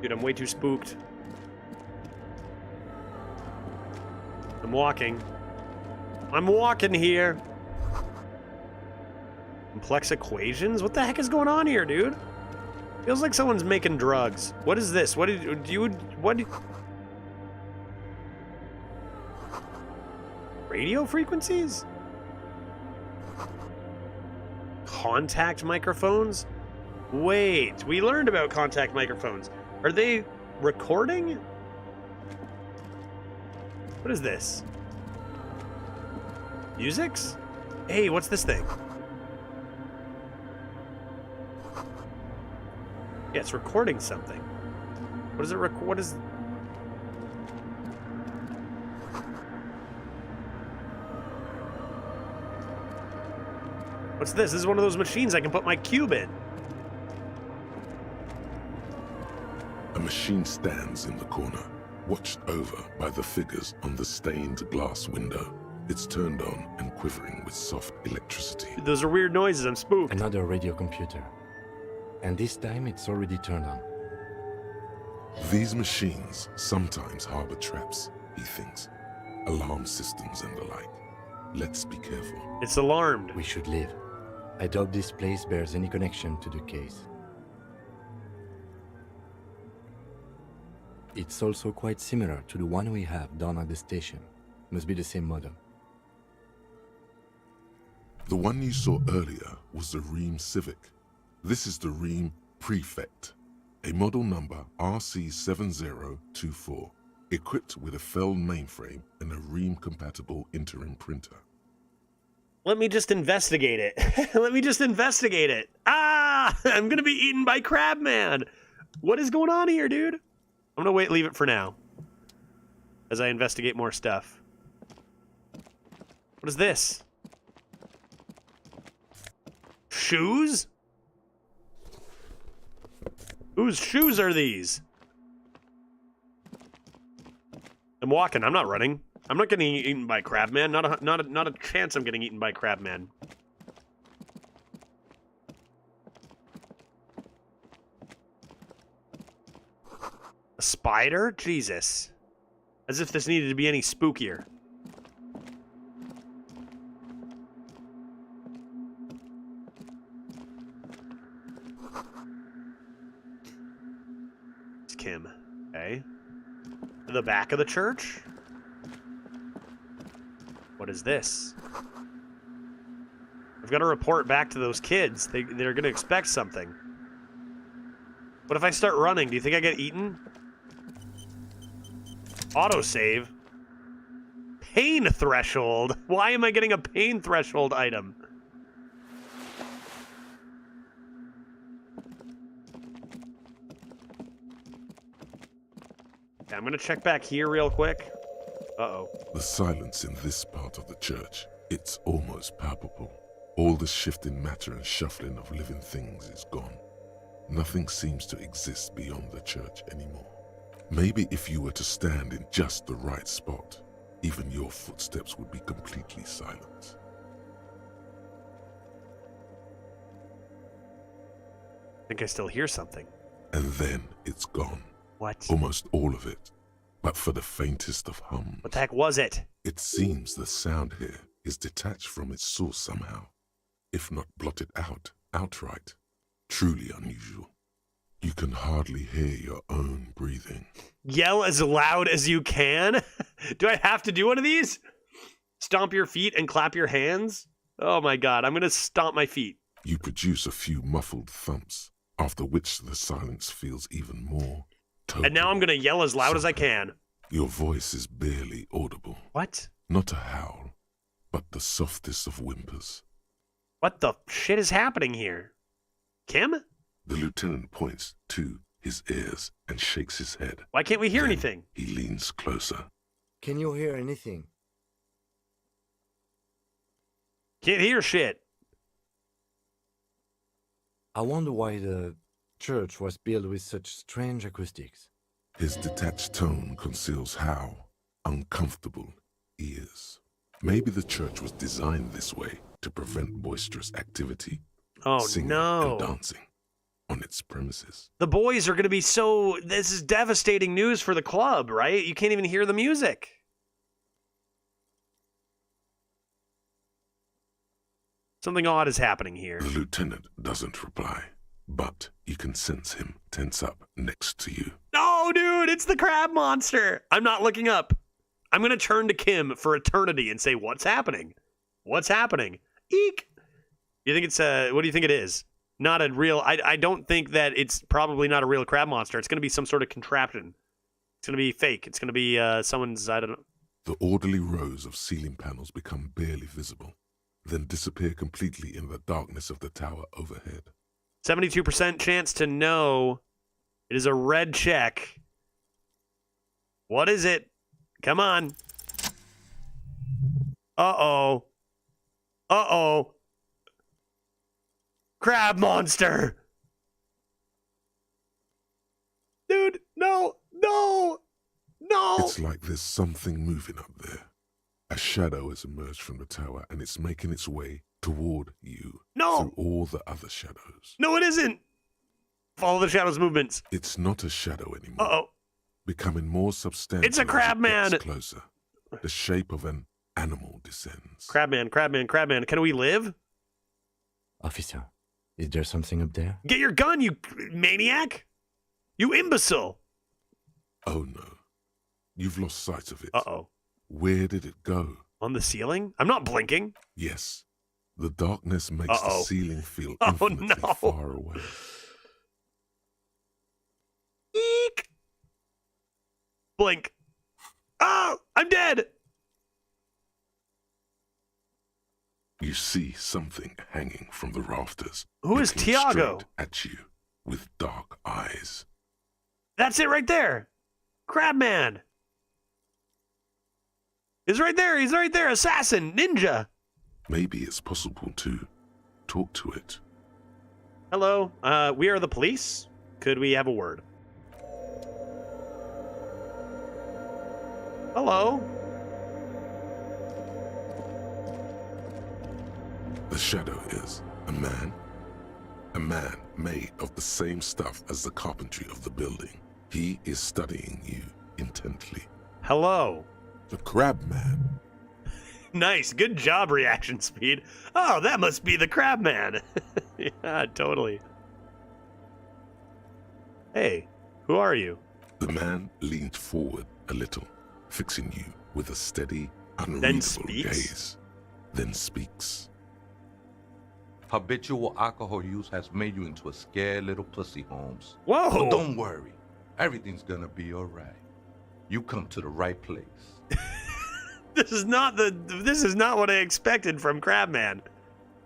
Dude, I'm way too spooked. I'm walking. I'm walking here. Complex equations? What the heck is going on here, dude? Feels like someone's making drugs. What is this? What did you... What... Radio frequencies? Contact microphones? Wait, we learned about contact microphones. Are they recording? What is this? Musics? Hey, what's this thing? Yeah, it's recording something. What is it what is... What's this? This is one of those machines I can put my cube in. A machine stands in the corner, watched over by the figures on the stained glass window. It's turned on and quivering with soft electricity. Those are weird noises. I'm spooked. Another radio computer. And this time it's already turned on. These machines sometimes harbor traps, he thinks. Alarm systems and the like. Let's be careful. It's alarmed. We should leave. I doubt this place bears any connection to the case. It's also quite similar to the one we have down at the station. Must be the same model. The one you saw earlier was the Ream Civic. This is the Ream Prefect, a model number RC7024, equipped with a Fell mainframe and a Ream-compatible interim printer. Let me just investigate it. Let me just investigate it. Ah! I'm gonna be eaten by Crabman! What is going on here, dude? I'm gonna leave it for now. As I investigate more stuff. What is this? Shoes? Whose shoes are these? I'm walking. I'm not running. I'm not getting eaten by Crabman. Not a chance I'm getting eaten by Crabman. A spider? Jesus. As if this needed to be any spookier. It's Kim. Okay. The back of the church? What is this? I've got to report back to those kids. They're going to expect something. What if I start running? Do you think I get eaten? Autosave. Pain threshold. Why am I getting a pain threshold item? Okay, I'm gonna check back here real quick. Uh-oh. The silence in this part of the church, it's almost palpable. All the shifting matter and shuffling of living things is gone. Nothing seems to exist beyond the church anymore. Maybe if you were to stand in just the right spot, even your footsteps would be completely silent. I think I still hear something. And then it's gone. What? Almost all of it. But for the faintest of hums. What the heck was it? It seems the sound here is detached from its source somehow, if not blotted out outright. Truly unusual. You can hardly hear your own breathing. Yell as loud as you can? Do I have to do one of these? Stomp your feet and clap your hands? Oh my god, I'm gonna stomp my feet. You produce a few muffled thumps, after which the silence feels even more total. And now I'm gonna yell as loud as I can. Your voice is barely audible. What? Not a howl, but the softest of whimpers. What the shit is happening here? Kim? The lieutenant points to his ears and shakes his head. Why can't we hear Then anything? He leans closer. Can you hear anything? Can't hear shit. I wonder why the church was built with such strange acoustics. His detached tone conceals how uncomfortable he is. Maybe the church was designed this way to prevent boisterous activity, Oh singing no. and dancing on its premises. The boys are gonna be so... This is devastating news for the club, right? You can't even hear the music. Something odd is happening here. The lieutenant doesn't reply, but you can sense him tense up next to you. No, dude, it's the crab monster. I'm not looking up. I'm going to turn to Kim for eternity and say, what's happening? What's happening? Eek. You think it's what do you think it is? Not a real, I don't think that it's probably not a real crab monster. It's going to be some sort of contraption. It's going to be fake. It's going to be someone's, I don't know. The orderly rows of ceiling panels become barely visible, then disappear completely in the darkness of the tower overhead. 72% chance to know. It is a red check. What is it? Come on. Uh-oh. Uh-oh. Crab monster. Dude, no, no, no. It's like there's something moving up there. A shadow has emerged from the tower and it's making its way toward you. No. Through all the other shadows. No, it isn't. Follow the shadow's movements. It's not a shadow anymore. Uh-oh. Becoming more substantial. It's a crab as it man. gets closer. The shape of an animal descends. Crabman, crabman, crabman. Can we live? Officer, is there something up there? Get your gun, you maniac. You imbecile. Oh no. You've lost sight of it. Uh-oh. Where did it go? On the ceiling? I'm not blinking. Yes. The darkness makes the ceiling feel Oh, infinitely no. far away. Eek. Blink. Oh, I'm dead. You see something hanging from the rafters. Who is looking Tiago? straight at you with dark eyes. That's it right there. Crabman. He's right there. He's right there. Assassin. Ninja. Maybe it's possible to talk to it. Hello. We are the police. Could we have a word? Hello. The shadow is a man made of the same stuff as the carpentry of the building. He is studying you intently. Hello. The crab man. Nice. Good job, reaction speed. Oh, that must be the crab man. Yeah, totally. Hey, who are you? The man leans forward a little, fixing you with a steady, unreadable gaze. Then speaks. Habitual alcohol use has made you into a scared little pussy, Holmes. Whoa! But don't worry. Everything's gonna be alright. You come to the right place. This is not what I expected from Crabman.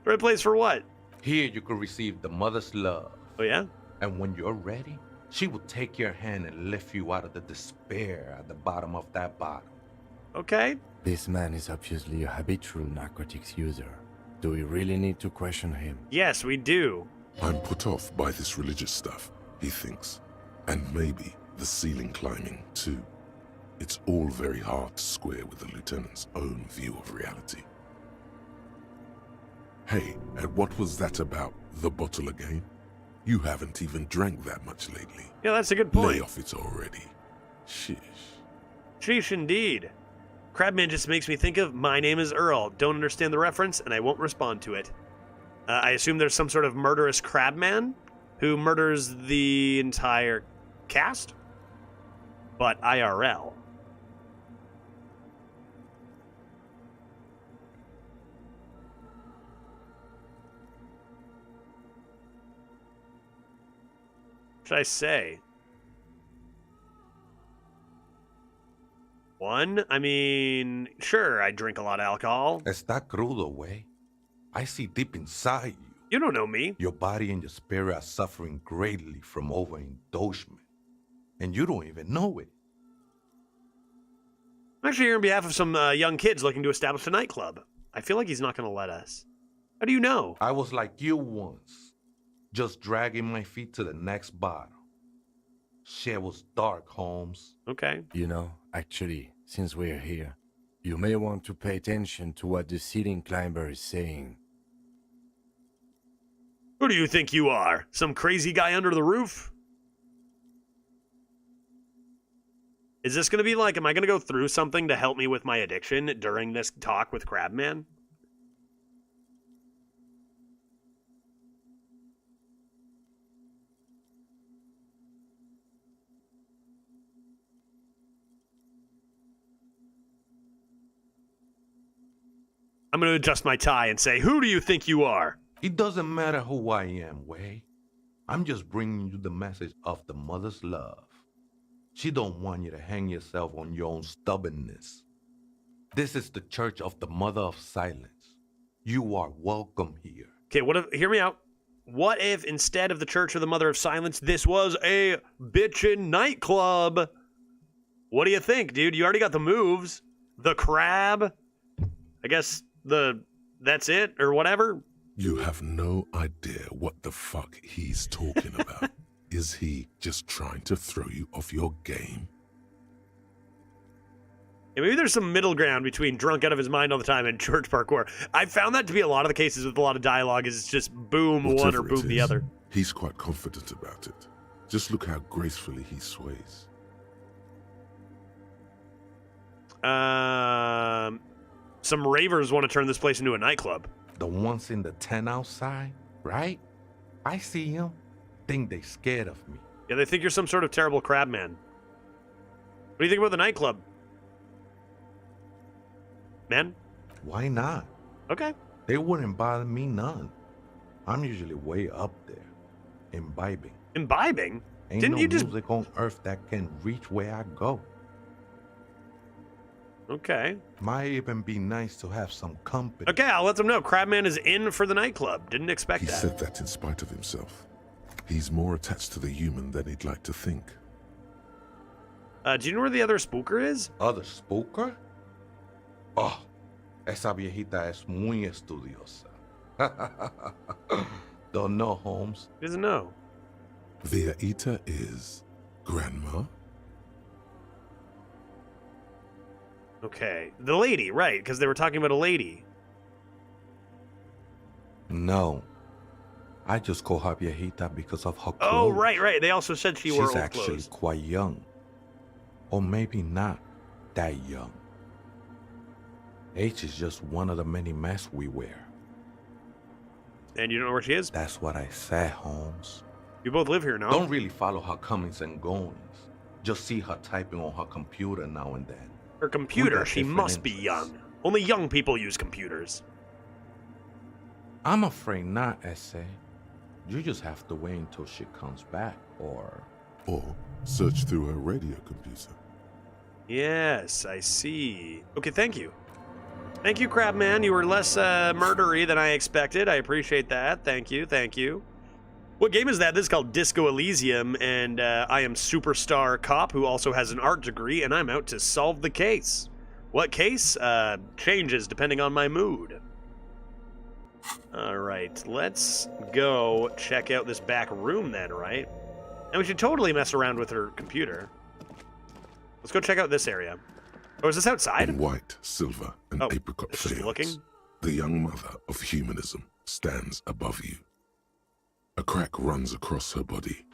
Right place for what? Here you can receive the mother's love. Oh yeah? And when you're ready, she will take your hand and lift you out of the despair at the bottom of that bottle. Okay. This man is obviously a habitual narcotics user. Do we really need to question him? Yes, we do. I'm put off by this religious stuff, he thinks. And maybe the ceiling climbing, too. It's all very hard to square with the lieutenant's own view of reality. Hey, and what was that about the bottle again? You haven't even drank that much lately. Yeah, that's a good point. Lay off it already. Sheesh. Sheesh indeed. Crabman just makes me think of My Name is Earl. Don't understand the reference, and I won't respond to it. I assume there's some sort of murderous Crabman who murders the entire cast? But IRL. should I say? 1? I mean, sure, I drink a lot of alcohol. Está crudo, way. I see deep inside you. You don't know me. Your body and your spirit are suffering greatly from overindulgence. And you don't even know it. I'm actually here on behalf of some young kids looking to establish a nightclub. I feel like he's not going to let us. How do you know? I was like you once. Just dragging my feet to the next bottle. Shit was dark, Holmes. Okay. You know, actually, since we're here, you may want to pay attention to what the ceiling climber is saying. Who do you think you are? Some crazy guy under the roof? Is this going to be like, am I going to go through something to help me with my addiction during this talk with Crabman? I'm going to adjust my tie and say, who do you think you are? It doesn't matter who I am, Way. I'm just bringing you the message of the mother's love. She don't want you to hang yourself on your own stubbornness. This is the church of the Mother of Silence. You are welcome here. Okay, what if, hear me out. What if instead of the Church of the Mother of Silence, this was a bitchin' nightclub? What do you think, dude? You already got the moves. The crab. I guess that's it, or whatever. You have no idea what the fuck he's talking about. Is he just trying to throw you off your game? Yeah, maybe there's some middle ground between drunk out of his mind all the time and church parkour. I found that to be a lot of the cases with a lot of dialogue is just boom one or boom the other. He's quite confident about it. Just look how gracefully he sways. Some ravers want to turn this place into a nightclub. The ones in the tent outside, right? I see them. Think they scared of me. Yeah, they think you're some sort of terrible crab man. What do you think about the nightclub? Man? Why not? Okay. They wouldn't bother me none. I'm usually way up there, imbibing. Imbibing? Ain't Didn't no you just... music on earth that can reach where I go. Okay. Might even be nice to have some company. Okay, I'll let them know. Crabman is in for the nightclub. Didn't expect He that. said that in spite of himself. He's more attached to the human than he'd like to think. Do you know where the other spooker is? Other spooker? Oh, esa viejita es muy estudiosa. Don't know, Holmes. He doesn't know. Viejita is grandma? Okay. The lady, right, because they were talking about a lady. No. I just call her viejita because of her clothes. Oh, right. They also said she wore old She's actually clothes. quite young. Or maybe not that young. Age is just one of the many masks we wear. And you don't know where she is? That's what I said, Holmes. You both live here, no? Don't really follow her comings and goings. Just see her typing on her computer now and then. Her computer, she must be young. Only young people use computers. I'm afraid not, Essay. You just have to wait until she comes back, or search through her radio computer. Yes, I see. Okay, thank you. Thank you, Crabman. You were less murdery than I expected. I appreciate that. Thank you. What game is that? This is called Disco Elysium, and I am Superstar Cop, who also has an art degree, and I'm out to solve the case. What case? Changes depending on my mood. Alright, let's go check out this back room then, right? And we should totally mess around with her computer. Let's go check out this area. Oh, is this outside? In white, silver, and apricot it's just fields, looking? the young mother of humanism stands above you. A crack runs across her body.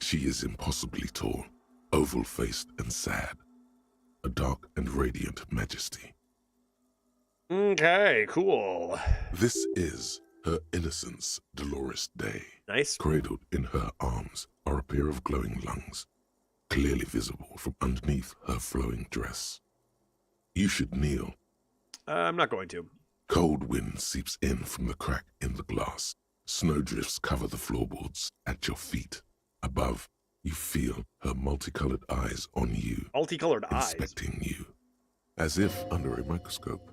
She is impossibly tall, oval-faced and sad. A dark and radiant majesty. Okay, cool. This is her innocence, Dolores Day. Nice. Cradled in her arms are a pair of glowing lungs, clearly visible from underneath her flowing dress. You should kneel. I'm not going to. Cold wind seeps in from the crack in the glass. Snowdrifts cover the floorboards at your feet. Above, you feel her multicolored eyes on you, Multicolored eyes. inspecting you, as if under a microscope.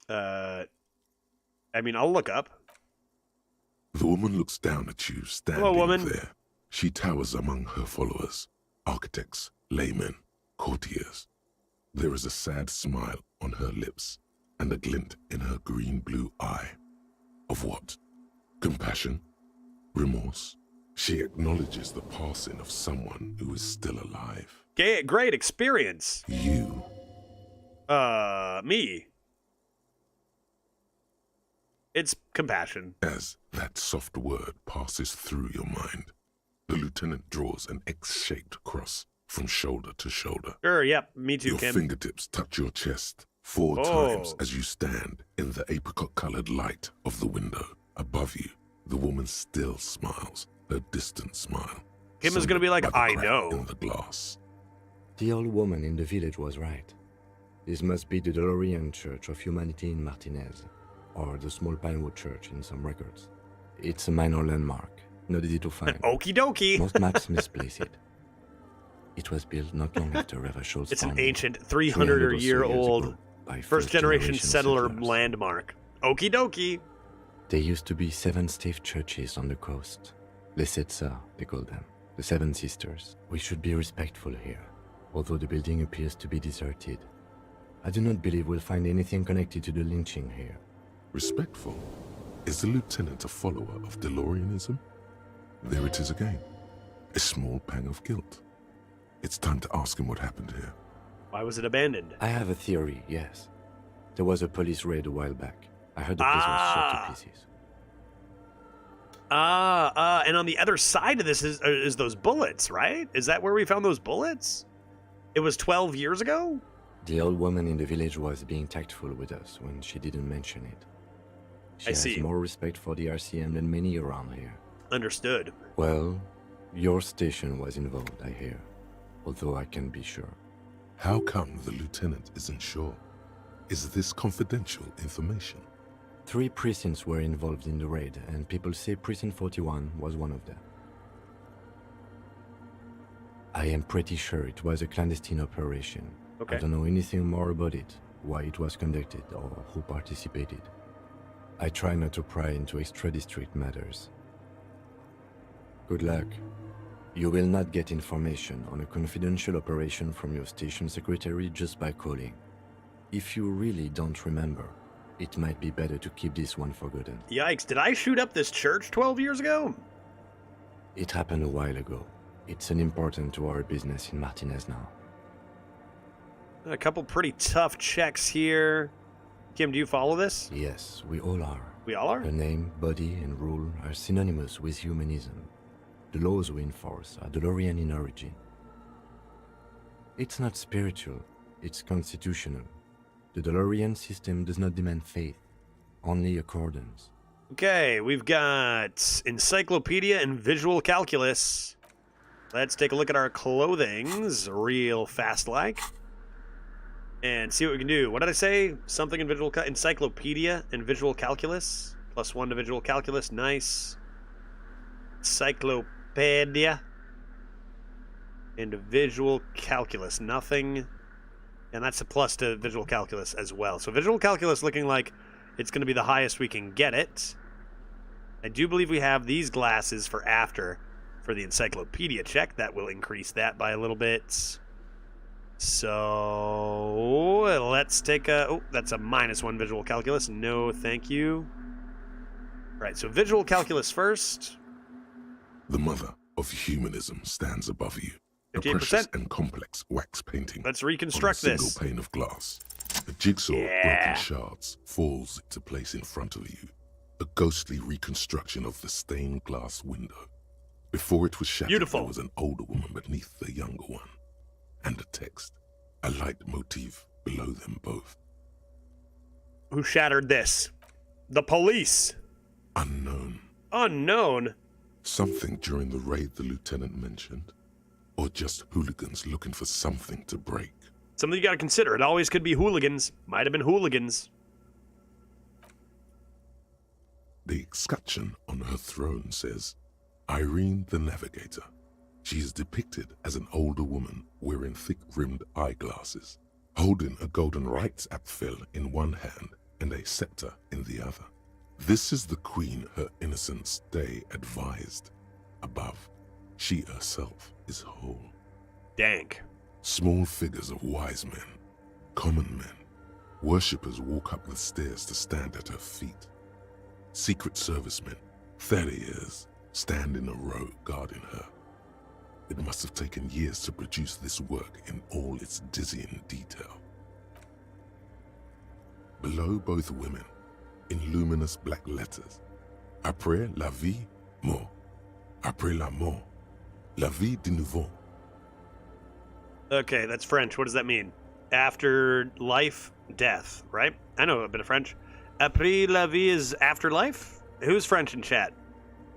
I mean, I'll look up. The woman looks down at you, standing Hello, woman. there. She towers among her followers, architects, laymen, courtiers. There is a sad smile on her lips and a glint in her green-blue eye. Of what? Compassion? Remorse? She acknowledges the passing of someone who is still alive. Great experience. You. Me. It's compassion. As that soft word passes through your mind, the lieutenant draws an X-shaped cross from shoulder to shoulder. Sure, yep, me too, Your Kim. fingertips touch your chest 4 times as you stand in the apricot-colored light of the window. Above you, the woman still smiles, her distant smile. Kim is going to be like, I in know. the glass. The old woman in the village was right. This must be the Dolorian Church of Humanity in Martinez, or the Small Pinewood Church in some records. It's a minor landmark, not easy to find. Okie dokie. Most maps misplace it. It was built not long after Revachol's It's an founding, ancient 300 or so 300-year-old years ago, by first-generation settler settlers. landmark. Okie dokie. There used to be 7 stave churches on the coast. Les Sept Sœurs, they call them. The 7 Sisters. We should be respectful here, although the building appears to be deserted. I do not believe we'll find anything connected to the lynching here. Respectful? Is the lieutenant a follower of DeLoreanism? There it is again. A small pang of guilt. It's time to ask him what happened here. Why was it abandoned? I have a theory, yes. There was a police raid a while back. I heard the place was shot to pieces. And on the other side of this is those bullets, right? Is that where we found those bullets? It was 12 years ago? The old woman in the village was being tactful with us when she didn't mention it. She has more respect for the RCM than many around here. Understood. Well, your station was involved, I hear. Although I can't be sure. How come the lieutenant isn't sure? Is this confidential information? 3 precincts were involved in the raid, and people say Precinct 41 was one of them. I am pretty sure it was a clandestine operation. Okay. I don't know anything more about it, why it was conducted, or who participated. I try not to pry into extra-district matters. Good luck. You will not get information on a confidential operation from your station secretary just by calling. If you really don't remember, it might be better to keep this one forgotten. Yikes, did I shoot up this church 12 years ago? It happened a while ago. It's unimportant to our business in Martinez now. A couple pretty tough checks here. Kim, do you follow this? Yes, we all are. We all are? The name, body, and rule are synonymous with humanism. The laws we enforce are DeLorean in origin. It's not spiritual, it's constitutional. The DeLorean system does not demand faith, only accordance. Okay, we've got encyclopedia and visual calculus. Let's take a look at our clothings real fast like. And see what we can do. What did I say? Something in encyclopedia and visual calculus. +1 to visual calculus. Nice. Encyclopedia and visual calculus. Nothing. And that's a plus to visual calculus as well. So visual calculus looking like it's going to be the highest we can get it. I do believe we have these glasses for after for the encyclopedia check. That will increase that by a little bit. So let's take a... Oh, that's a -1 visual calculus. No, thank you. Right, so visual calculus first. The mother of humanism stands above you. A 58%. precious and complex wax painting. Let's reconstruct on a this. single pane of glass. A jigsaw of broken shards falls into place in front of you. A ghostly reconstruction of the stained glass window. Before it was shattered, Beautiful. there was an older woman beneath the younger one. And a text. A light motif below them both. Who shattered this? The police. Unknown. Unknown? Something during the raid the lieutenant mentioned. Or just hooligans looking for something to break. Something you gotta consider. It always could be hooligans. Might have been hooligans. The escutcheon on her throne says, Irene the Navigator. She is depicted as an older woman wearing thick-rimmed eyeglasses, holding a golden rights apfel in one hand and a scepter in the other. This is the queen her innocence day advised. Above, she herself is whole. Dank. Small figures of wise men, common men, worshippers walk up the stairs to stand at her feet. Secret servicemen, Theriers, stand in a row guarding her. It must have taken years to produce this work in all its dizzying detail. Below both women, in luminous black letters, Après la vie, mort. Après la mort, la vie de nouveau. Okay, that's French. What does that mean? After life, death, right? I know a bit of French. Après la vie is afterlife? Who's French in chat?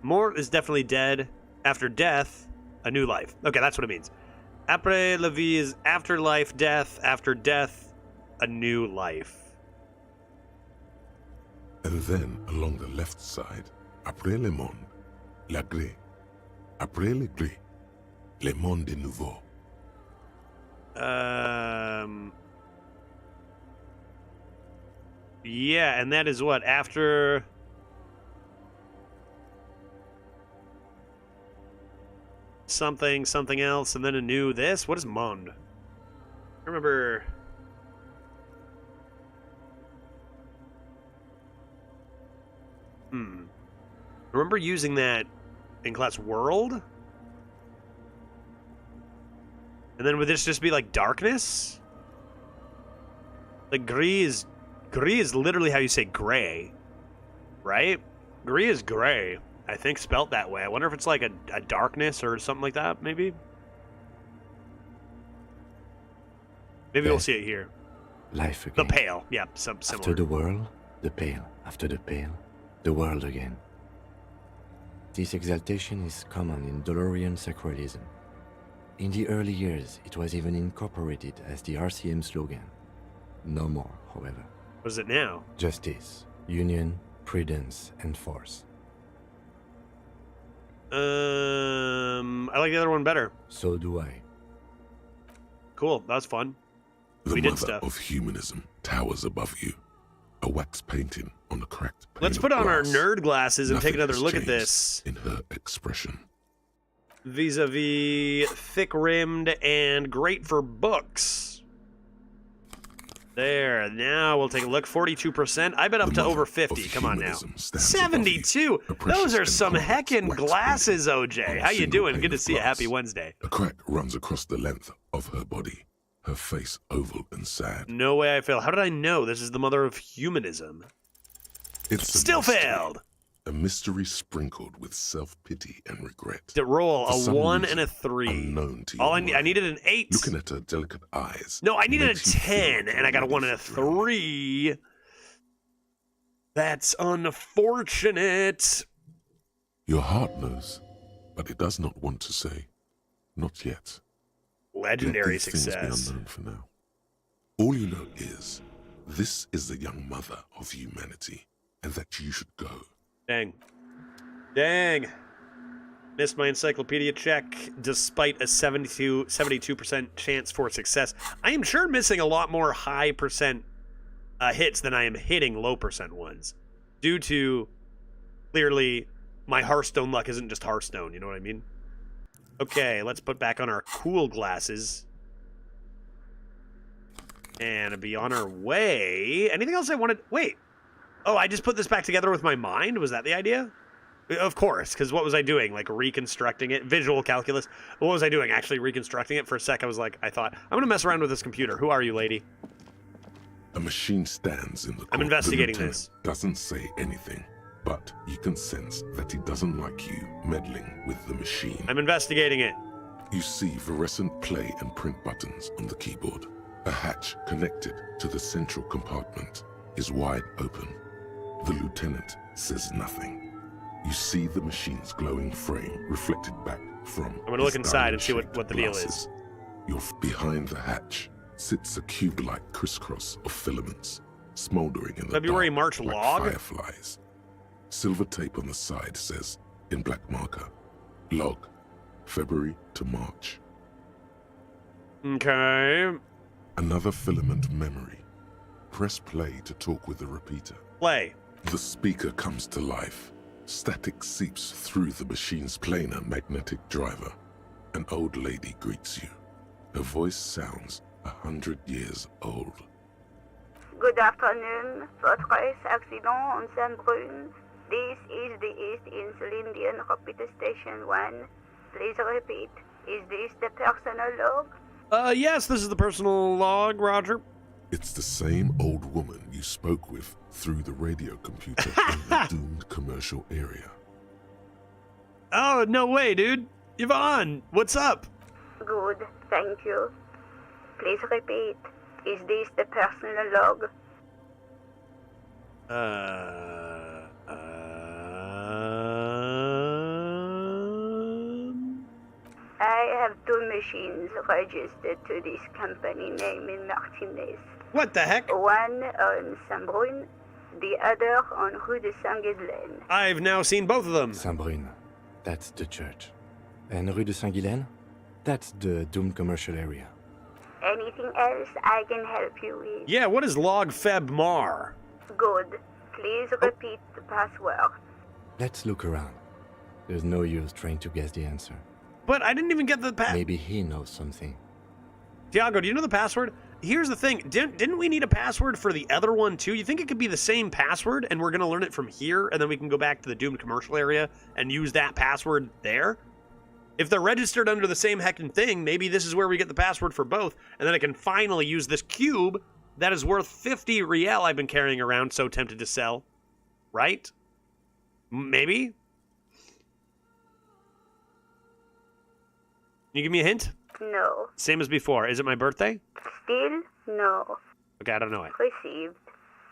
Mort is definitely dead. After death, a new life. Okay, that's what it means. Après la vie is afterlife, death. After death, a new life. And then, along the left side, Après le monde, la gré. Après le gré, le monde de nouveau. Yeah, and that is what? After... something else, and then a new this? What is monde? I remember... I remember using that in class world? And then would this just be like darkness? Like gris is literally how you say gray, right? Gris is gray, I think, spelt that way. I wonder if it's like a darkness or something like that, maybe? Maybe we'll see it here. Life again. The pale, yeah, some similar. After the world, the pale. After the pale, the world again. This exaltation is common in Dolorian sacralism. In the early years, it was even incorporated as the RCM slogan. No more, however. What is it now? Justice, union, prudence, and force. I like the other one better. So do I. Cool, that was fun. The We did mother stuff. of humanism towers above you. A wax painting on a cracked pane Let's of put on our glass. nerd glasses and take Nothing another has look at changed this. in her expression. Vis-a-vis thick-rimmed and great for books. There, now we'll take a look. 42%. I bet up to over 50. Come on now. 72. Those are some heckin' glasses, OJ. How you doing? Good to see you. Happy Wednesday. A crack runs across the length of her body, her face oval and sad. No way I fail. How did I know this is the mother of humanism? It's a Still mystery. failed. A mystery sprinkled with self-pity and regret. To roll For a some 1 reason and a 3. unknown to All I your needed an 8. Looking at her delicate eyes. No, I needed a makes you feel 10, like and I got a you're 1 and a 3. That's unfortunate. Your heart knows, but it does not want to say. Not yet. Legendary Let these success. things be unknown for now. All you know is, this is the young mother of humanity, and that you should go. Dang. Dang. Missed my encyclopedia check despite a 72% chance for success. I am sure missing a lot more high percent hits than I am hitting low percent ones. Due to, clearly, my Hearthstone luck isn't just Hearthstone, you know what I mean? Okay, let's put back on our cool glasses. And be on our way. Anything else I wanted? Wait. Oh, I just put this back together with my mind? Was that the idea? Of course, because what was I doing? Like reconstructing it? Visual calculus? What was I doing? Actually reconstructing it? For a sec, I thought, I'm going to mess around with this computer. Who are you, lady? A machine stands in the court. I'm investigating The lieutenant this. Doesn't say anything, but you can sense that he doesn't like you meddling with the machine. I'm investigating it. You see fluorescent play and print buttons on the keyboard. A hatch connected to the central compartment is wide open. The lieutenant says nothing. You see the machine's glowing frame reflected back from I'm going to look his inside and see what diamond-shaped the deal is. glasses. Behind the hatch sits a cube-like crisscross of filaments, smoldering in the February, dark March like log? fireflies. Silver tape on the side says, in black marker, log, February to March. Okay. Another filament memory. Press play to talk with the repeater. Play. The speaker comes to life. Static seeps through the machine's planar magnetic driver. An old lady greets you. Her voice sounds 100 years old. Good afternoon. Fortress accident on Saint-Brun. This is the East Insulindian Repeater Station 1. Please repeat. Is this the personal log? Yes, this is the personal log, Roger. It's the same old woman you spoke with through the radio computer in the doomed commercial area. Oh, no way, dude. Yvonne, what's up? Good, thank you. Please repeat. Is this the personal log? I have two machines registered to this company name in Martinez. What the heck? One on Saint-Brun, the other on Rue de Saint-Ghislaine. I've now seen both of them. Saint-Brun, that's the church. And Rue de Saint-Ghislaine, that's the doomed commercial area. Anything else I can help you with? Yeah, what is log Feb Mar? Good. Please repeat the password. Let's look around. There's no use trying to guess the answer. But I didn't even get the Maybe he knows something. Tiago, do you know the password? Here's the thing. Didn't we need a password for the other one, too? You think it could be the same password, and we're going to learn it from here, and then we can go back to the doomed commercial area and use that password there? If they're registered under the same heckin' thing, maybe this is where we get the password for both, and then I can finally use this cube that is worth 50 riel I've been carrying around, so tempted to sell. Right? Maybe? Can you give me a hint? No. Same as before. Is it my birthday? Still? No. Okay, I don't know it. Received.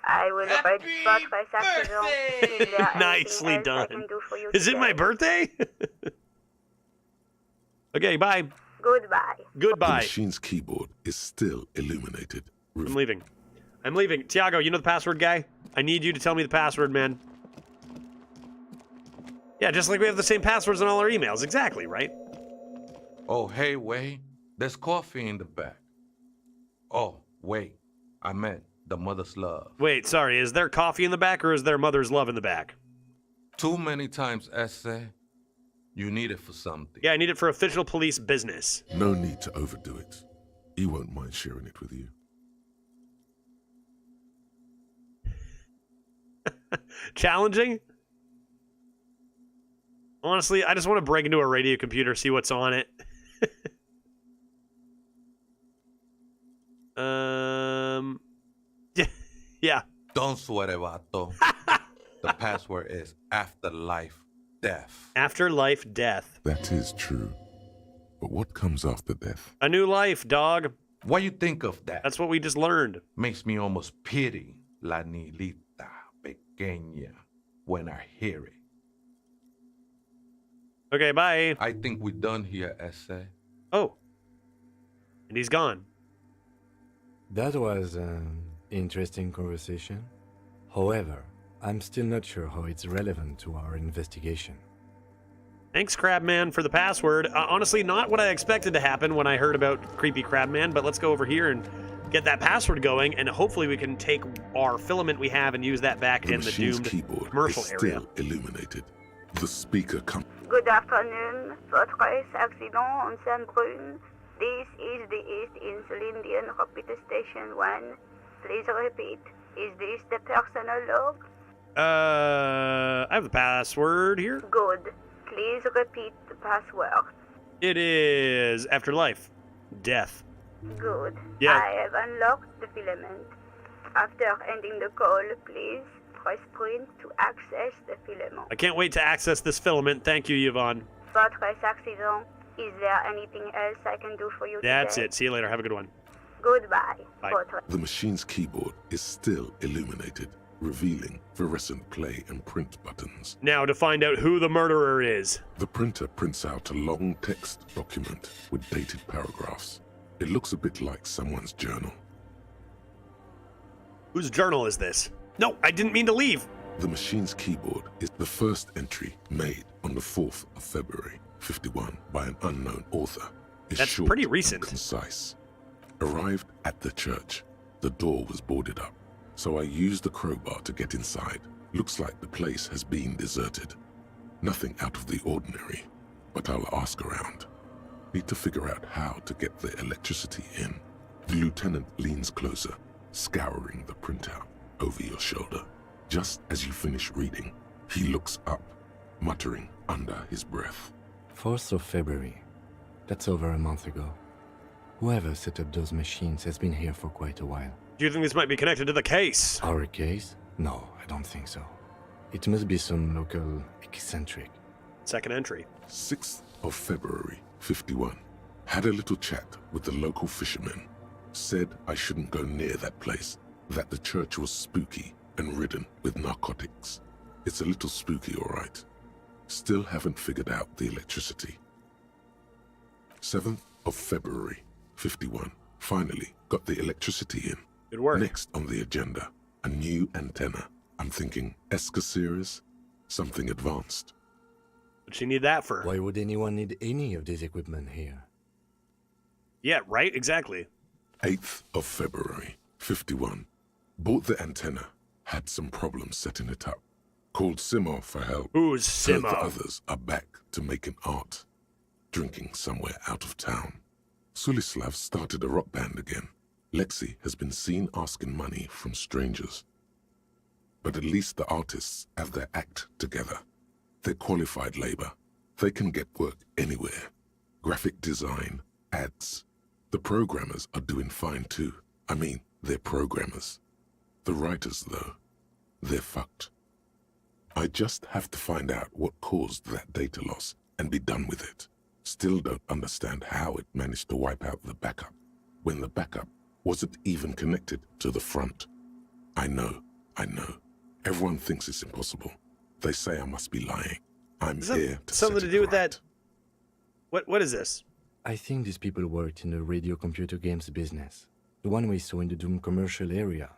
I will write Fortress accident. Is there Nicely anything else I done. can do for you Is it today? my birthday? Okay, bye. Goodbye. The Goodbye. machine's keyboard is still illuminated. I'm leaving. I'm leaving. Tiago, you know the password guy? I need you to tell me the password, man. Yeah, just like we have the same passwords in all our emails. Exactly, right? Oh, hey, wait. There's coffee in the back. Oh, wait. I meant the mother's love. Wait, sorry. Is there coffee in the back or is there mother's love in the back? Too many times, essay. You need it for something. Yeah, I need it for official police business. No need to overdo it. He won't mind sharing it with you. Challenging? Honestly, I just want to break into a radio computer, see what's on it. Yeah. Don't sweat it, vato. The password is afterlife death. Afterlife death. That is true. But what comes after death? A new life, dog. What you think of that? That's what we just learned. Makes me almost pity la niñita pequeña when I hear it. Okay, bye. I think we're done here, essay. Oh. And he's gone. That was an interesting conversation. However, I'm still not sure how it's relevant to our investigation. Thanks, Crabman, for the password. Honestly, not what I expected to happen when I heard about Creepy Crabman, but let's go over here and get that password going, and hopefully we can take our filament we have and use that back in the machine's doomed keyboard commercial is area. still illuminated. The speaker comes. Good afternoon. Fortress accident on Saint-Brun. This is the East Insulindian Repeater Station 1. Please repeat. Is this the personal log? I have the password here. Good. Please repeat the password. It is afterlife. Death. Good. Yeah. I have unlocked the filament. After ending the call, please press print to access the filament. I can't wait to access this filament. Thank you, Yvonne. Fortress accident. Is there anything else I can do for you That's today? it. See you later. Have a good one. Goodbye. Bye. Fortress. The machine's keyboard is still illuminated, revealing fluorescent play and print buttons. Now to find out who the murderer is. The printer prints out a long text document with dated paragraphs. It looks a bit like someone's journal. Whose journal is this? No, I didn't mean to leave. The machine's keyboard is the first entry made on the 4th of February, 51, by an unknown author. It's That's short pretty recent. and concise. Arrived at the church. The door was boarded up, so I used the crowbar to get inside. Looks like the place has been deserted. Nothing out of the ordinary, but I'll ask around. Need to figure out how to get the electricity in. The lieutenant leans closer, scouring the printout over your shoulder. Just as you finish reading, he looks up, muttering under his breath. 4th of February. That's over a month ago. Whoever set up those machines has been here for quite a while. Do you think this might be connected to the case? Our case? No, I don't think so. It must be some local eccentric. Second entry. 6th of February, 51. Had a little chat with the local fishermen. Said I shouldn't go near that place, that the church was spooky and ridden with narcotics. It's a little spooky, all right. Still haven't figured out the electricity. 7th of February, 51. Finally got the electricity in. Good work. Next on the agenda, a new antenna. I'm thinking Esca series, something advanced. What'd she need that for? Why would anyone need any of this equipment here? Yeah, right? Exactly. 8th of February, 51. Bought the antenna. Had some problems setting it up. Called Simo for help. Who's Heard Simo? the others are back to making art. Drinking somewhere out of town. Sulislav started a rock band again. Lexi has been seen asking money from strangers. But at least the artists have their act together. They're qualified labor. They can get work anywhere. Graphic design, ads. The programmers are doing fine too. I mean, they're programmers. The writers, though, they're fucked. I just have to find out what caused that data loss and be done with it. Still don't understand how it managed to wipe out the backup, when the backup wasn't even connected to the front. I know. Everyone thinks it's impossible. They say I must be lying. I'm here to something set to it do with right. that? What is this? I think these people worked in the radio computer games business. The one we saw in the Doom commercial area.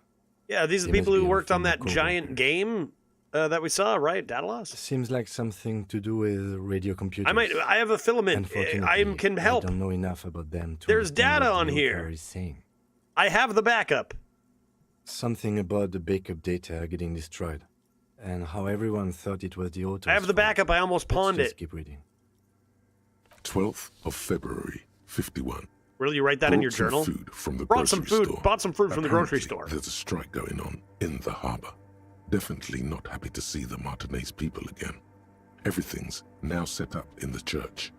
Yeah, these are the They people must who be worked on our that former giant game that we saw, right? Data loss? Seems like something to do with radio computers. I have a filament. Unfortunately, I can help. I don't know enough about them to There's understand data what on the here. author is saying. I have the backup. Something about the backup data getting destroyed, and how everyone thought it was the author's I have the fault. backup. I almost pawned Let's just it. keep reading. 12th of February, 51. Really, you write that in your Brought some journal? food from the Brought some grocery food. store. Bought some fruit from the grocery Apparently, store. There's a strike going on in the harbor. Definitely not happy to see the Martinez people again. Everything's now set up in the church.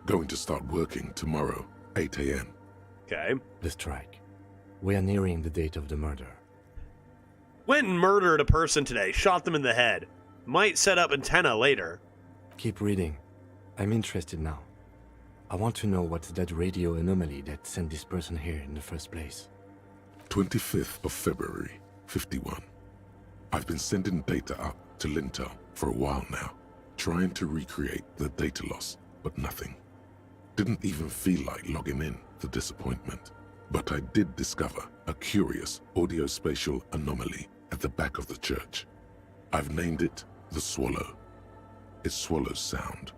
Going to start working tomorrow, 8 a.m. Okay. The strike. We are nearing the date of the murder. Went and murdered a person today. Shot them in the head. Might set up antenna later. Keep reading. I'm interested now. I want to know what's that radio anomaly that sent this person here in the first place. 25th of February, 51. I've been sending data up to Lintel for a while now, trying to recreate the data loss, but nothing. Didn't even feel like logging in, the disappointment. But I did discover a curious audio-spatial anomaly at the back of the church. I've named it the Swallow. It swallows sound.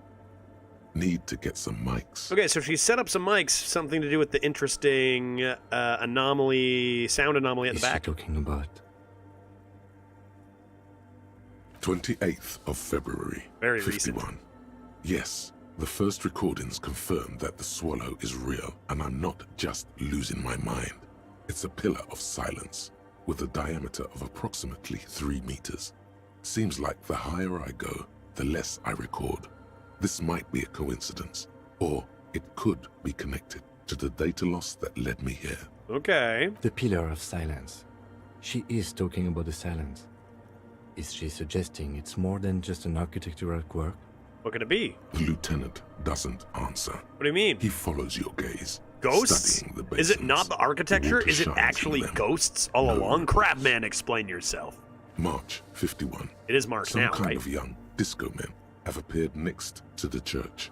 Need to get some mics. Okay, so she set up some mics, something to do with the interesting anomaly, sound anomaly at the back. Is she talking about? 28th of February, Very 51. recent. Yes, the first recordings confirm that the Swallow is real, and I'm not just losing my mind. It's a pillar of silence, with a diameter of approximately 3 meters. Seems like the higher I go, the less I record. This might be a coincidence, or it could be connected to the data loss that led me here. Okay. The pillar of silence. She is talking about the silence. Is she suggesting it's more than just an architectural quirk? What could it be? The lieutenant doesn't answer. What do you mean? He follows your gaze. Ghosts? Studying the Is it not the architecture? water Is it shines actually in them. ghosts all No along? reports. Crap, man, explain yourself. March 51. It is March Some now, kind right? of young disco men have appeared next to the church.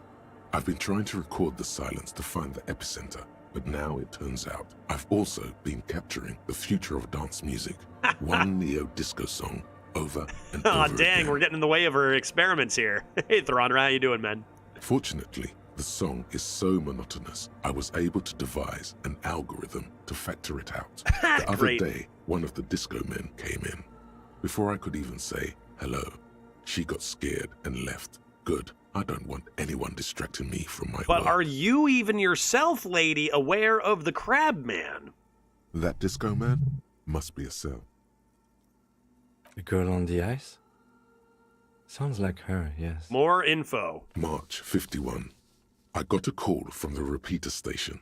I've been trying to record the silence to find the epicenter, but now it turns out I've also been capturing the future of dance music. One neo-disco song over and Aw, over dang, again. we're getting in the way of her experiments here. Hey, Thronra, how you doing, man? Fortunately, the song is so monotonous, I was able to devise an algorithm to factor it out. The other Great. day, one of the disco men came in. Before I could even say hello, she got scared and left. Good. I don't want anyone distracting me from my But work. are you even yourself, lady, aware of the crab man? That disco man must be a cell. The girl on the ice? Sounds like her, yes. More info. March 51. I got a call from the repeater station.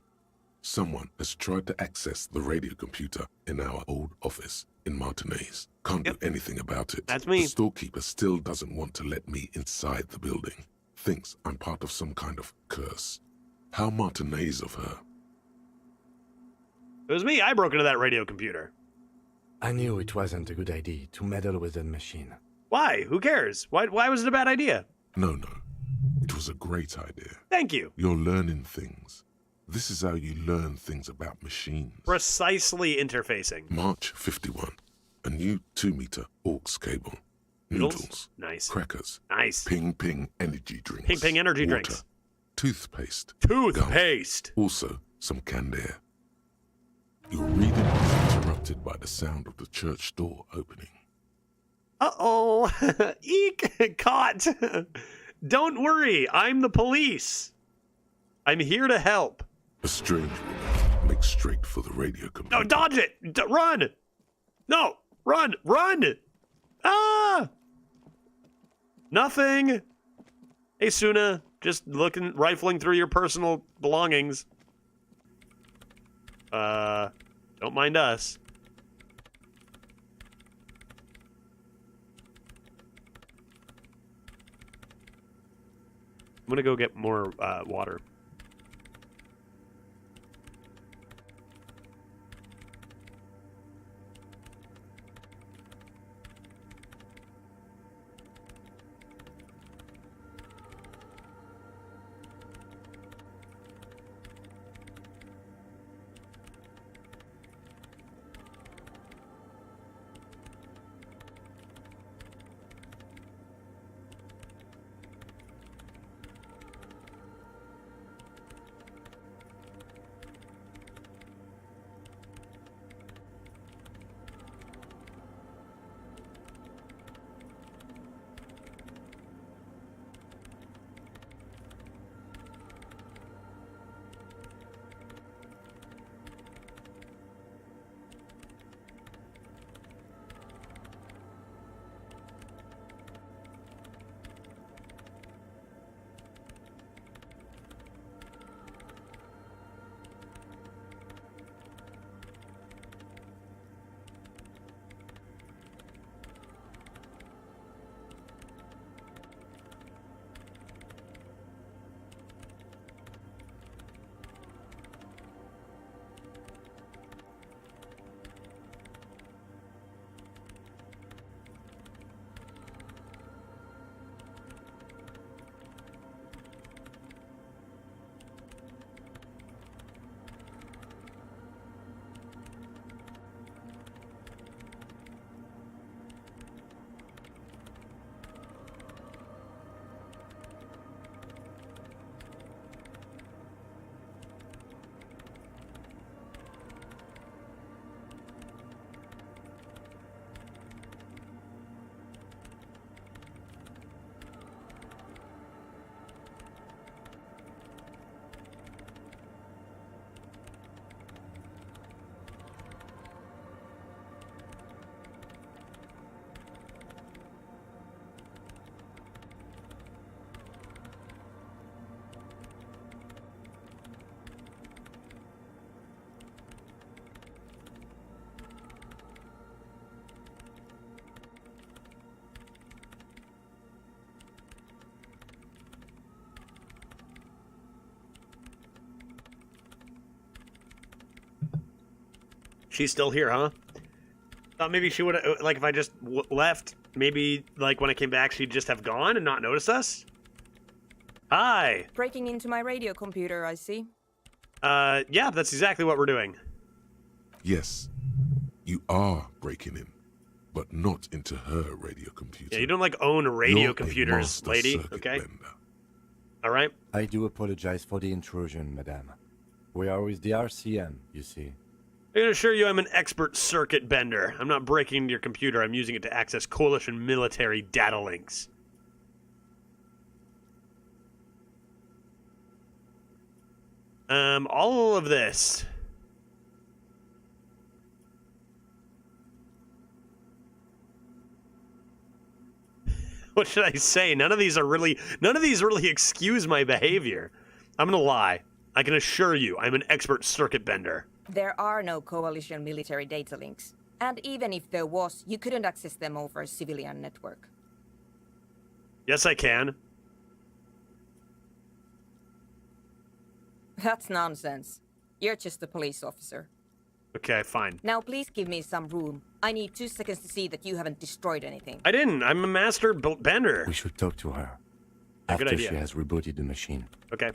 Someone has tried to access the radio computer in our old office in Martinez. Can't do anything about it. That's me. The storekeeper still doesn't want to let me inside the building. Thinks I'm part of some kind of curse. How Martinez of her. It was me. I broke into that radio computer. I knew it wasn't a good idea to meddle with that machine. Why? Who cares? Why was it a bad idea? No. It was a great idea. Thank you. You're learning things. This is how you learn things about machines. Precisely interfacing. March 51. A new 2-meter aux cable. Noodles. Nice. Crackers. Nice. Ping Ping energy drinks. Ping Ping energy water, drinks. Toothpaste. Toothpaste. Gum. Also, some canned air. Your reading is interrupted by the sound of the church door opening. Uh-oh. Eek. Caught. Don't worry. I'm the police. I'm here to help. A strange woman makes straight for the radio computer. No, dodge it. Run. No. Run. Ah. Nothing. Hey, Suna. Just rifling through your personal belongings. Don't mind us. I'm gonna go get more water. She's still here, huh? Thought maybe she would have, like, if I just left, maybe, like, when I came back, she'd just have gone and not notice us? Hi! Breaking into my radio computer, I see. Yeah, that's exactly what we're doing. Yes, you are breaking in. but not into her radio computer. Yeah, you don't like own radio You're a computers, master lady. circuit Okay. bender. All right. I do apologize for the intrusion, madame. We are with the RCM, you see. I can assure you I'm an expert circuit bender. I'm not breaking into your computer. I'm using it to access coalition military data links. All of this. What should I say? None of these really excuse my behavior. I'm gonna lie. I can assure you I'm an expert circuit bender. There are no coalition military data links. And even if there was, you couldn't access them over a civilian network. Yes, I can. That's nonsense. You're just a police officer. Okay, fine. Now please give me some room. I need 2 seconds to see that you haven't destroyed anything. I didn't. I'm a master bender. We should talk to her. Good After idea. she has rebooted the machine. Okay.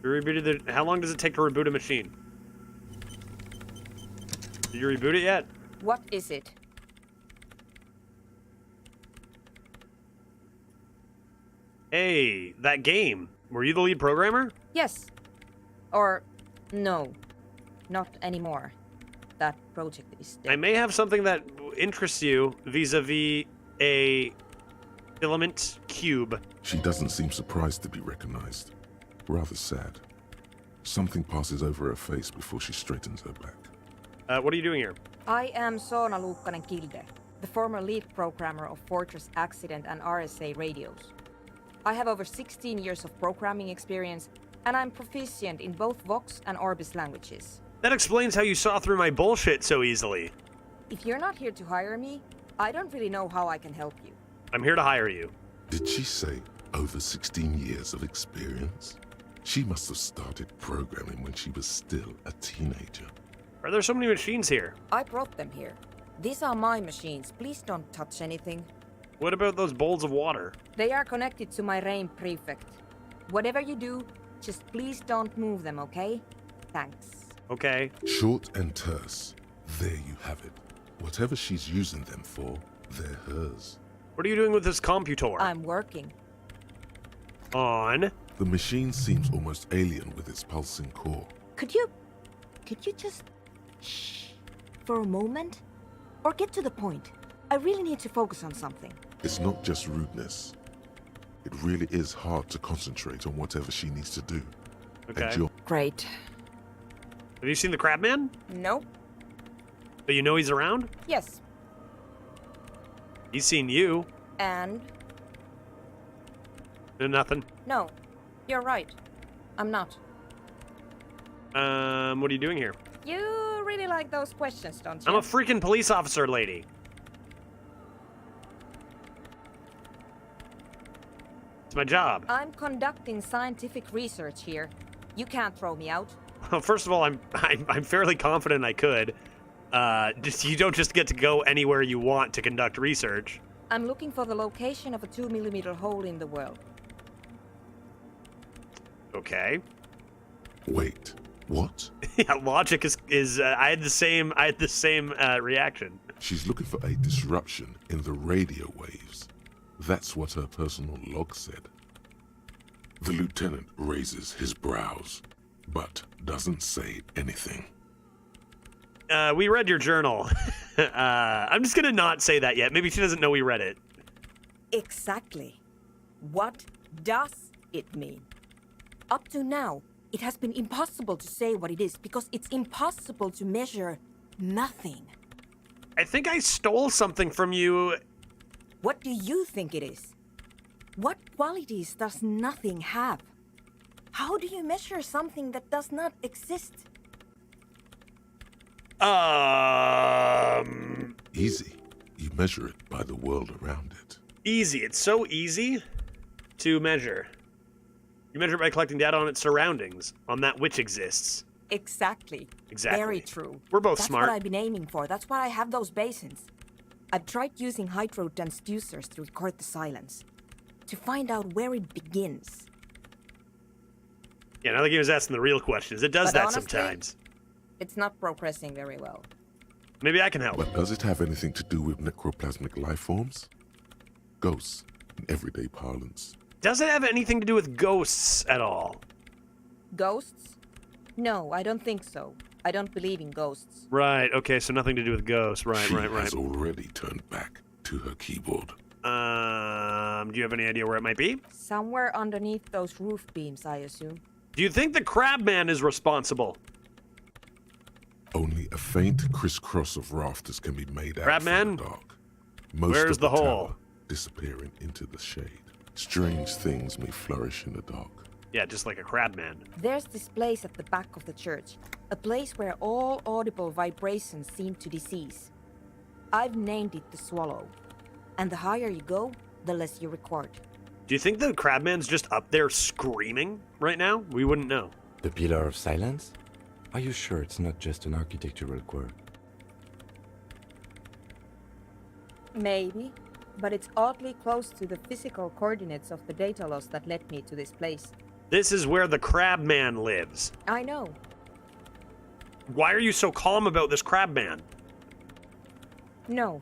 You rebooted the... How long does it take to reboot a machine? Did you reboot it yet? What is it? Hey, that game. Were you the lead programmer? Yes. Or no. Not anymore. That project is dead. I may have something that interests you vis-a-vis a filament cube. She doesn't seem surprised to be recognized. Rather sad. Something passes over her face before she straightens her back. What are you doing here? I am Soona Luukkanen-Kilde, the former lead programmer of Fortress Accident and RSA radios. I have over 16 years of programming experience, and I'm proficient in both Vox and Orbis languages. That explains how you saw through my bullshit so easily. If you're not here to hire me, I don't really know how I can help you. I'm here to hire you. Did she say over 16 years of experience? She must have started programming when she was still a teenager. Are there so many machines here? I brought them here. These are my machines. Please don't touch anything. What about those bowls of water? They are connected to my RAIN prefect. Whatever you do, just please don't move them, okay? Thanks. Okay. Short and terse. There you have it. Whatever she's using them for, they're hers. What are you doing with this computor? I'm working. On? The machine seems almost alien with its pulsing core. Could you just shh for a moment? Or get to the point. I really need to focus on something. It's not just rudeness. It really is hard to concentrate on whatever she needs to do. Okay. And you're... Great. Have you seen the Crabman? Nope. But you know he's around? Yes. He's seen you. And? Nothing. No. You're right. I'm not. What are you doing here? You really like those questions, don't you? I'm a freaking police officer, lady. It's my job. I'm conducting scientific research here. You can't throw me out. Well, first of all, I'm fairly confident I could. You don't just get to go anywhere you want to conduct research. I'm looking for the location of a 2mm hole in the world. Okay. Wait, what? Yeah, logic is I had the same reaction. She's looking for a disruption in the radio waves. That's what her personal log said. The lieutenant raises his brows, but doesn't say anything. We read your journal. I'm just gonna not say that yet. Maybe she doesn't know we read it. Exactly. What does it mean? Up to now, it has been impossible to say what it is because it's impossible to measure nothing. I think I stole something from you. What do you think it is? What qualities does nothing have? How do you measure something that does not exist? Easy. You measure it by the world around it. Easy. It's so easy to measure. You measure it by collecting data on its surroundings, on that which exists. Exactly. Exactly. Very true. We're both That's smart. That's what I've been aiming for. That's why I have those basins. I've tried using hydro transducers to record the silence, to find out where it begins. Yeah, now the game is asking the real questions. It does But that honestly, sometimes. It's not progressing very well. Maybe I can help. But does it have anything to do with necroplasmic life forms? Ghosts, in everyday parlance. Does it have anything to do with ghosts at all? Ghosts? No, I don't think so. I don't believe in ghosts. Right, okay, so nothing to do with ghosts. Right, She right. has already turned back to her keyboard. Do you have any idea where it might be? Somewhere underneath those roof beams, I assume. Do you think the Crabman is responsible? Only a faint crisscross of rafters can be made out Crabman? from the dark. Most Where's of the hole? tower disappearing into the shade. Strange things may flourish in the dark. Yeah, just like a Crabman. There's this place at the back of the church. A place where all audible vibrations seem to decease. I've named it the Swallow. And the higher you go, the less you record. Do you think the Crabman's just up there screaming right now? We wouldn't know. The Pillar of Silence? Are you sure it's not just an architectural quirk? Maybe, but it's oddly close to the physical coordinates of the data loss that led me to this place. This is where the Crabman lives. I know. Why are you so calm about this Crabman? No,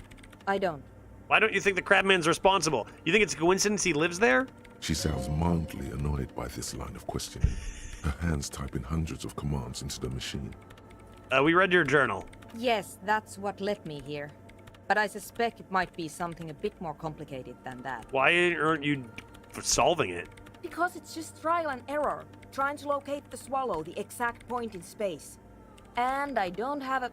I don't. Why don't you think the Crabman's responsible? You think it's a coincidence he lives there? She sounds mildly annoyed by this line of questioning. Her hands typing hundreds of commands into the machine. We read your journal. Yes, that's what led me here. But I suspect it might be something a bit more complicated than that. Why aren't you solving it? Because it's just trial and error, trying to locate the Swallow, the exact point in space. And I don't have a...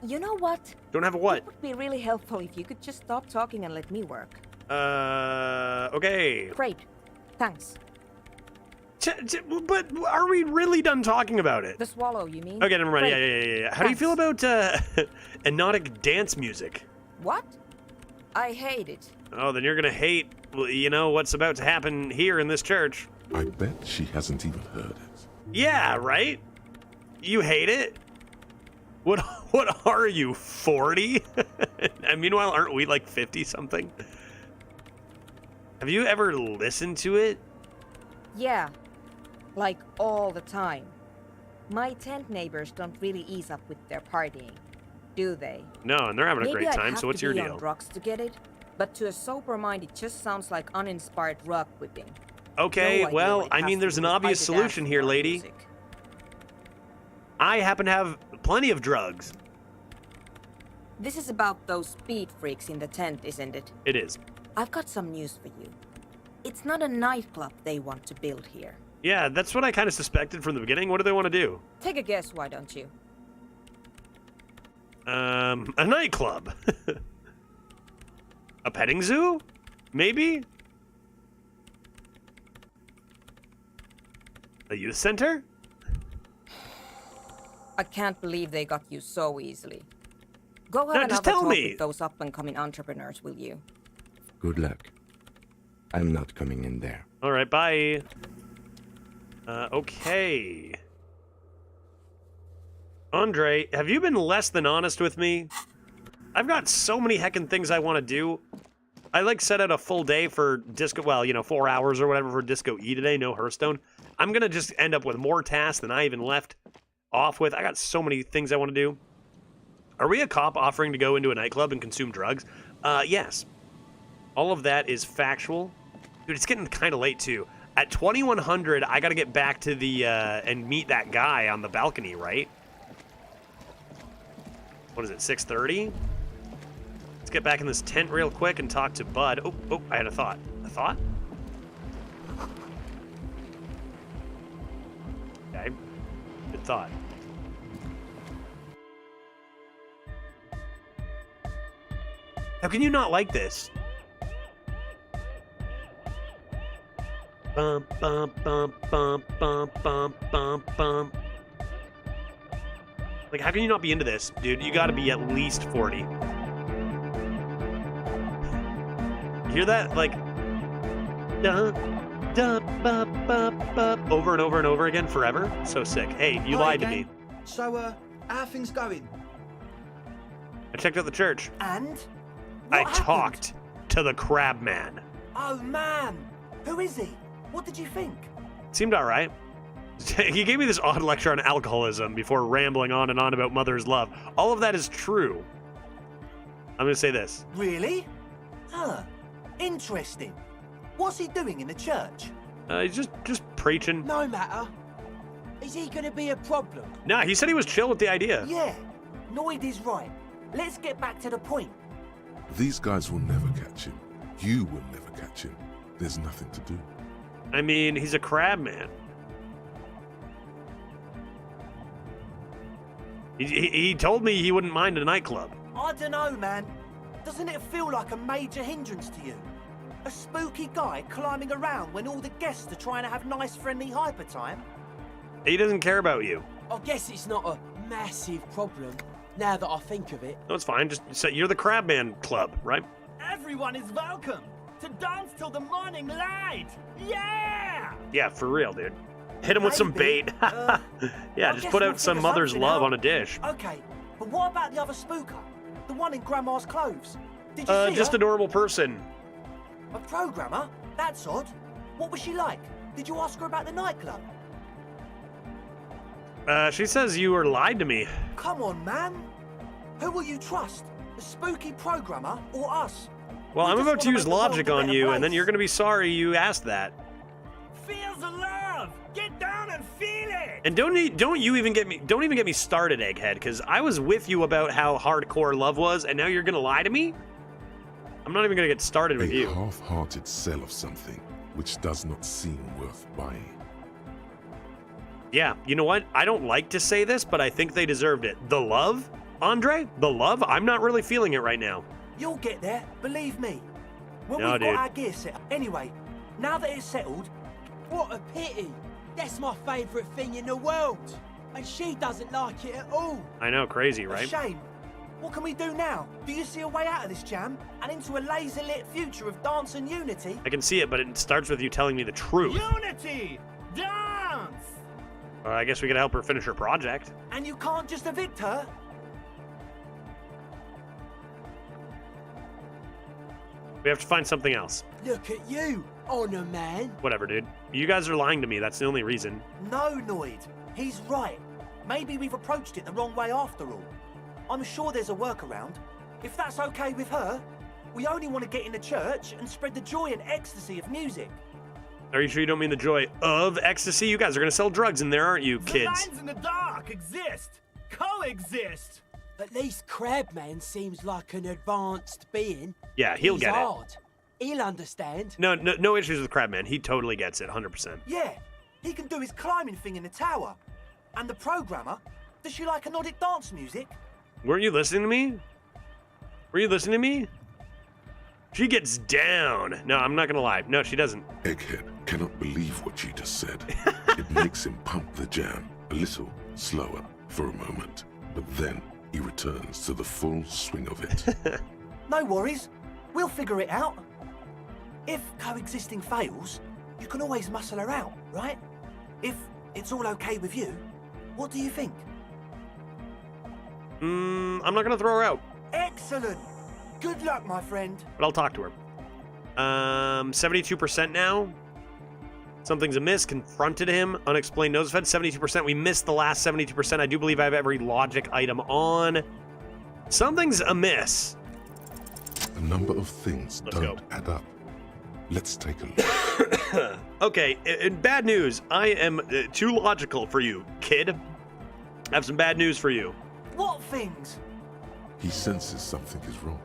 You know what? Don't have a what? It would be really helpful if you could just stop talking and let me work. Okay. Great. Thanks. But are we really done talking about it? The Swallow, you mean? Okay, never mind. Great. Yeah. How do you feel about hypnotic dance music? What? I hate it. Oh, then you're gonna hate, you know, what's about to happen here in this church. I bet she hasn't even heard it. Yeah, right? You hate it? What are you, 40? And meanwhile, aren't we like 50-something? Have you ever listened to it? Yeah. Like all the time. My tent neighbors don't really ease up with their partying, do they? No, and they're having a great time, so what's your Maybe I'd deal? have to be on drugs to get it, but to a sober mind it just sounds like uninspired rug whipping. Okay, No idea well, what it I has mean, to there's do an with obvious either solution dance here, or lady. music. I happen to have plenty of drugs. This is about those speed freaks in the tent, isn't it? It is. I've got some news for you. It's not a nightclub they want to build here. Yeah, that's what I kind of suspected from the beginning. What do they want to do? Take a guess, why don't you? A nightclub. A petting zoo? Maybe? A youth center? I can't believe they got you so easily. Go have No, another just tell talk me. with those up-and-coming entrepreneurs, will you? Good luck. I'm not coming in there. All right, bye. Okay. Andre, have you been less than honest with me? I've got so many heckin' things I want to do. I like set out a full day for Disco, well, 4 hours or whatever for Disco E today, no Hearthstone. I'm gonna just end up with more tasks than I even left off with. I got so many things I want to do. Are we a cop offering to go into a nightclub and consume drugs? Yes. All of that is factual. Dude, it's getting kind of late too. At 2100, I gotta get back to the, and meet that guy on the balcony, right? What is it, 6:30? Let's get back in this tent real quick and talk to Bud. Oh, I had a thought. A thought? Okay. Good thought. How can you not like this? Bum, bum, bum, bum, bum, bum, bum, bum. Like, how can you not be into this, dude? You gotta be at least 40. You hear that? Like, dun, dun, ba, ba, ba, over and over and over again forever? So sick. Hey, you Hi lied to again. me. So, how are things going? I checked out the church. And? I What happened? talked to the crab man. Oh, man! Who is he? What did you think? Seemed alright. He gave me this odd lecture on alcoholism before rambling on and on about mother's love. All of that is true. I'm gonna say this. Really? Huh. Interesting. What's he doing in the church? He's just preaching. No matter. Is he gonna be a problem? Nah, he said he was chill with the idea. Yeah. Noid is right. Let's get back to the point. These guys will never catch him. You will never catch him. There's nothing to do. I mean, he's a crab man. He told me he wouldn't mind a nightclub. I don't know, man. Doesn't it feel like a major hindrance to you? A spooky guy climbing around when all the guests are trying to have nice, friendly hyper time? He doesn't care about you. I guess it's not a massive problem, now that I think of it. No, it's fine. Just say you're the crab man club, right? Everyone is welcome to dance till the morning light. Yeah! Yeah, for real, dude. Hit him with some bait. Yeah, I just guess put we'll out some figure mother's something love out. on a dish. Okay, but what about the other spooker? The one in Grandma's clothes? Did you see Just her? a normal person. A programmer? That's odd. What was she like? Did you ask her about the nightclub? She says you were lied to me. Come on, man. Who will you trust? The spooky programmer or us? Well, We I'm just about to wanna use make the world logic a on better you, and then place. you're gonna be sorry you asked that. Feel the love. Get down and feel it. And don't even get me started, Egghead, because I was with you about how hardcore love was, and now you're gonna lie to me? I'm not even gonna get started with A you. half-hearted sell of something which does not seem worth buying. Yeah, you know what? I don't like to say this, but I think they deserved it. The love? Andre? The love? I'm not really feeling it right now. You'll get there, believe me. When No, we've dude. got our gear set up. Anyway, now that it's settled, What a pity. That's my favourite thing in the world. And she doesn't like it at all. I know, crazy, a right? shame. What can we do now? Do you see a way out of this jam and into a laser-lit future of dance and unity? I can see it, but it starts with you telling me the truth. Unity. Dance. I guess we could help her finish her project. And you can't just evict her? We have to find something else. Look at you, honor man. Whatever, dude. You guys are lying to me. That's the only reason. No, Noid. He's right. Maybe we've approached it the wrong way after all. I'm sure there's a workaround. If that's okay with her, we only want to get in the church and spread the joy and ecstasy of music. Are you sure you don't mean the joy of ecstasy? You guys are gonna sell drugs in there, aren't you, The kids? lines in the dark exist. Coexist. At least Crabman seems like an advanced being. Yeah, he'll He's get it. hard. He'll understand. No issues with Crabman. He totally gets it, 100%. Yeah, he can do his climbing thing in the tower. And the programmer, does she like Nordic dance music? Weren't you listening to me? Were you listening to me? She gets down. No, I'm not gonna lie. No, she doesn't. Egghead cannot believe what you just said. It makes him pump the jam a little slower for a moment, but then he returns to the full swing of it. No worries, we'll figure it out. If coexisting fails, you can always muscle her out, right? If it's all okay with you, what do you think? I'm not gonna throw her out, Excellent! Good luck, my friend. but I'll talk to her. 72% now. Something's amiss. Confronted him. Unexplained nose fed. 72%. We missed the last 72%. I do believe I have every logic item on. Something's amiss. A number of things Let's don't add up. Let's take a look. Okay, in bad news. I am too logical for you, kid. I have some bad news for you. What things? He senses something is wrong.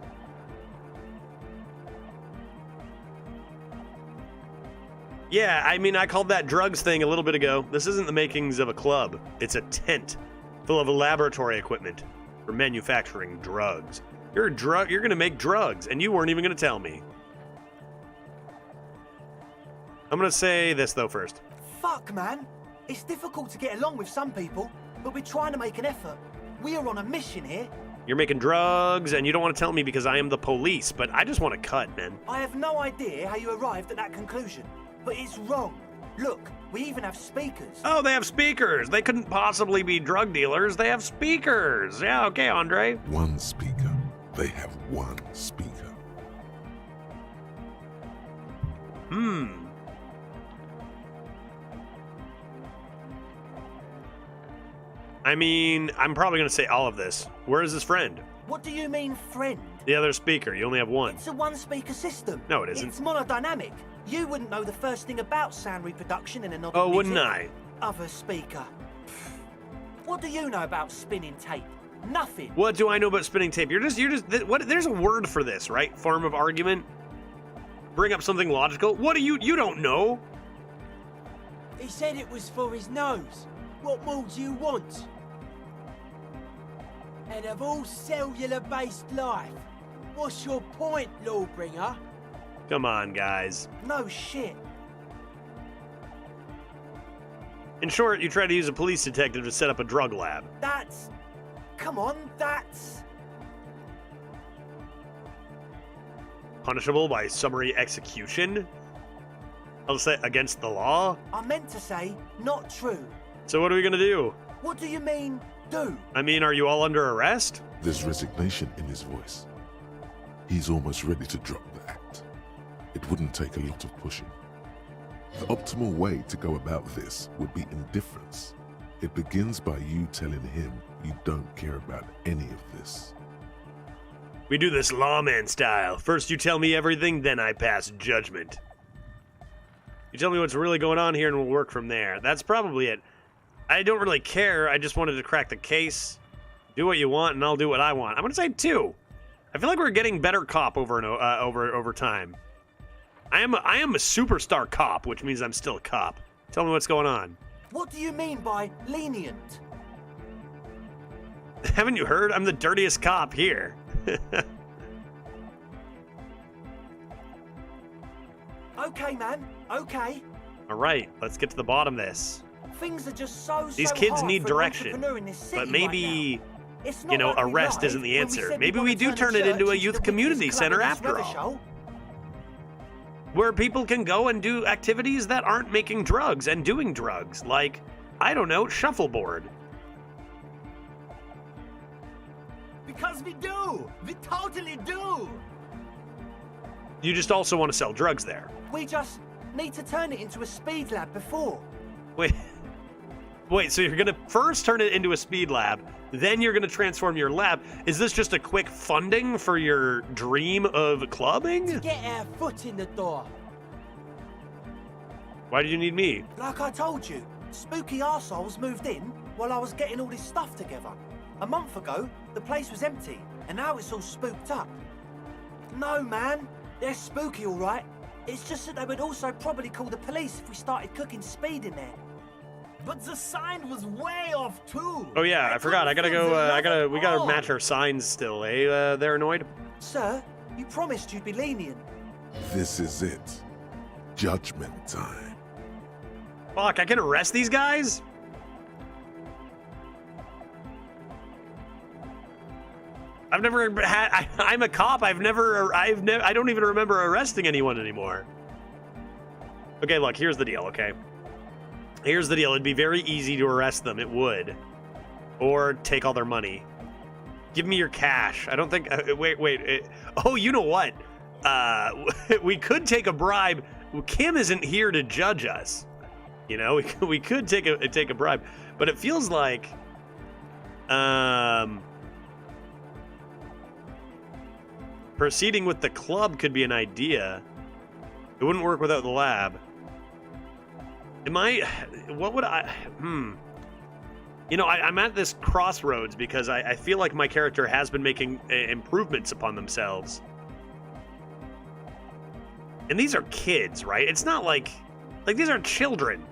Yeah, I mean, I called that drugs thing a little bit ago. This isn't the makings of a club. It's a tent full of laboratory equipment for manufacturing drugs. You're gonna make drugs, and you weren't even gonna tell me. I'm gonna say this though first. Fuck, man. It's difficult to get along with some people, but we're trying to make an effort. We are on a mission here. You're making drugs, and you don't want to tell me because I am the police, but I just want to cut, man. I have no idea how you arrived at that conclusion, but it's wrong. Look, we even have speakers. Oh, they have speakers. They couldn't possibly be drug dealers. They have speakers. Yeah, okay, Andre. One speaker. They have one speaker. I mean, I'm probably going to say all of this. Where is his friend? What do you mean, friend? The other speaker. You only have one. It's a one-speaker system. No, it isn't. It's monodynamic. You wouldn't know the first thing about sound reproduction in another Oh, wouldn't I? Other speaker. What do you know about spinning tape? Nothing. What do I know about spinning tape? You're just, what? There's a word for this, right? Form of argument. Bring up something logical. What do you don't know? He said it was for his nose. What more do you want? And of all cellular-based life, what's your point, Lawbringer? Come on, guys. No shit. In short, you try to use a police detective to set up a drug lab. That's... Come on, that's... Punishable by summary execution? I'll say against the law? I meant to say, not true. So what are we gonna do? What do you mean, do? I mean, are you all under arrest? There's resignation in his voice. He's almost ready to drop the act. It wouldn't take a lot of pushing. The optimal way to go about this would be indifference. It begins by you telling him you don't care about any of this. We do this lawman style. First you tell me everything, then I pass judgment. You tell me what's really going on here and we'll work from there. That's probably it. I don't really care. I just wanted to crack the case. Do what you want and I'll do what I want. I'm gonna say 2. I feel like we're getting better cop over time. I am a superstar cop, which means I'm still a cop. Tell me what's going on. What do you mean by lenient? Haven't you heard? I'm the dirtiest cop here. Okay, man. Okay. All right, let's get to the bottom of this. Things are just so These kids hard need for an direction, entrepreneur in this city but maybe, right now. It's not you know, like we arrest lied isn't the when we answer. said Maybe we we wanna do turn it the into a church youth the community wickedest club center in this after weather all. show. Where people can go and do activities that aren't making drugs and doing drugs, like, I don't know, shuffleboard. Because we do! We totally do! You just also want to sell drugs there. We just need to turn it into a speed lab before. Wait, so you're gonna first turn it into a speed lab, then you're gonna transform your lab. Is this just a quick funding for your dream of clubbing? To get our foot in the door. Why do you need me? Like I told you, spooky arseholes moved in while I was getting all this stuff together. A month ago, the place was empty, and now it's all spooked up. No, man, they're spooky all right. It's just that they would also probably call the police if we started cooking speed in there. But the sign was way off too. Oh yeah, I forgot. I gotta go. We gotta match our signs still, eh? They're annoyed. Sir, you promised you'd be lenient. This is it. Judgment time. Fuck, I can arrest these guys? I've never had. I'm a cop. I don't even remember arresting anyone anymore. Okay, look. Here's the deal. Okay. Here's the deal. It'd be very easy to arrest them. It would, or take all their money. Give me your cash. I don't think. Wait. Oh, you know what? We could take a bribe. Kim isn't here to judge us. You know, we could take a bribe, but it feels like, proceeding with the club could be an idea. It wouldn't work without the lab. What would I, You know, I'm at this crossroads because I feel like my character has been making improvements upon themselves. And these are kids, right? It's not like these are children.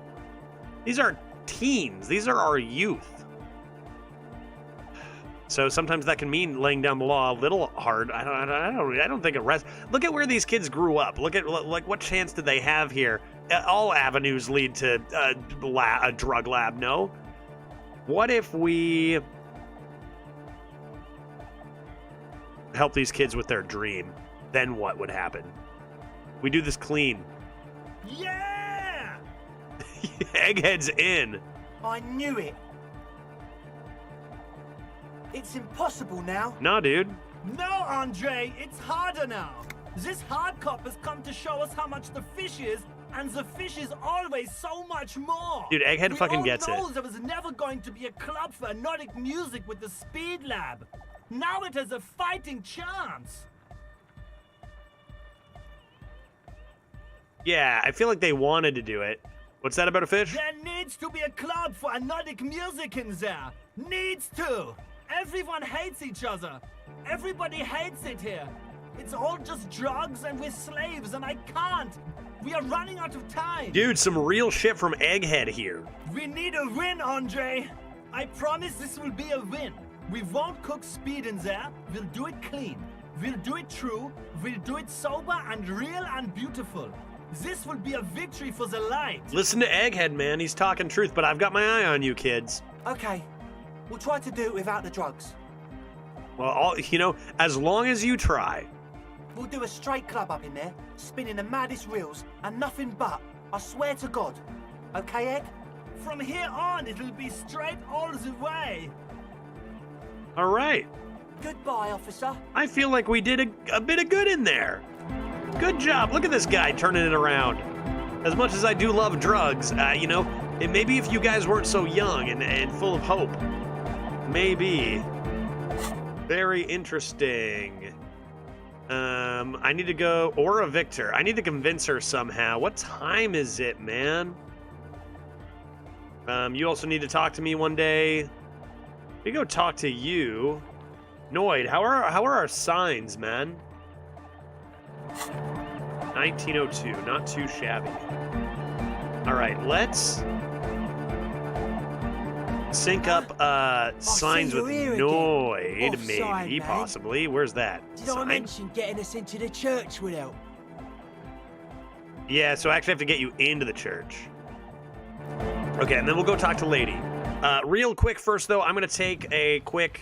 These are teens. These are our youth. So sometimes that can mean laying down the law a little hard. I don't think arrest. Look at where these kids grew up. Look at like what chance did they have here? All avenues lead to a drug lab. No. What if we help these kids with their dream? Then what would happen? We do this clean. Yeah! Egghead's in. I knew it. It's impossible now. No, dude. No, Andre, it's harder now. This hard cop has come to show us how much the fish is And the fish is always so much more. Dude, Egghead we fucking all gets know it. There was never going to be a club for Nordic music with the Speed Lab. Now it has a fighting chance. Yeah, I feel like they wanted to do it. What's that about a fish? There needs to be a club for Nordic music in there. Needs to. Everyone hates each other. Everybody hates it here. It's all just drugs and we're slaves and I can't. We are running out of time. Dude, some real shit from Egghead here. We need a win, Andre. I promise this will be a win. We won't cook speed in there. We'll do it clean. We'll do it true. We'll do it sober and real and beautiful. This will be a victory for the light. Listen to Egghead, man. He's talking truth, but I've got my eye on you, kids. Okay, we'll try to do it without the drugs. Well, as long as you try. We'll do a straight club up in there, spinning the maddest reels, and nothing but. I swear to God. Okay, Egg? From here on, it'll be straight all the way. All right. Goodbye, officer. I feel like we did a bit of good in there. Good job. Look at this guy turning it around. As much as I do love drugs, maybe if you guys weren't so young and full of hope. Maybe. Very interesting. I need to go, Aura Victor. I need to convince her somehow. What time is it, man? You also need to talk to me one day. We go talk to you. Noid, how are our signs, man? 1902, not too shabby. All right, let's sync up signs with Noid, maybe, possibly. Where's that? Did I mention getting us into the church would help? Yeah, so I actually have to get you into the church. Okay, and then we'll go talk to Lady. Real quick first, though, I'm going to take a quick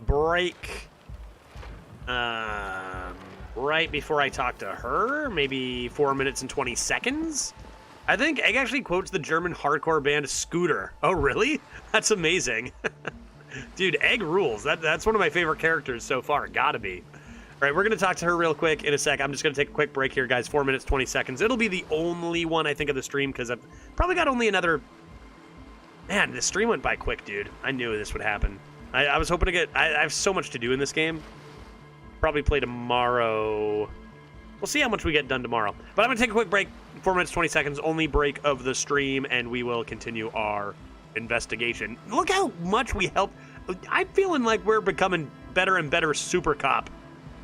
break right before I talk to her. Maybe 4 minutes and 20 seconds. I think Egg actually quotes the German hardcore band Scooter. Oh, really? That's amazing. Dude, Egg rules. That's one of my favorite characters so far. Gotta be. All right, we're going to talk to her real quick in a sec. I'm just going to take a quick break here, guys. 4 minutes, 20 seconds. It'll be the only one, I think, of the stream, because I've probably got only another... Man, this stream went by quick, dude. I knew this would happen. I was hoping to get... I have so much to do in this game. Probably play tomorrow. We'll see how much we get done tomorrow. But I'm going to take a quick break. 4 minutes, 20 seconds. Only break of the stream, and we will continue our investigation. Look how much we helped. I'm feeling like we're becoming better and better super cop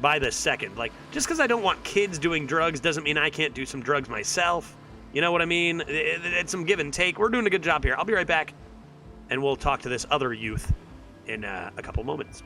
by the second. Like, just because I don't want kids doing drugs doesn't mean I can't do some drugs myself. You know what I mean? It's some give and take. We're doing a good job here. I'll be right back, and we'll talk to this other youth in a couple moments.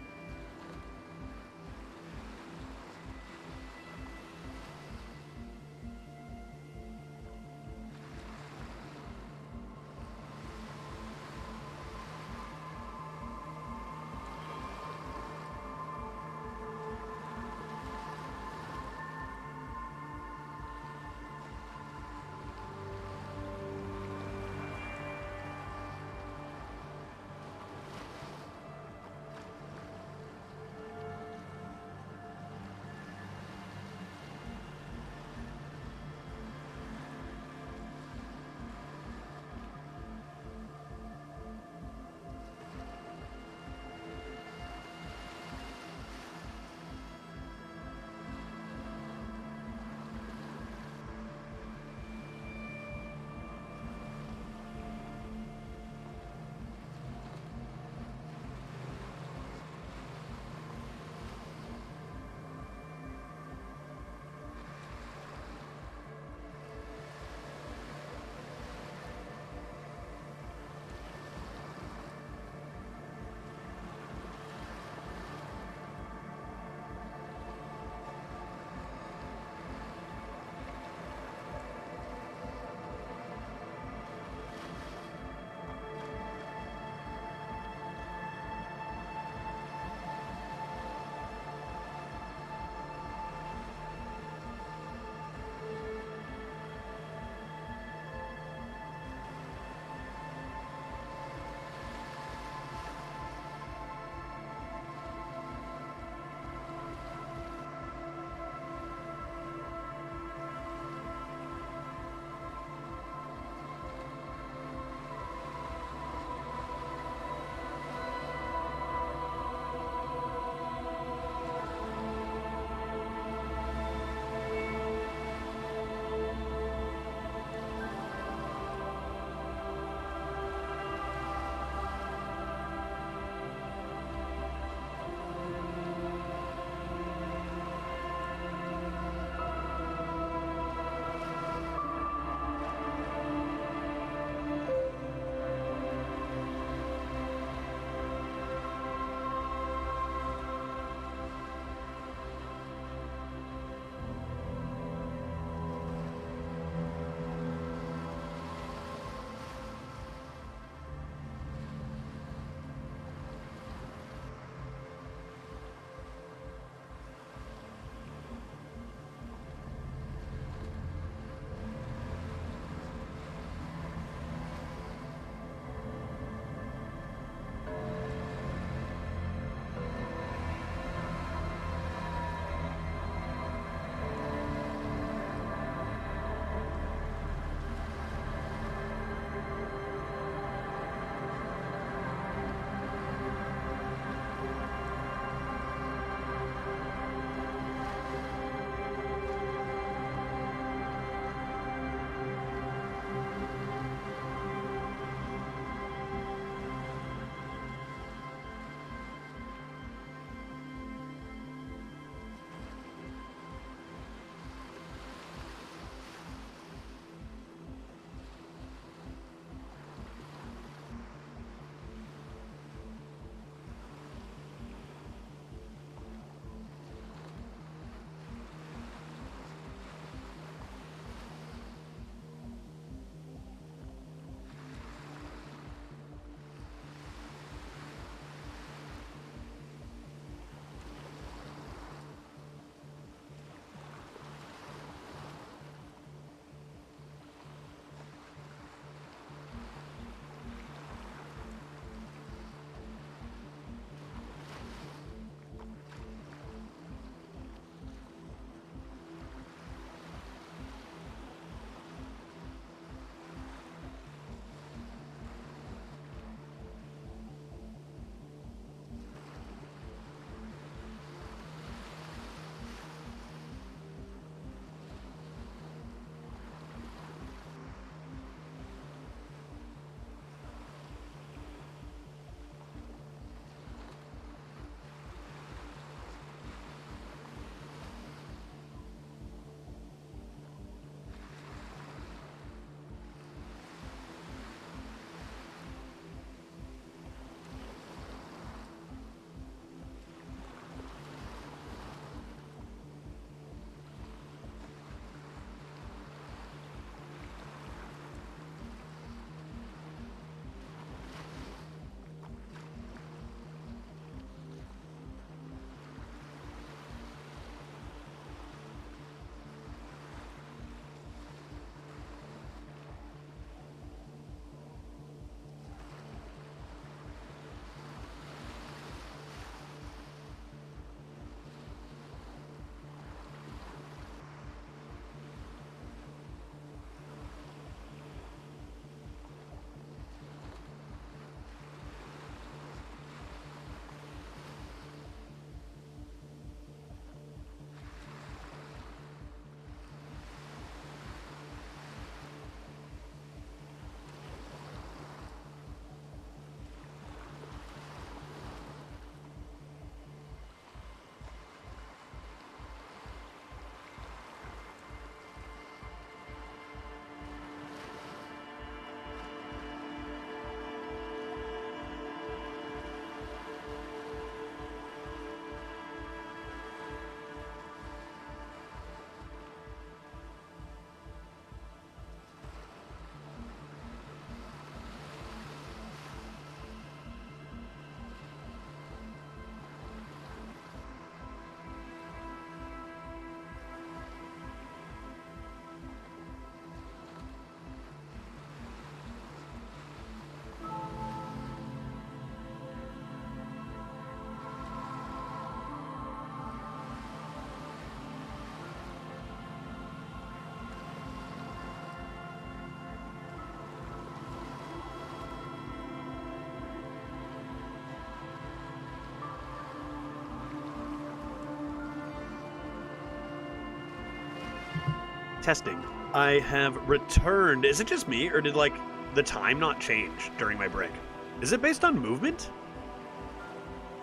Testing. I have returned. Is it just me, or did, like, the time not change during my break? Is it based on movement?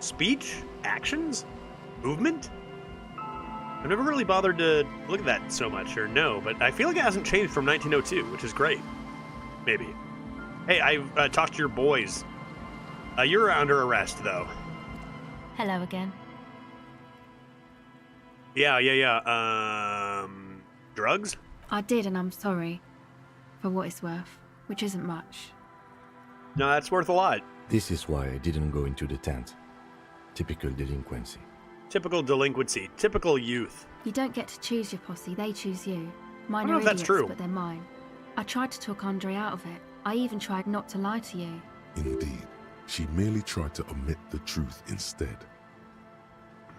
Speech? Actions? Movement? I've never really bothered to look at that so much, or no, but I feel like it hasn't changed from 1902, which is great. Maybe. Hey, I talked to your boys. You're under arrest, though. Hello again. Yeah. Drugs? I did, and I'm sorry. For what it's worth, which isn't much. No, that's worth a lot. This is why I didn't go into the tent. Typical delinquency. Typical delinquency. Typical youth. You don't get to choose your posse, they choose you. Mine I don't know are if that's idiots, true. but they're mine. I tried to talk Andre out of it. I even tried not to lie to you. Indeed, she merely tried to omit the truth instead.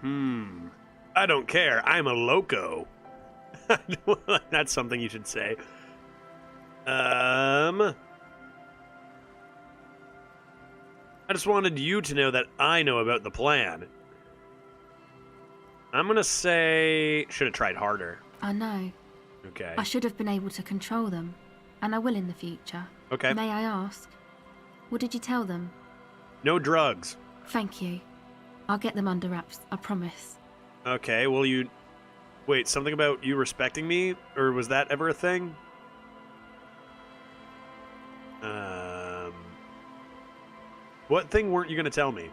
I don't care. I'm a loco. That's something you should say. I just wanted you to know that I know about the plan. I'm gonna say... Should have tried harder. I know. Okay. I should have been able to control them. And I will in the future. Okay. May I ask? What did you tell them? No drugs. Thank you. I'll get them under wraps, I promise. Okay, well you... Wait, something about you respecting me? Or was that ever a thing? What thing weren't you gonna tell me?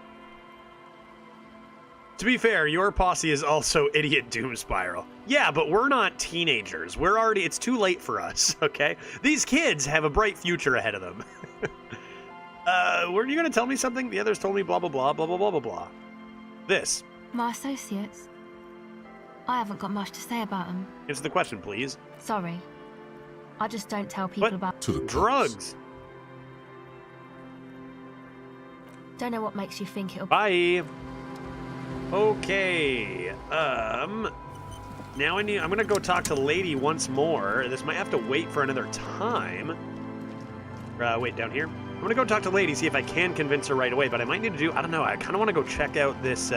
To be fair, your posse is also Idiot Doom Spiral. Yeah, but we're not teenagers. We're already... It's too late for us, okay? These kids have a bright future ahead of them. Weren't you gonna tell me something? The others told me blah, blah, blah, blah, blah, blah, blah, blah. This. My associates? I haven't got much to say about them. Answer the question, please. Sorry. I just don't tell people What? about... To the Drugs. Don't know what makes you think it'll... Bye. Okay. Now I'm gonna go talk to Lady once more. This might have to wait for another time. Wait, down here. I'm gonna go talk to Lady, see if I can convince her right away, but I might need to do... I don't know, I kind of want to go check out this,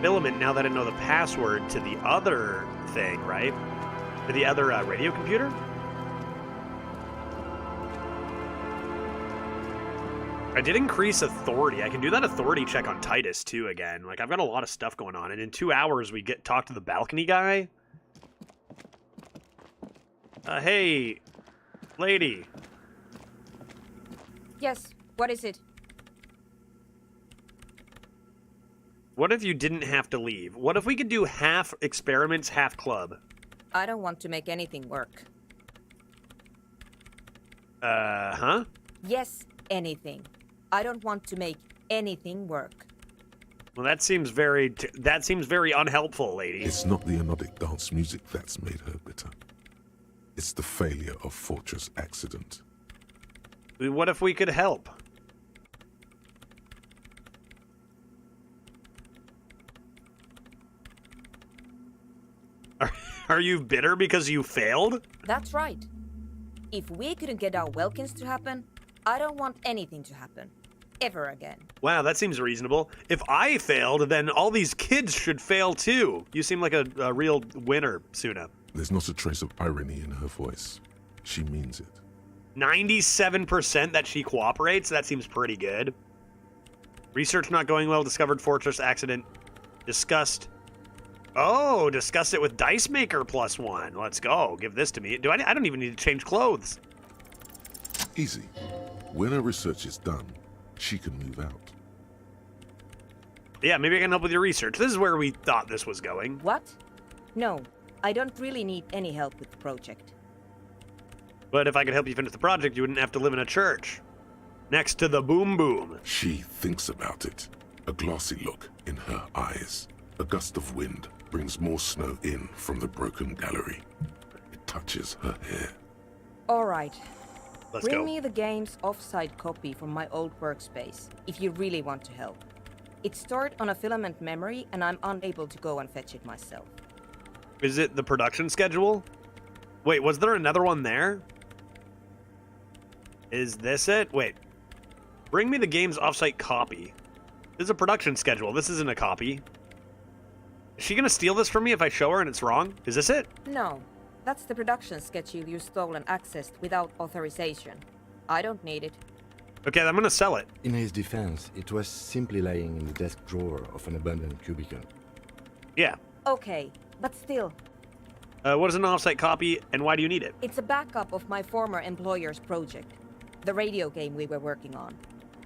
filament now that I know the password to the other thing, right? To the other, radio computer? I did increase authority. I can do that authority check on Titus, too, again. Like, I've got a lot of stuff going on, and in 2 hours we talk to the balcony guy. Hey, Lady. Yes, what is it? What if you didn't have to leave? What if we could do half experiments, half club? I don't want to make anything work. Huh? Yes, anything. I don't want to make anything work. Well, that seems very unhelpful, Lady. It's not the anodic dance music that's made her bitter. It's the failure of Fortress Accident. What if we could help? Are you bitter because you failed? That's right. If we couldn't get our Welkins to happen, I don't want anything to happen. Ever again. Wow, that seems reasonable. If I failed, then all these kids should fail too. You seem like a real winner, Suna. There's not a trace of irony in her voice. She means it. 97% that she cooperates? That seems pretty good. Research not going well. Discovered Fortress Accident. Discussed. Oh, discussed it with Dice Maker +1. Let's go. Give this to me. I don't even need to change clothes. Easy. When her research is done, she can move out. Yeah, maybe I can help with your research. This is where we thought this was going. What? No, I don't really need any help with the project. But if I could help you finish the project, you wouldn't have to live in a church. Next to the boom boom. She thinks about it. A glassy look in her eyes. A gust of wind brings more snow in from the broken gallery. It touches her hair. All right. Let's Bring go. me the game's offsite copy from my old workspace, if you really want to help. It's stored on a filament memory, and I'm unable to go and fetch it myself. Is it the production schedule? Wait, was there another one there? Is this it? Wait. Bring me the game's offsite copy. This is a production schedule. This isn't a copy. Is she gonna steal this from me if I show her and it's wrong? Is this it? No, That's the production schedule you stole and accessed without authorization. I don't need it. Okay, I'm gonna sell it. In his defense, it was simply lying in the desk drawer of an abandoned cubicle. Yeah. Okay, but still, What is an offsite copy, and why do you need it? it's a backup of my former employer's project, the radio game we were working on.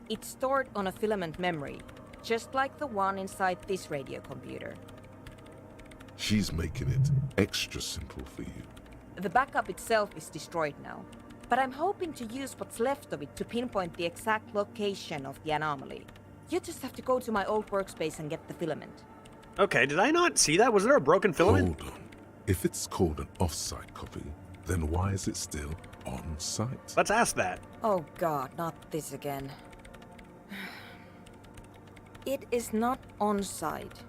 It's stored on a filament memory, just like the one inside this radio computer. She's making it extra simple for you. The backup itself is destroyed now, but I'm hoping to use what's left of it to pinpoint the exact location of the anomaly. You just have to go to my old workspace and get the filament. Okay, did I not see that? Was there a broken filament? Hold on. If it's called an off-site copy, then why is it still on-site? Let's ask that. Oh god, not this again. It is not on site.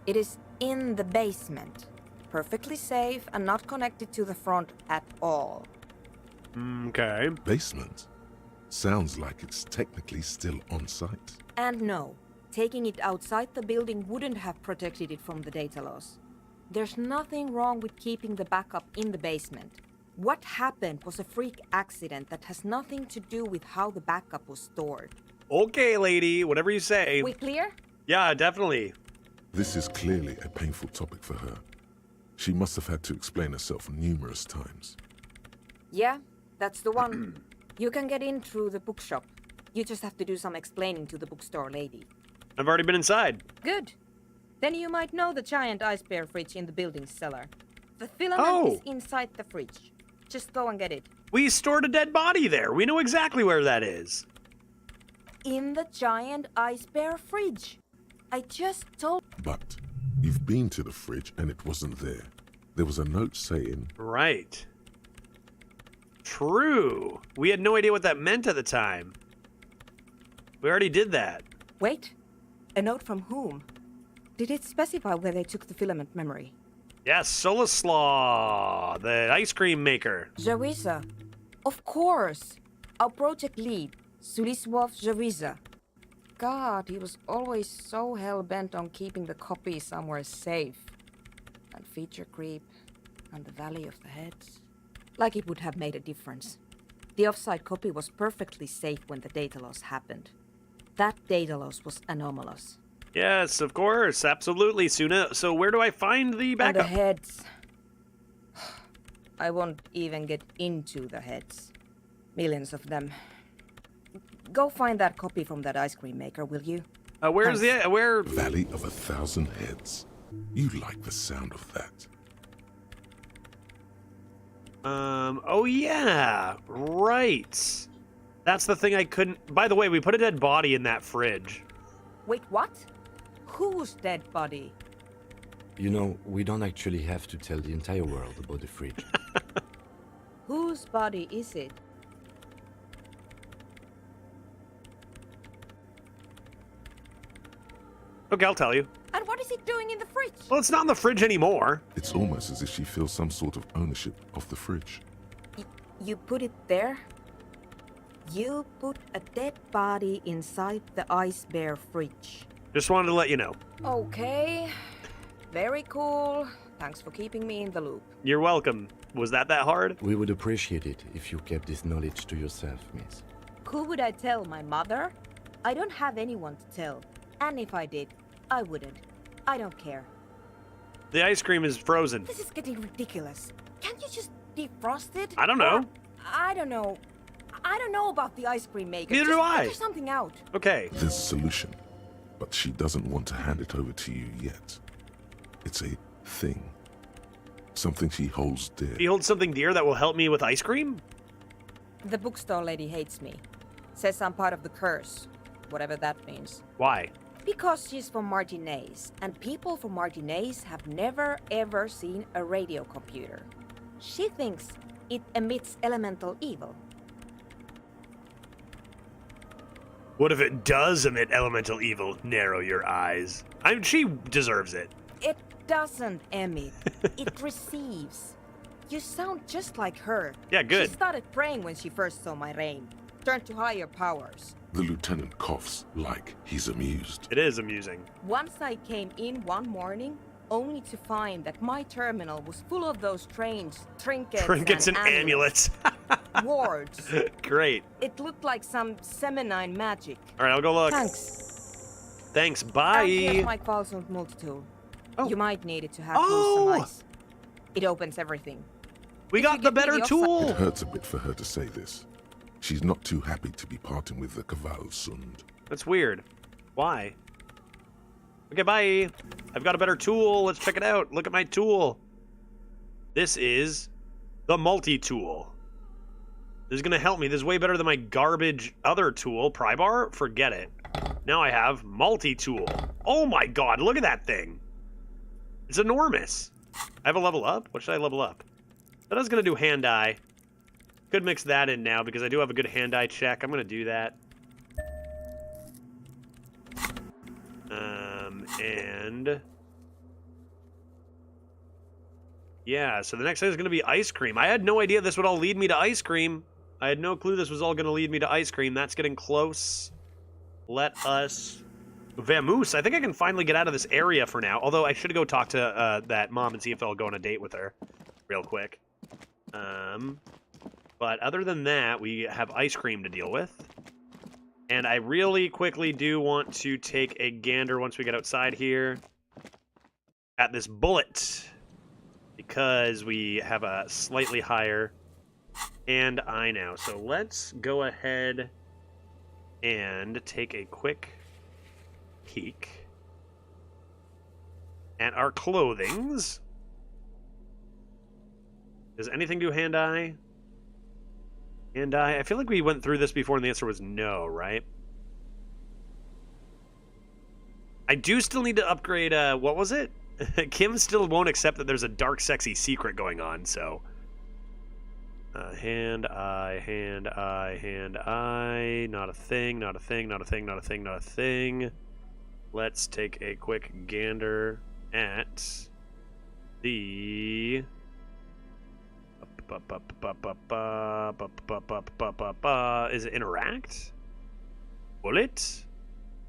It is in the basement. Perfectly safe and not connected to the front at all. Okay. Basement? Sounds like it's technically still on-site. And no, taking it outside the building wouldn't have protected it from the data loss. There's nothing wrong with keeping the backup in the basement. What happened was a freak accident that has nothing to do with how the backup was stored. Okay, lady, whatever you say. We clear? Yeah, definitely. This is clearly a painful topic for her. She must have had to explain herself numerous times. Yeah, that's the one. You can get in through the bookshop. You just have to do some explaining to the bookstore lady. I've already been inside. Good. Then you might know the giant ice bear fridge in the building's cellar. The filament is inside the fridge. Just go and get it. We stored a dead body there. We know exactly where that is. In the giant ice bear fridge. I just told... But you've been to the fridge and it wasn't there. There was a note saying... Right. True. We had no idea what that meant at the time. We already did that. Wait. A note from whom? Did it specify where they took the filament memory? Yes, Solislaw, the ice cream maker. Jawiza. Of course. Our project lead, Suliswov Jawiza. God, he was always so hell-bent on keeping the copy somewhere safe. And feature creep, and the Valley of the Heads. Like it would have made a difference. The offsite copy was perfectly safe when the data loss happened. That data loss was anomalous. Yes, of course, absolutely, Suna. So where do I find the And backup? the heads. I won't even get into the heads. Millions of them. Go find that copy from that ice cream maker, will you? Where's the... Where... Valley of 1,000 Heads. You like the sound of that. Oh yeah, right. That's the thing I couldn't... By the way, we put a dead body in that fridge. Wait, what? Whose dead body? You know, we don't actually have to tell the entire world about the fridge. Whose body is it? Okay, I'll tell you. And what is it doing in the fridge? Well, it's not in the fridge anymore. It's almost as if she feels some sort of ownership of the fridge. You put it there? You put a dead body inside the ice bear fridge. Just wanted to let you know. Okay. Very cool. Thanks for keeping me in the loop. You're welcome. Was that hard? We would appreciate it if you kept this knowledge to yourself, miss. Who would I tell? My mother? I don't have anyone to tell. And if I did, I wouldn't. I don't care. The ice cream is frozen. This is getting ridiculous. Can't you just defrost it? I don't know. I don't know. I don't know about the ice cream maker. Neither do I. Figure something out. Okay. There's a solution, but she doesn't want to hand it over to you yet. It's a thing. Something she holds dear. You hold something dear that will help me with ice cream? The bookstore lady hates me. Says I'm part of the curse. Whatever that means. Why? Because she's from Martinez, and people from Martinez have never ever seen a radio computer. She thinks it emits elemental evil. What if it does emit elemental evil? Narrow your eyes. She deserves it. It doesn't emit. It receives. You sound just like her. Yeah, good. She started praying when she first saw my rain. Turned to higher powers. The lieutenant coughs like he's amused. It is amusing. Once I came in one morning, only to find that my terminal was full of those strange Trinkets and amulets. Wards. Great. It looked like some Semenine magic. All right, I'll go look. Thanks, bye. And here's my Qualsund multi-tool. Oh. You might need it to hack loose some ice. It opens everything. We got the better tool. It hurts a bit for her to say this. She's not too happy to be parting with the Qualsund. That's weird. Why? Okay, bye. I've got a better tool. Let's check it out. Look at my tool. This is the multi-tool. This is going to help me. This is way better than my garbage other tool, pry bar. Forget it. Now I have multi-tool. Oh my god, look at that thing. It's enormous. I have a level up? What should I level up? That I was going to do hand-eye. Could mix that in now because I do have a good hand-eye check. I'm going to do that. And yeah, so the next thing is going to be ice cream. I had no idea this would all lead me to ice cream. I had no clue this was all going to lead me to ice cream. That's getting close. Let us... Vamoose. I think I can finally get out of this area for now. Although I should go talk to that mom and see if I'll go on a date with her real quick. But other than that, we have ice cream to deal with. And I really quickly do want to take a gander once we get outside here at this bullet. Because we have a slightly higher hand eye now. So let's go ahead and take a quick peek at our clothings. Does anything do hand eye? Hand eye? I feel like we went through this before and the answer was no, right? I do still need to upgrade, what was it? Kim still won't accept that there's a dark, sexy secret going on, so... hand eye, hand eye, hand eye. Not a thing, not a thing, not a thing, not a thing, not a thing. Let's take a quick gander at the... Is it interact? Bullet?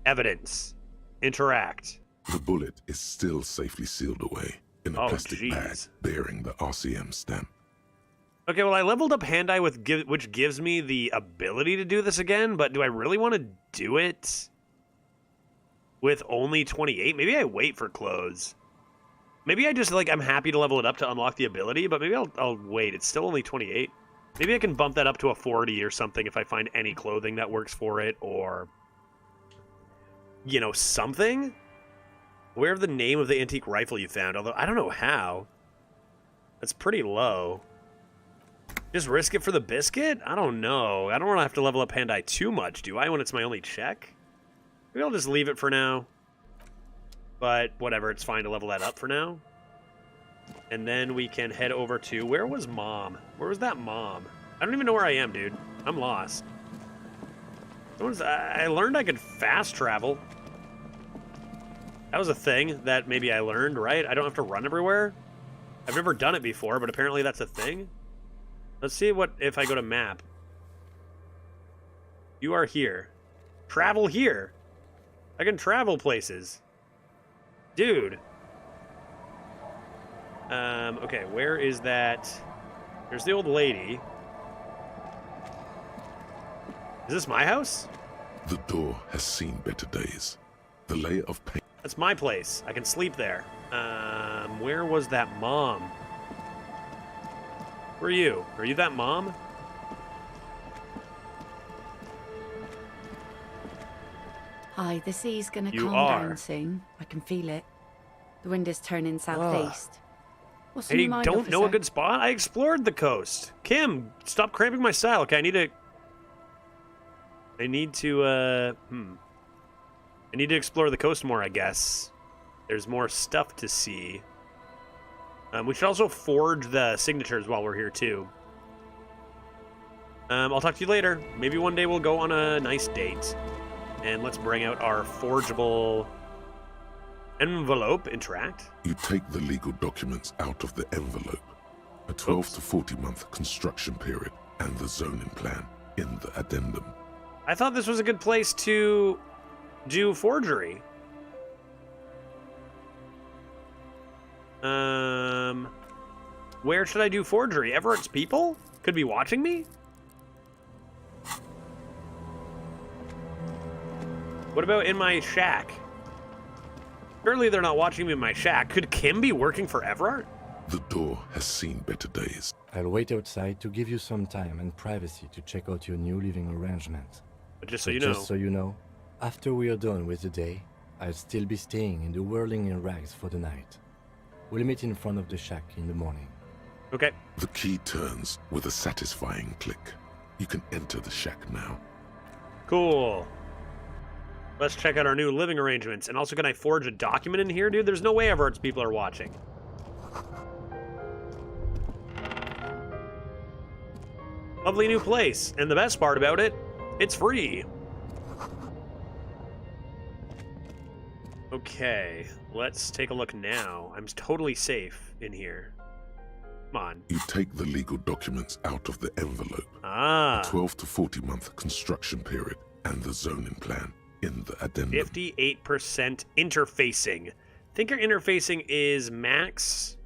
Evidence. Interact. The bullet is still safely sealed away in a plastic bag bearing the RCM stamp. Okay, well, I leveled up hand eye with which gives me the ability to do this again, but do I really want to do it with only 28? Maybe I wait for clothes. Maybe I just, like, I'm happy to level it up to unlock the ability, but maybe I'll wait. It's still only 28. Maybe I can bump that up to a 40 or something if I find any clothing that works for it, or, you know, something. Where the name of the antique rifle you found, although I don't know how. That's pretty low. Just risk it for the biscuit? I don't know. I don't want to have to level up hand eye too much, do I, when it's my only check? Maybe I'll just leave it for now. But whatever, it's fine to level that up for now. And then we can head over to... Where was Mom? Where was that Mom? I don't even know where I am, dude. I'm lost. I learned I could fast travel. That was a thing that maybe I learned, right? I don't have to run everywhere. I've never done it before, but apparently that's a thing. Let's see what if I go to map. You are here. Travel here. I can travel places. Dude. Okay, where is that? There's the old lady. Is this my house? The door has seen better days. The layer of paint. That's my place. I can sleep there. Where was that mom? Where are you? Are you that mom? Hi, the sea's gonna You calm are. down soon. I can feel it. The wind is turning southeast. What's on Hey, your mind, don't know a officer? good spot? I explored the coast. Kim, stop cramping my style. Okay, I need to, I need to explore the coast more, I guess. There's more stuff to see. We should also forge the signatures while we're here, too. I'll talk to you later. Maybe one day we'll go on a nice date. And let's bring out our forgeable envelope. Interact. You take the legal documents out of the envelope. A 12 to 40 month construction period and the zoning plan in the addendum. I thought this was a good place to do forgery. Where should I do forgery? Everett's people? Could be watching me? What about in my shack? Surely they're not watching me in my shack. Could Kim be working for Everett? The door has seen better days. I'll wait outside to give you some time and privacy to check out your new living arrangements. But just so you know, after we are done with the day, I'll still be staying in the Whirling in Rags for the night. We'll meet in front of the shack in the morning. Okay. The key turns with a satisfying click. You can enter the shack now. Cool. Let's check out our new living arrangements. And also, can I forge a document in here, dude? There's no way Everett's people are watching. Lovely new place. And the best part about it, it's free. Okay, let's take a look now. I'm totally safe in here. Come on. You take the legal documents out of the envelope. Ah. A 12 to 40 month construction period and the zoning plan in the addendum. 58% interfacing. I think your interfacing is max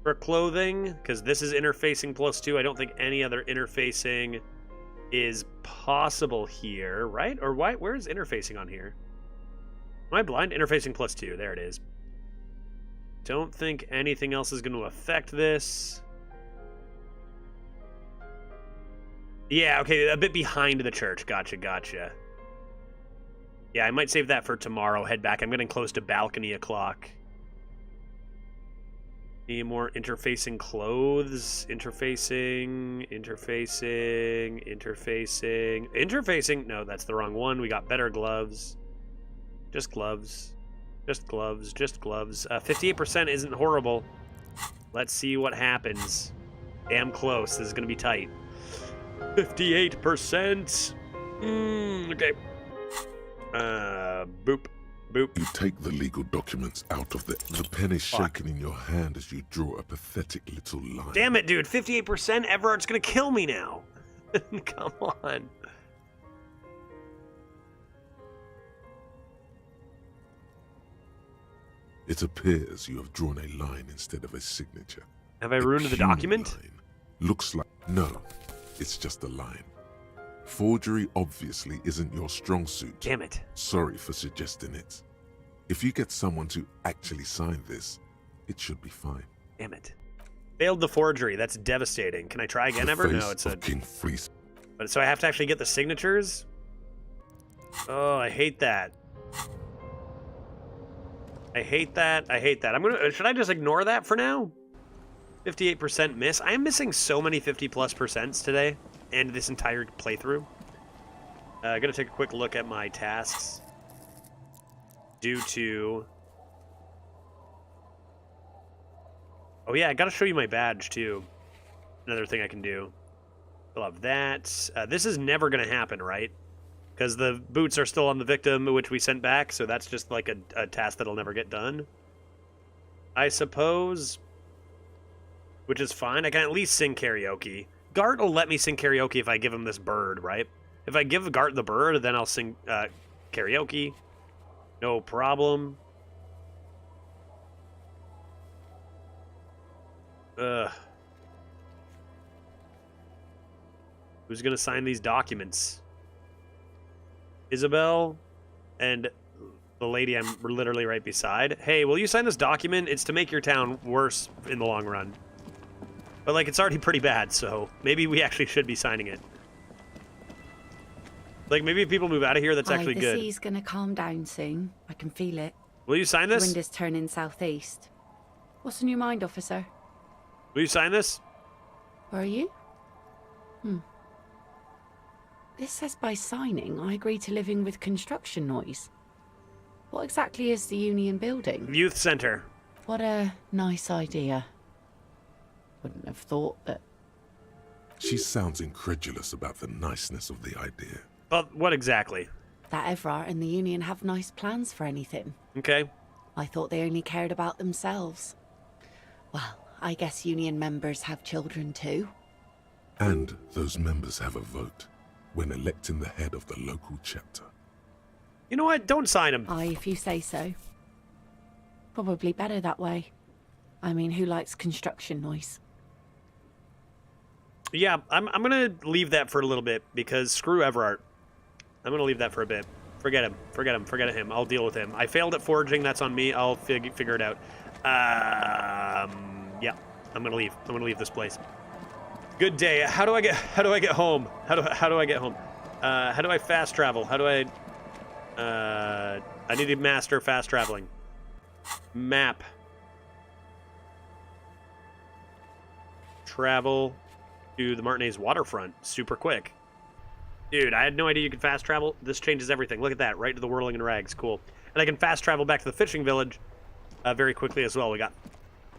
for clothing, because this is interfacing +2. I don't think any other interfacing is possible here, right? Or why? Where is interfacing on here? Am I blind? Interfacing +2. There it is. Don't think anything else is going to affect this. Yeah, okay, a bit behind the church. Gotcha. Yeah, I might save that for tomorrow. Head back. I'm getting close to balcony o'clock. Any more interfacing clothes? Interfacing. No, that's the wrong one. We got better gloves. Just gloves. 58% isn't horrible. Let's see what happens. Damn close. This is going to be tight. 58%. Okay. Boop. You take the legal documents out of the pen is shaking in your hand as you draw a pathetic little line. Damn it, dude. 58%? Everett's going to kill me now. Come on. It appears you have drawn a line instead of a signature. Have I ruined the document? Line. Looks like... No, it's just a line. Forgery obviously isn't your strong suit. Damn it. Sorry for suggesting it. If you get someone to actually sign this, it should be fine. Damn it. Failed the forgery. That's devastating. Can I try again, Ever? No, it's a... King Fleece. But so I have to actually get the signatures? Oh, I hate that. I hate that. Should I just ignore that for now? 58% miss. I am missing so many 50+% today and this entire playthrough. I'm gonna take a quick look at my tasks. Due to... Oh yeah, I gotta show you my badge too. Another thing I can do. Love that. This is never gonna happen, right? Because the boots are still on the victim, which we sent back, so that's just like a task that'll never get done. I suppose. Which is fine. I can at least sing karaoke. Gart will let me sing karaoke if I give him this bird, right? If I give Gart the bird, then I'll sing karaoke. No problem. Ugh. Who's gonna sign these documents? Isabel and the lady I'm literally right beside. Hey, will you sign this document? It's to make your town worse in the long run. But, like, it's already pretty bad, so maybe we actually should be signing it. Like, maybe if people move out of here, that's actually good. The sea's gonna calm down soon. I can feel it. Will you sign this? The wind is turning southeast. What's on your mind, officer? Will you sign this? Where are you? This says by signing, I agree to living with construction noise. What exactly is the Union building? Youth Center. What a nice idea. Wouldn't have thought that... She sounds incredulous about the niceness of the idea. But what exactly? That Everard and the Union have nice plans for anything. Okay. I thought they only cared about themselves. Well, I guess Union members have children too. And those members have a vote when electing the head of the local chapter. You know what? Don't sign him. Aye, if you say so. Probably better that way. I mean, who likes construction noise? Yeah, I'm gonna leave that for a little bit because screw Everart. I'm gonna leave that for a bit. Forget him. Forget him. I'll deal with him. I failed at foraging. That's on me. I'll figure it out. Yeah, I'm gonna leave. I'm gonna leave this place. Good day. How do I get home? How do I get home? How do I fast travel? How do I? I need to master fast traveling. Map. Travel to the Martinez waterfront. Super quick. Dude, I had no idea you could fast travel. This changes everything. Look at that. Right to the Whirling and Rags. Cool. And I can fast travel back to the fishing village very quickly as well. We got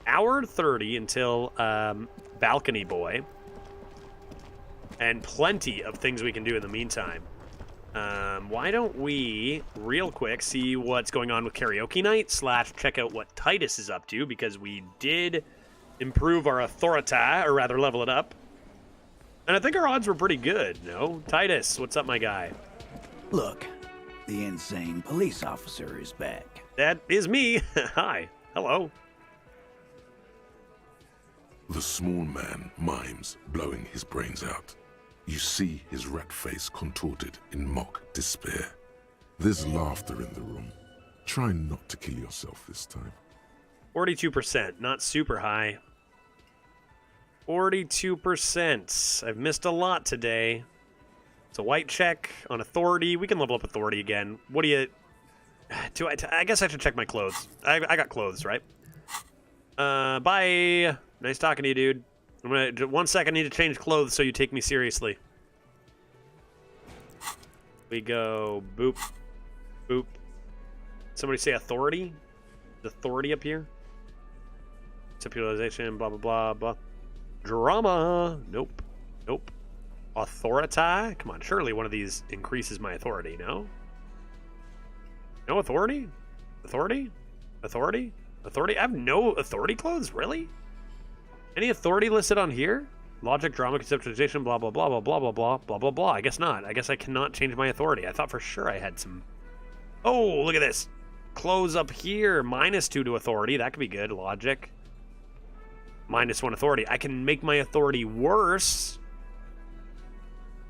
hour 30 until Balcony Boy. And plenty of things we can do in the meantime. Why don't we, real quick, see what's going on with Karaoke Night / check out what Titus is up to, because we did improve our authority, or rather level it up. And I think our odds were pretty good, no? Titus, what's up, my guy? Look, the insane police officer is back. That is me. Hi. Hello. The small man mimes, blowing his brains out. You see his rat face contorted in mock despair. There's laughter in the room. Try not to kill yourself this time. 42%, not super high. 42%. I've missed a lot today. It's a white check on authority. We can level up authority again. What do you... I guess I should check my clothes. I got clothes, right? Bye. Nice talking to you, dude. I'm gonna... 1 second, I need to change clothes so you take me seriously. We go... Boop. Boop. Somebody say authority? Is authority up here? Conceptualization, blah, blah, blah, blah. Drama. Nope. Nope. Authority? Come on, surely one of these increases my authority, no? No authority? Authority? Authority? Authority? I have no authority clothes? Really? Any authority listed on here? Logic, drama, conceptualization, blah, blah, blah, blah, blah, blah, blah, blah, blah, blah. I guess not. I guess I cannot change my authority. I thought for sure I had some... Oh, look at this. Clothes up here. -2 to authority. That could be good. Logic. -1 authority. I can make my authority worse.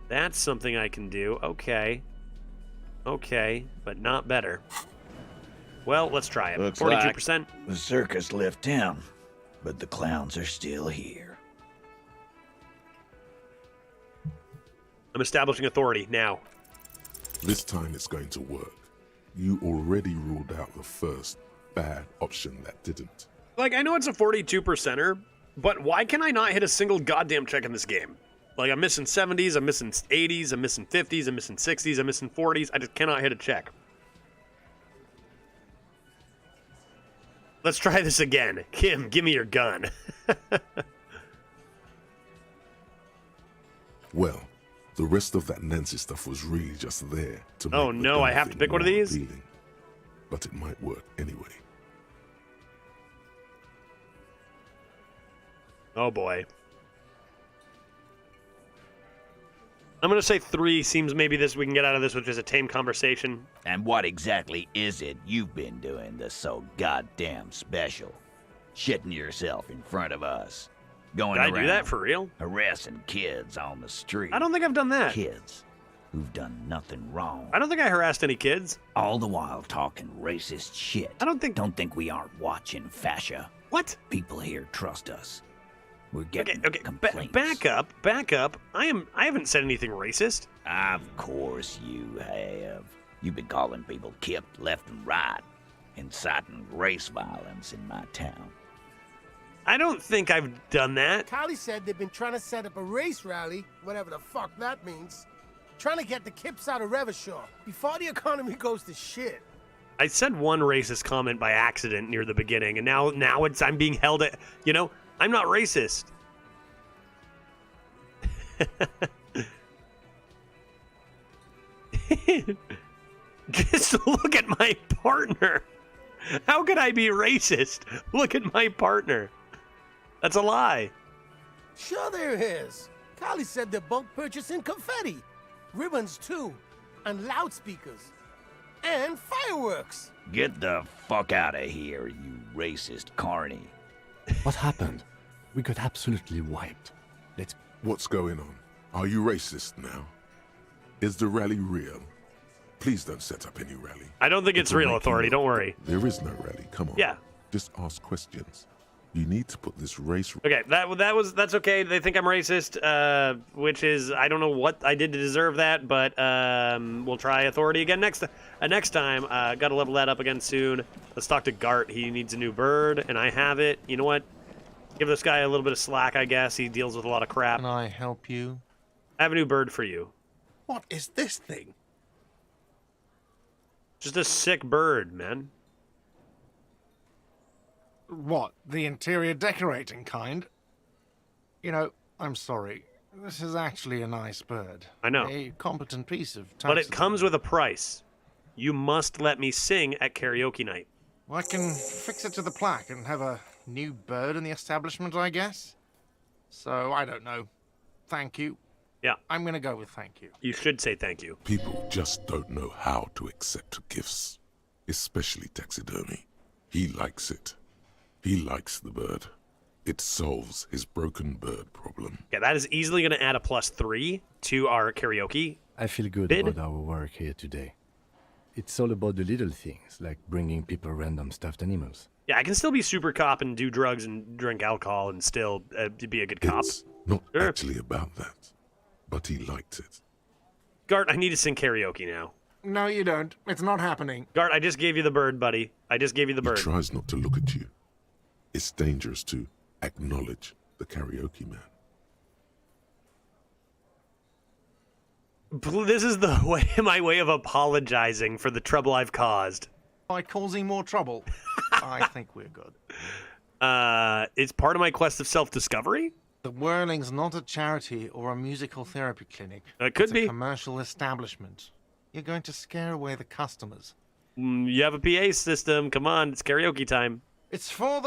That's something I can do. Okay. Okay, but not better. Well, let's try it. Looks 42%. like the circus left town, but the clowns are still here. I'm establishing authority now. This time it's going to work. You already ruled out the first bad option that didn't. Like, I know it's a 42%er, but why can I not hit a single goddamn check in this game? Like, I'm missing 70s, I'm missing 80s, I'm missing 50s, I'm missing 60s, I'm missing 40s. I just cannot hit a check. Let's try this again. Kim, give me your gun. Well, the rest of that Nancy stuff was really just there to make Oh no, I have to pick one of these? appealing. But it might work anyway. Oh boy. I'm gonna say 3. Seems maybe this we can get out of this with just a tame conversation. And what exactly is it you've been doing that's so goddamn special? Shitting yourself in front of us. Going Did I around do that for real? harassing kids on the street. I don't think I've done that. Kids who've done nothing wrong. I don't think I harassed any kids. All the while talking racist shit. I don't think we aren't watching, fascia. What? People here trust us. We're getting Okay. complaints. Back up. I haven't said anything racist. Of course you have. You've been calling people Kip left and right, inciting race violence in my town. I don't think I've done that. Kylie said they've been trying to set up a race rally, whatever the fuck that means. Trying to get the Kips out of Revachol before the economy goes to shit. I said one racist comment by accident near the beginning, and now I'm being held at, I'm not racist. Just look at my partner. How could I be racist? Look at my partner. That's a lie. Sure there is. Kylie said they're bulk purchasing confetti, ribbons too, and loudspeakers, and fireworks. Get the fuck out of here, you racist carny. What happened? We got absolutely wiped. Let's... What's going on? Are you racist now? Is the rally real? Please don't set up any rally. I don't think it's It'll real, make you Authority. look- Don't worry. There is no rally. Come on. Yeah. Just ask questions. You need to put this race... Okay, that's okay. They think I'm racist, which is I don't know what I did to deserve that, but we'll try Authority again next time. Got to level that up again soon. Let's talk to Gart. He needs a new bird, and I have it. You know what? Give this guy a little bit of slack, I guess. He deals with a lot of crap. Can I help you? I have a new bird for you. What is this thing? Just a sick bird, man. What, the interior decorating kind? You know, I'm sorry. This is actually a nice bird. I know. A competent piece of But it taxidermy. comes with a price. You must let me sing at karaoke night. Well, I can fix it to the plaque and have a new bird in the establishment, I guess. So, I don't know. Thank you. Yeah. I'm gonna go with thank you. You should say thank you. People just don't know how to accept gifts, especially taxidermy. He likes it. He likes the bird. It solves his broken bird problem. Yeah, that is easily going to add a +3 to our karaoke. I feel good bid. about our work here today. It's all about the little things, like bringing people random stuffed animals. Yeah, I can still be super cop and do drugs and drink alcohol and still be a good cop. It's not actually about that, but he liked it. Gart, I need to sing karaoke now. No, you don't. It's not happening. Gart, I just gave you the bird, buddy. I just gave you the bird. He tries not to look at you. It's dangerous to acknowledge the karaoke man. This is the way, my way of apologizing for the trouble I've caused. By causing more trouble, I think we're good. It's part of my quest of self-discovery? The Whirling's not a charity or a musical therapy clinic. It could It's be. a commercial establishment. You're going to scare away the customers. You have a PA system. Come on, it's karaoke time. It's for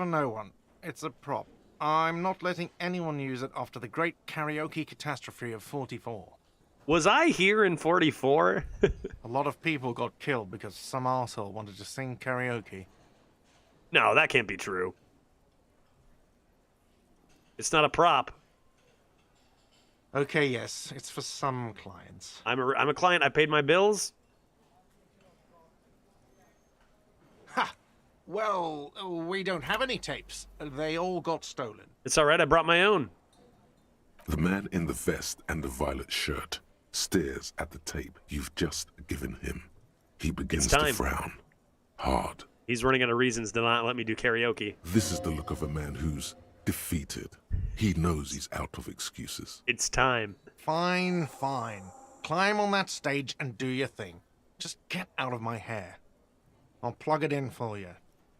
no one. It's a prop. I'm not letting anyone use it after the great karaoke catastrophe of 44. Was I here in 44? A lot of people got killed because some arsehole wanted to sing karaoke. No, that can't be true. It's not a prop. Okay, yes, it's for some clients. I'm a client. I paid my bills. Ha! Well, we don't have any tapes. They all got stolen. It's all right. I brought my own. The man in the vest and the violet shirt stares at the tape you've just given him. He begins to frown. Hard. He's running out of reasons to not let me do karaoke. This is the look of a man who's defeated. He knows he's out of excuses. It's time. Fine, fine. Climb on that stage and do your thing. Just get out of my hair. I'll plug it in for you.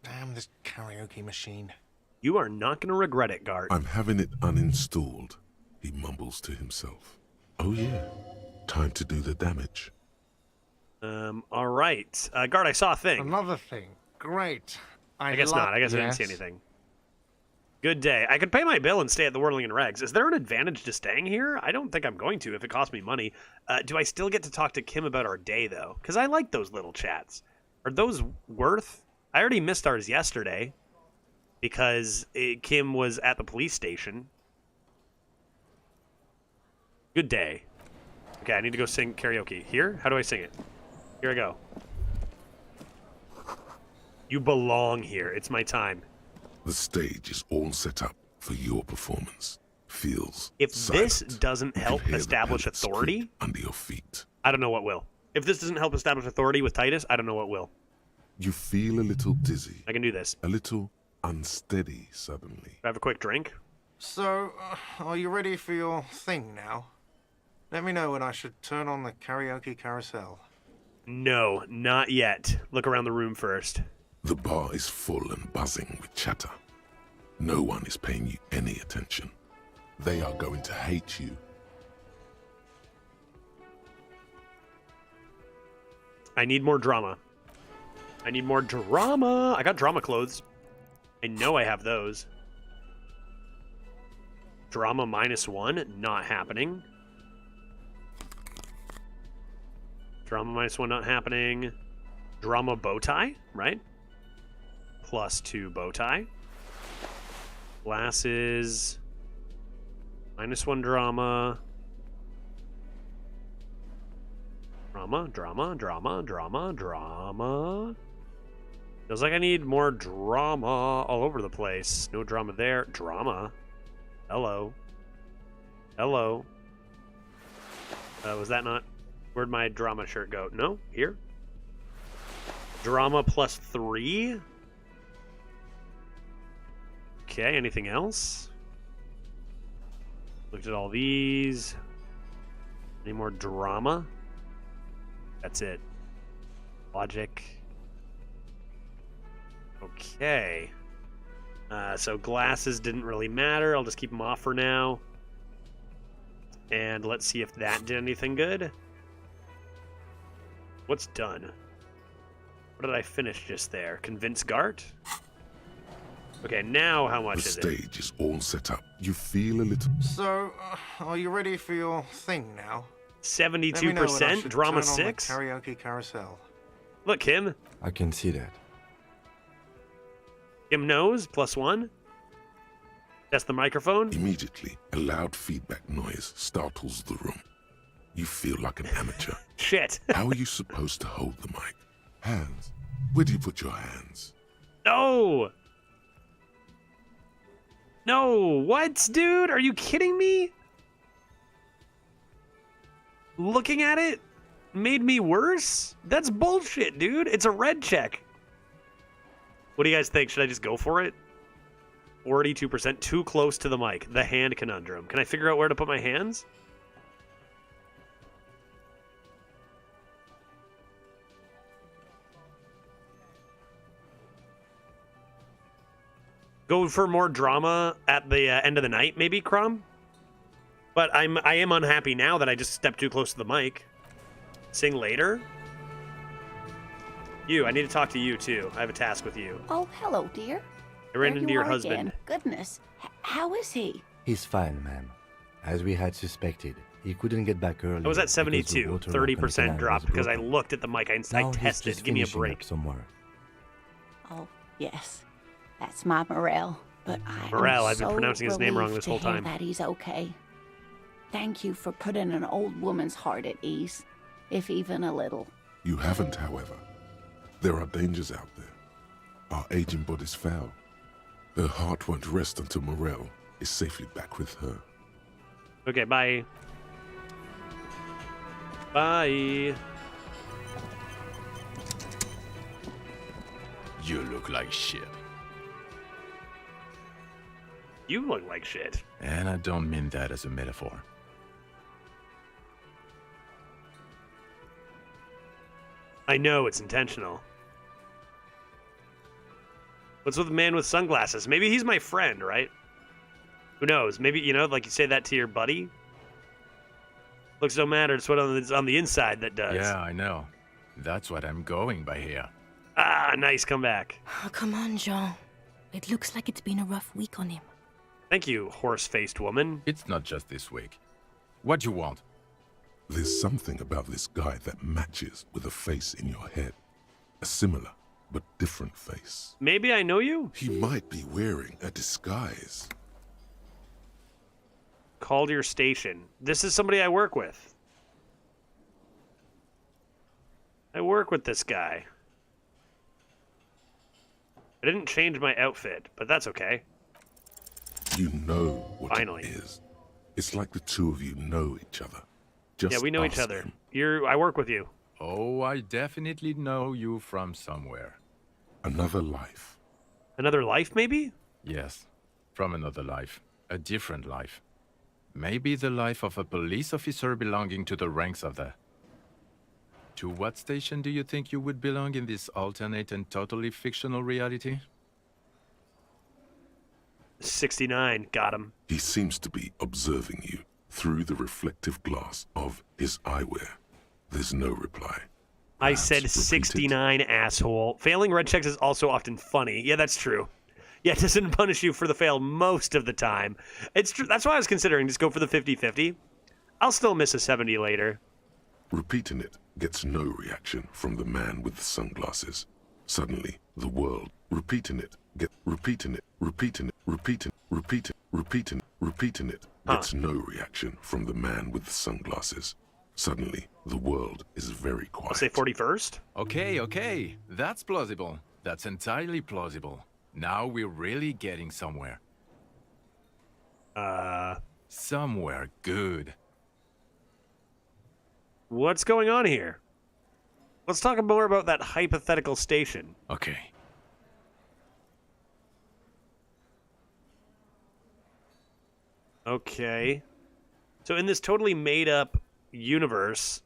Damn this karaoke machine. You are not going to regret it, Gart. I'm having it uninstalled, he mumbles to himself. Oh yeah, time to do the damage. All right. Gart, I saw a thing. Another thing. Great. I guess not. I guess I didn't see anything. Good day. I could pay my bill and stay at the Whirling and Regs. Is there an advantage to staying here? I don't think I'm going to if it costs me money. Do I still get to talk to Kim about our day, though? Because I like those little chats. Are those worth? I already missed ours yesterday because Kim was at the police station. Good day. Okay, I need to go sing karaoke. Here? How do I sing it? Here I go. You belong here. It's my time. The stage is all set up for your performance. Feels If silent. this doesn't help You can hear the establish pellets authority, creep under your feet. I don't know what will. If this doesn't help establish authority with Titus, I don't know what will. You feel a little dizzy. I can do this. A little unsteady suddenly. I have a quick drink. So, are you ready for your thing now? Let me know when I should turn on the karaoke carousel. No, not yet. Look around the room first. The bar is full and buzzing with chatter. No one is paying you any attention. They are going to hate you. I need more drama. I need more drama. I got drama clothes. I know I have those. Drama -1, not happening. Drama -1, not happening. Drama bow tie, right? +2 bow tie. Glasses. -1 drama. Drama. Feels like I need more drama all over the place. No drama there. Drama. Hello. Was that not... Where'd my drama shirt go? No? Here? Drama +3? Okay, anything else? Looked at all these. Any more drama? That's it. Logic. Okay. So glasses didn't really matter. I'll just keep them off for now. And let's see if that did anything good. What's done? What did I finish just there? Convince Gart? Okay, now how much is it? The stage is all set up. You feel a little... So, are you ready for your thing now? 72%? Drama 6? Karaoke carousel. Look, Kim. I can see that. Kim knows, +1. Test the microphone. Immediately, a loud feedback noise startles the room. You feel like an amateur. Shit. How are you supposed to hold the mic? Hands. Where do you put your hands? No! No, what, dude? Are you kidding me? Looking at it made me worse? That's bullshit, dude. It's a red check. What do you guys think? Should I just go for it? 42%, too close to the mic. The hand conundrum. Can I figure out where to put my hands? Go for more drama at the end of the night, maybe, Crumb? But I am unhappy now that I just stepped too close to the mic. Sing later? You, I need to talk to you, too. I have a task with you. Oh, hello, dear. I ran There into you your are husband. again. Goodness. How is he? He's fine, ma'am. As we had suspected, he couldn't get back early. I was at 72, 30% drop because I looked at the mic. I tested. Give me a break. Somewhere. Oh, yes. That's my Morel. But Morel, I've been so pronouncing his name wrong relieved this to whole hear time. that he's okay. Thank you for putting an old woman's heart at ease, if even a little. You haven't, however. There are dangers out there. Our aging body's foul. Her heart won't rest until Morel is safely back with her. Okay, bye. Bye. You look like shit. You look like shit. And I don't mean that as a metaphor. I know it's intentional. What's with the man with sunglasses? Maybe he's my friend, right? Who knows? Maybe, you know, like you say that to your buddy. Looks don't matter. It's what on the inside that does. Yeah, I know. That's what I'm going by here. Ah, nice comeback. Oh, come on, Jean. It looks like it's been a rough week on him. Thank you, horse-faced woman. It's not just this week. What you want? There's something about this guy that matches with a face in your head. A similar but different face. Maybe I know you? He might be wearing a disguise. Called your station. This is somebody I work with. I work with this guy. I didn't change my outfit, but that's okay. You know what Finally. it is. It's like the two of you know each other. Just yeah, we know each ask other. him. I work with you. Oh, I definitely know you from somewhere. Another life. Another life, maybe? Yes, from another life. A different life. Maybe the life of a police officer belonging to the ranks of the... To what station do you think you would belong in this alternate and totally fictional reality? 69. Got him. He seems to be observing you through the reflective glass of his eyewear. There's no reply. I said 69, asshole. Failing red checks is also often funny. Yeah, that's true. Yeah, it doesn't punish you for the fail most of the time. It's true. That's why I was considering just go for the 50-50. I'll still miss a 70 later. Repeating it gets no reaction from the man with the sunglasses. Suddenly, the world repeating it, repeating it, gets no reaction from the man with the sunglasses. Suddenly, the world is very quiet. I'll say 41st. Okay. That's plausible. That's entirely plausible. Now we're really getting somewhere. Somewhere good. What's going on here? Let's talk more about that hypothetical station. Okay. Okay. So in this totally made-up universe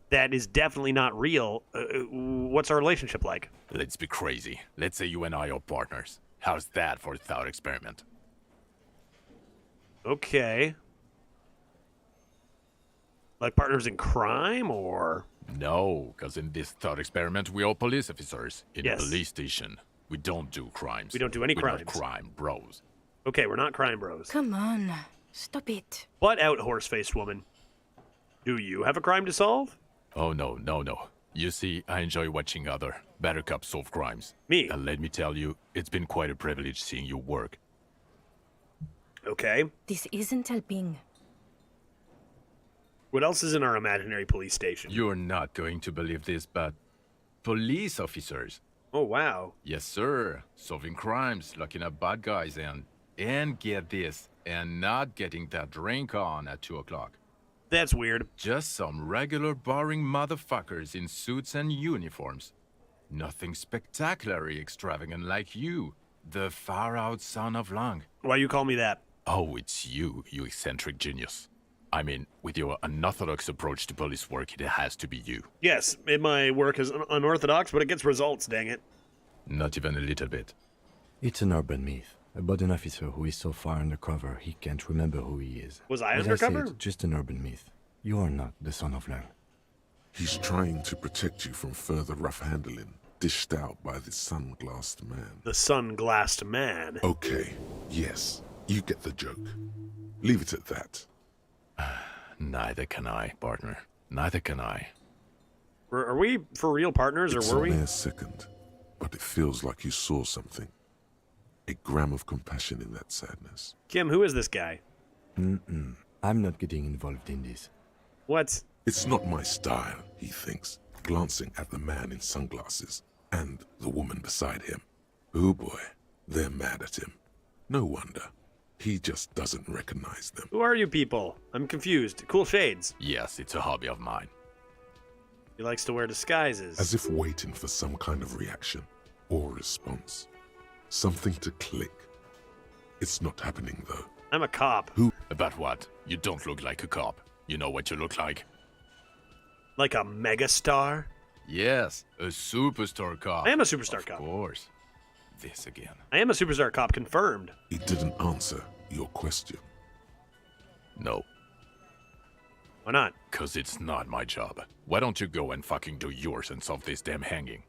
that is definitely not real, what's our relationship like? Let's be crazy. Let's say you and I are partners. How's that for a thought experiment? Okay. Like partners in crime, or...? No, because in this thought experiment, we are police officers in Yes. a police station. We don't do crimes. We don't do any We're crimes. not crime bros. Okay, we're not crime bros. Come on, stop it. Butt out, horse-faced woman. Do you have a crime to solve? Oh, no. You see, I enjoy watching other better cops solve crimes. Me? And let me tell you, it's been quite a privilege seeing you work. Okay. This isn't helping. What else is in our imaginary police station? You're not going to believe this, but police officers. Oh, wow. Yes, sir. Solving crimes, locking up bad guys, and get this, and not getting that drink on at 2 o'clock. That's weird. Just some regular boring motherfuckers in suits and uniforms. Nothing spectacularly extravagant like you, the far-out son of Lang. Why you call me that? Oh, it's you eccentric genius. I mean, with your unorthodox approach to police work, it has to be you. Yes, my work is unorthodox, but it gets results, dang it. Not even a little bit. It's an urban myth about an officer who is so far undercover he can't remember who he is. Was I As undercover? I say, it's just an urban myth. You are not the son of Lang. He's trying to protect you from further rough handling, dished out by the sunglassed man. The sunglassed man? Okay, yes, you get the joke. Leave it at that. Neither can I, partner. Neither can I. Are we for real partners, It's or were we? a mere second, but it feels like you saw something. A gram of compassion in that sadness. Kim, who is this guy? I'm not getting involved in this. What? It's not my style, he thinks, glancing at the man in sunglasses and the woman beside him. Oh boy, they're mad at him. No wonder. He just doesn't recognize them. Who are you people? I'm confused. Cool shades. Yes, it's a hobby of mine. He likes to wear disguises. As if waiting for some kind of reaction or response. Something to click. It's not happening though. I'm a cop. Who? About what? You don't look like a cop. You know what you look like? Like a megastar? Yes, a superstar cop. I am a superstar cop. Of course. This again. I am a superstar cop, confirmed. He didn't answer your question. No. Why not? 'Cause it's not my job. Why don't you go and fucking do yours and solve this damn hanging?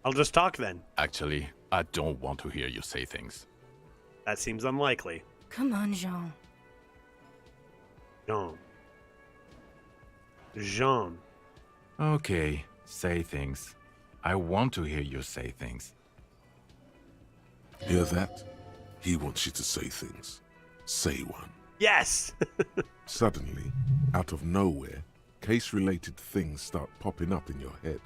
I'll just talk then. Actually, I don't want to hear you say things. That seems unlikely. Come on, Jean. Jean. Okay, say things. I want to hear you say things. Hear that? He wants you to say things. Say one. Yes! Suddenly, out of nowhere, case-related things start popping up in your head.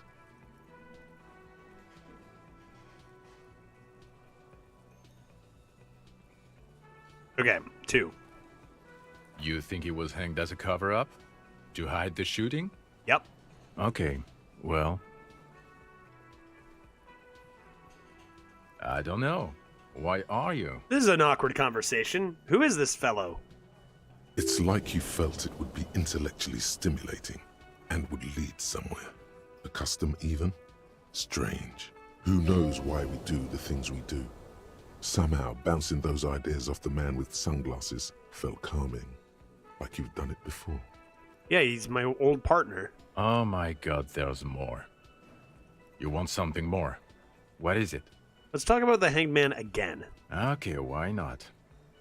Okay, 2. You think he was hanged as a cover-up? To hide the shooting? Yep. Okay, well... I don't know. Why are you? This is an awkward conversation. Who is this fellow? It's like you felt it would be intellectually stimulating and would lead somewhere. A custom even? Strange. Who knows why we do the things we do? Somehow, bouncing those ideas off the man with sunglasses felt calming. Like you've done it before. Yeah, he's my old partner. Oh my god, there's more. You want something more? What is it? Let's talk about the hanged man again. Okay, why not?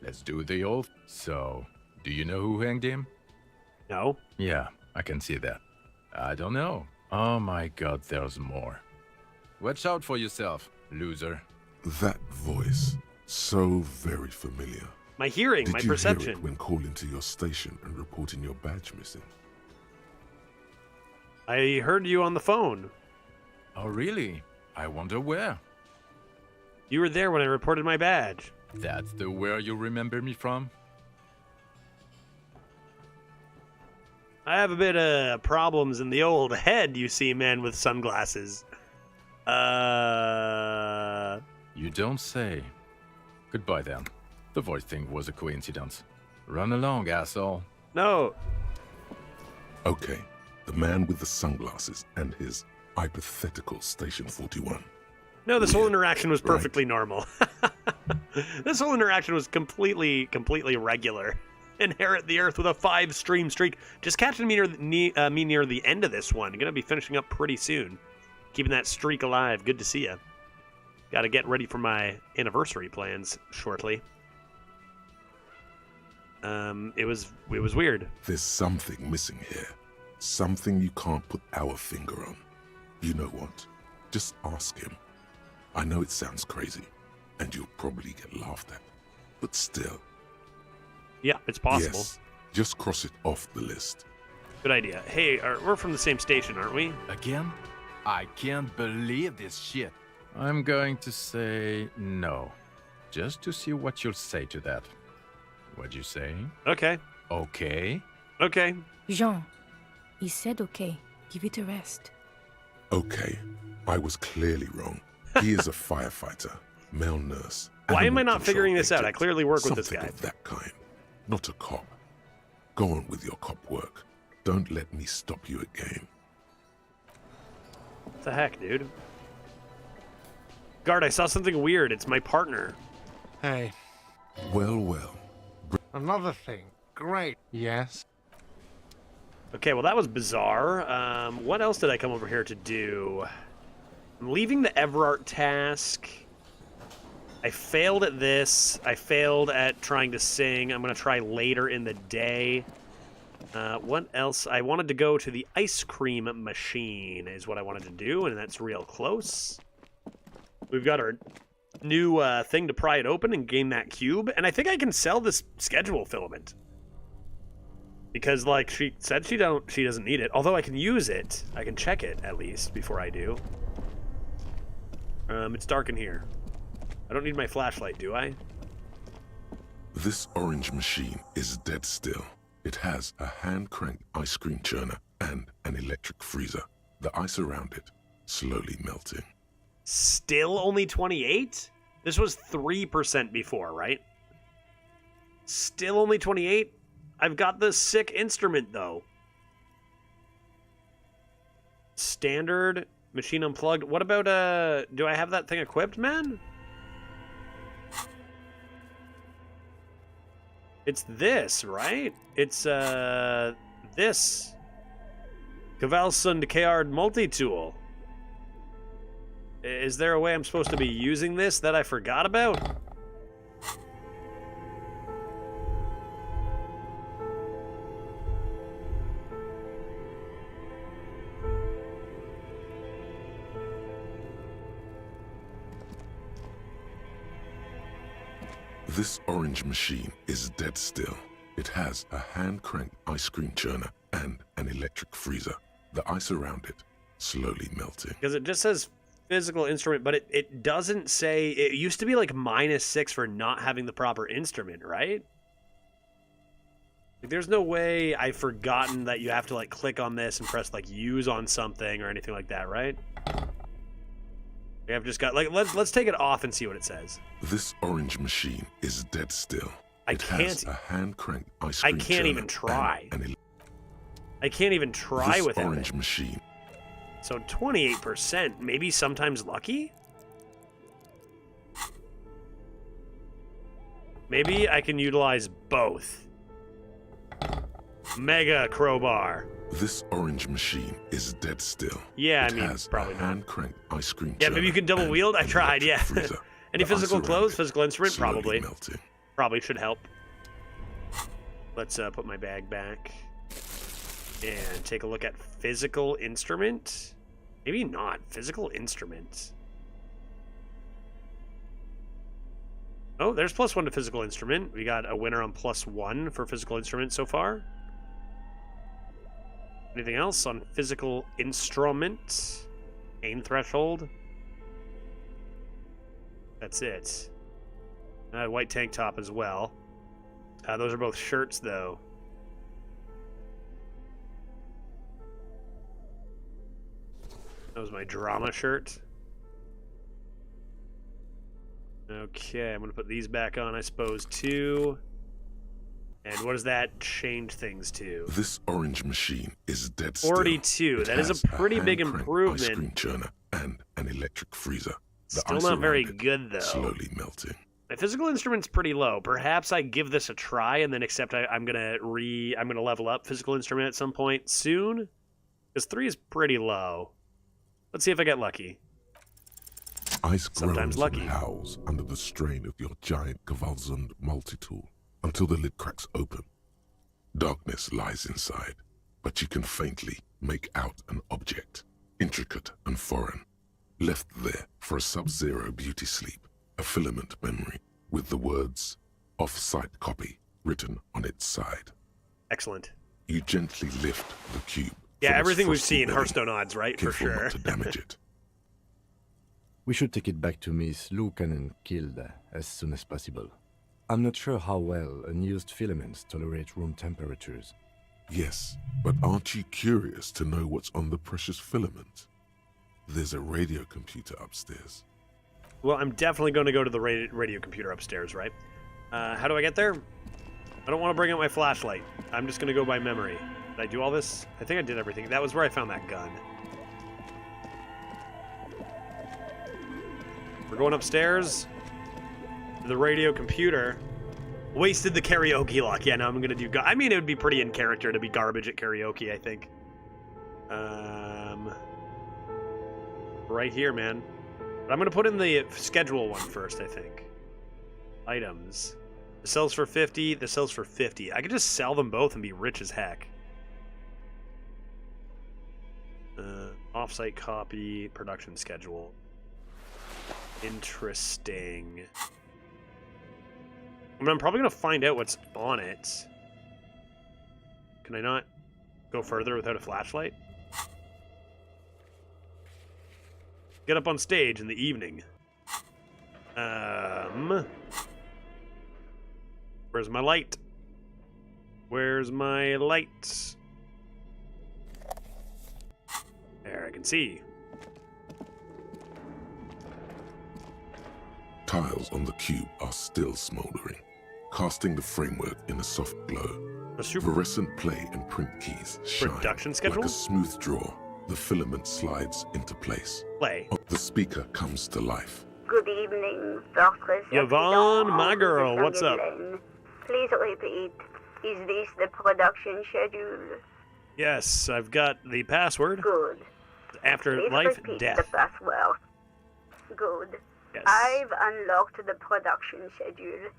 Let's do the old... So, do you know who hanged him? No. Yeah, I can see that. I don't know. Oh my god, there's more. Watch out for yourself, loser. That voice, so very familiar. My hearing, Did my you perception. hear it when calling to your station and reporting your badge missing? I heard you on the phone. Oh, really? I wonder where. You were there when I reported my badge. That's the where you remember me from? I have a bit of problems in the old head, you see, man with sunglasses. You don't say. Goodbye then. The voice thing was a coincidence. Run along, asshole. No. Okay, the man with the sunglasses and his hypothetical Station 41. No, this whole interaction was perfectly normal. This whole interaction was completely regular. Inherit the Earth with a 5-stream streak. Just catching me near the end of this one. Gonna be finishing up pretty soon. Keeping that streak alive. Good to see ya. Gotta get ready for my anniversary plans shortly. It was weird. There's something missing here. Something you can't put our finger on. You know what? Just ask him. I know it sounds crazy, and you'll probably get laughed at. But still. Yeah, it's possible. Yes, just cross it off the list. Good idea. Hey, we're from the same station, aren't we? Again? I can't believe this shit. I'm going to say no. Just to see what you'll say to that. What'd you say? Okay. Okay? Okay. Jean, he said okay. Give it a rest. Okay, I was clearly wrong. He is a firefighter, male nurse. Why am I animal not figuring this out? control I clearly work with agent, this guy. something of that kind. Not a cop. Go on with your cop work. Don't let me stop you again. What the heck, dude? Guard, I saw something weird. It's my partner. Hey. Well. Another thing. Great. Yes? Okay, well, that was bizarre. What else did I come over here to do? I'm leaving the Everart task. I failed at this. I failed at trying to sing. I'm going to try later in the day. What else? I wanted to go to the ice cream machine is what I wanted to do, and that's real close. We've got our new thing to pry it open and gain that cube, and I think I can sell this schedule filament. Because, like, she said she doesn't need it. Although I can use it. I can check it, at least, before I do. It's dark in here. I don't need my flashlight, do I? This orange machine is dead still. It has a hand-cranked ice cream churner and an electric freezer. The ice around it slowly melting. Still only 28? This was 3% before, right? Still only 28? I've got the sick instrument, though. Standard, machine unplugged. What about, do I have that thing equipped, man? It's this, right? It's, this. Kvalsund Kard multi-tool. Is there a way I'm supposed to be using this that I forgot about? This orange machine is dead still. It has a hand-cranked ice cream churner and an electric freezer. The ice around it slowly melting. Because it just says physical instrument, but it doesn't say... It used to be like -6 for not having the proper instrument, right? Like, there's no way I've forgotten that you have to, like, click on this and press, like, use on something or anything like that, right? I've just got... Like, let's take it off and see what it says. This orange machine is dead still. I It can't... has a hand-cranked ice I cream can't churner even try. and I can't even try this without orange it. machine. So 28%, maybe sometimes lucky? Maybe I can utilize both. Mega crowbar. This orange machine is dead still. Yeah, it I mean, has probably a not. hand-cranked ice cream Yeah, churner maybe you can double wield. I tried, yeah. freezer. Any The physical ice around clothes, it physical instrument? slowly Probably. melting. Probably should help. Let's put my bag back and take a look at physical instrument. Maybe not. Physical instruments. Oh, there's +1 to physical instrument. We got a winner on +1 for physical instrument so far. Anything else on physical instrument? Pain threshold. That's it. White tank top as well. Those are both shirts, though. That was my drama shirt. Okay, I'm going to put these back on, I suppose, too. And what does that change things to? This orange machine is dead still. 42. That is a pretty big improvement. Ice cream churner and an electric freezer. The Still ice not very around it good, though. Slowly melting. My physical instrument's pretty low. Perhaps I give this a try and then accept I'm gonna level up physical instrument at some point soon. Because 3 is pretty low. Let's see if I get lucky. Ice Sometimes groans lucky. and howls under the strain of your giant Gewalzund multi-tool until the lid cracks open. Darkness lies inside, but you can faintly make out an object, intricate and foreign, left there for a sub-zero beauty sleep, a filament memory with the words "off-site copy" written on its side. Excellent. You gently lift the cube. Yeah, from its everything we've frosty seen, belly, Hearthstone odds, right? For careful sure. not to damage it. We should take it back to Miss Lukanen Kilde as soon as possible. I'm not sure how well unused filaments tolerate room temperatures. Yes, but aren't you curious to know what's on the precious filament? There's a radio computer upstairs. Well, I'm definitely going to go to the radio computer upstairs, right? How do I get there? I don't want to bring out my flashlight. I'm just going to go by memory. Did I do all this? I think I did everything. That was where I found that gun. We're going upstairs to the radio computer. Wasted the karaoke lock. Yeah, now I'm going to do... I mean, it would be pretty in character to be garbage at karaoke, I think. Right here, man. But I'm going to put in the schedule one first, I think. Items. The sells for 50, the sells for 50. I could just sell them both and be rich as heck. Offsite copy, production schedule. Interesting. I mean, I'm probably going to find out what's on it. Can I not go further without a flashlight? Get up on stage in the evening. Where's my light? Where's my light? There, I can see. Tiles on the cube are still smoldering, casting the framework in a soft glow. Fluorescent play and print keys shine Production schedule? like a smooth draw. The filament slides into place. Play. The speaker comes to life. Good evening, Doctor. Yvonne, my girl, what's up? Please repeat. Is this the production schedule? Yes, I've got the password. Good. After Please life, repeat death. the password. Good. Yes. I've unlocked the production schedule.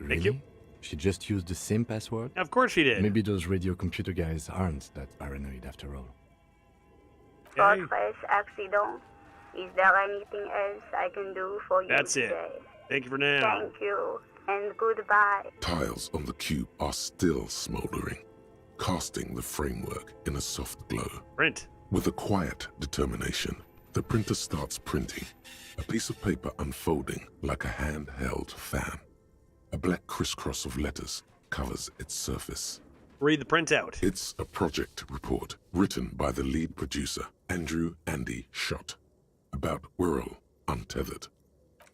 Thank you. She just used the same password? Of course she did. Maybe those radio computer guys aren't that paranoid after all. Fortress accident. Is there anything else I can do for you That's it. today? Thank you for now. Thank you, and goodbye. Tiles on the cube are still smoldering, casting the framework in a soft glow. Print. With a quiet determination, the printer starts printing, a piece of paper unfolding like a handheld fan. A black crisscross of letters covers its surface. Read the printout. It's a project report written by the lead producer, Andrew Andy Schott, about Wirral Untethered.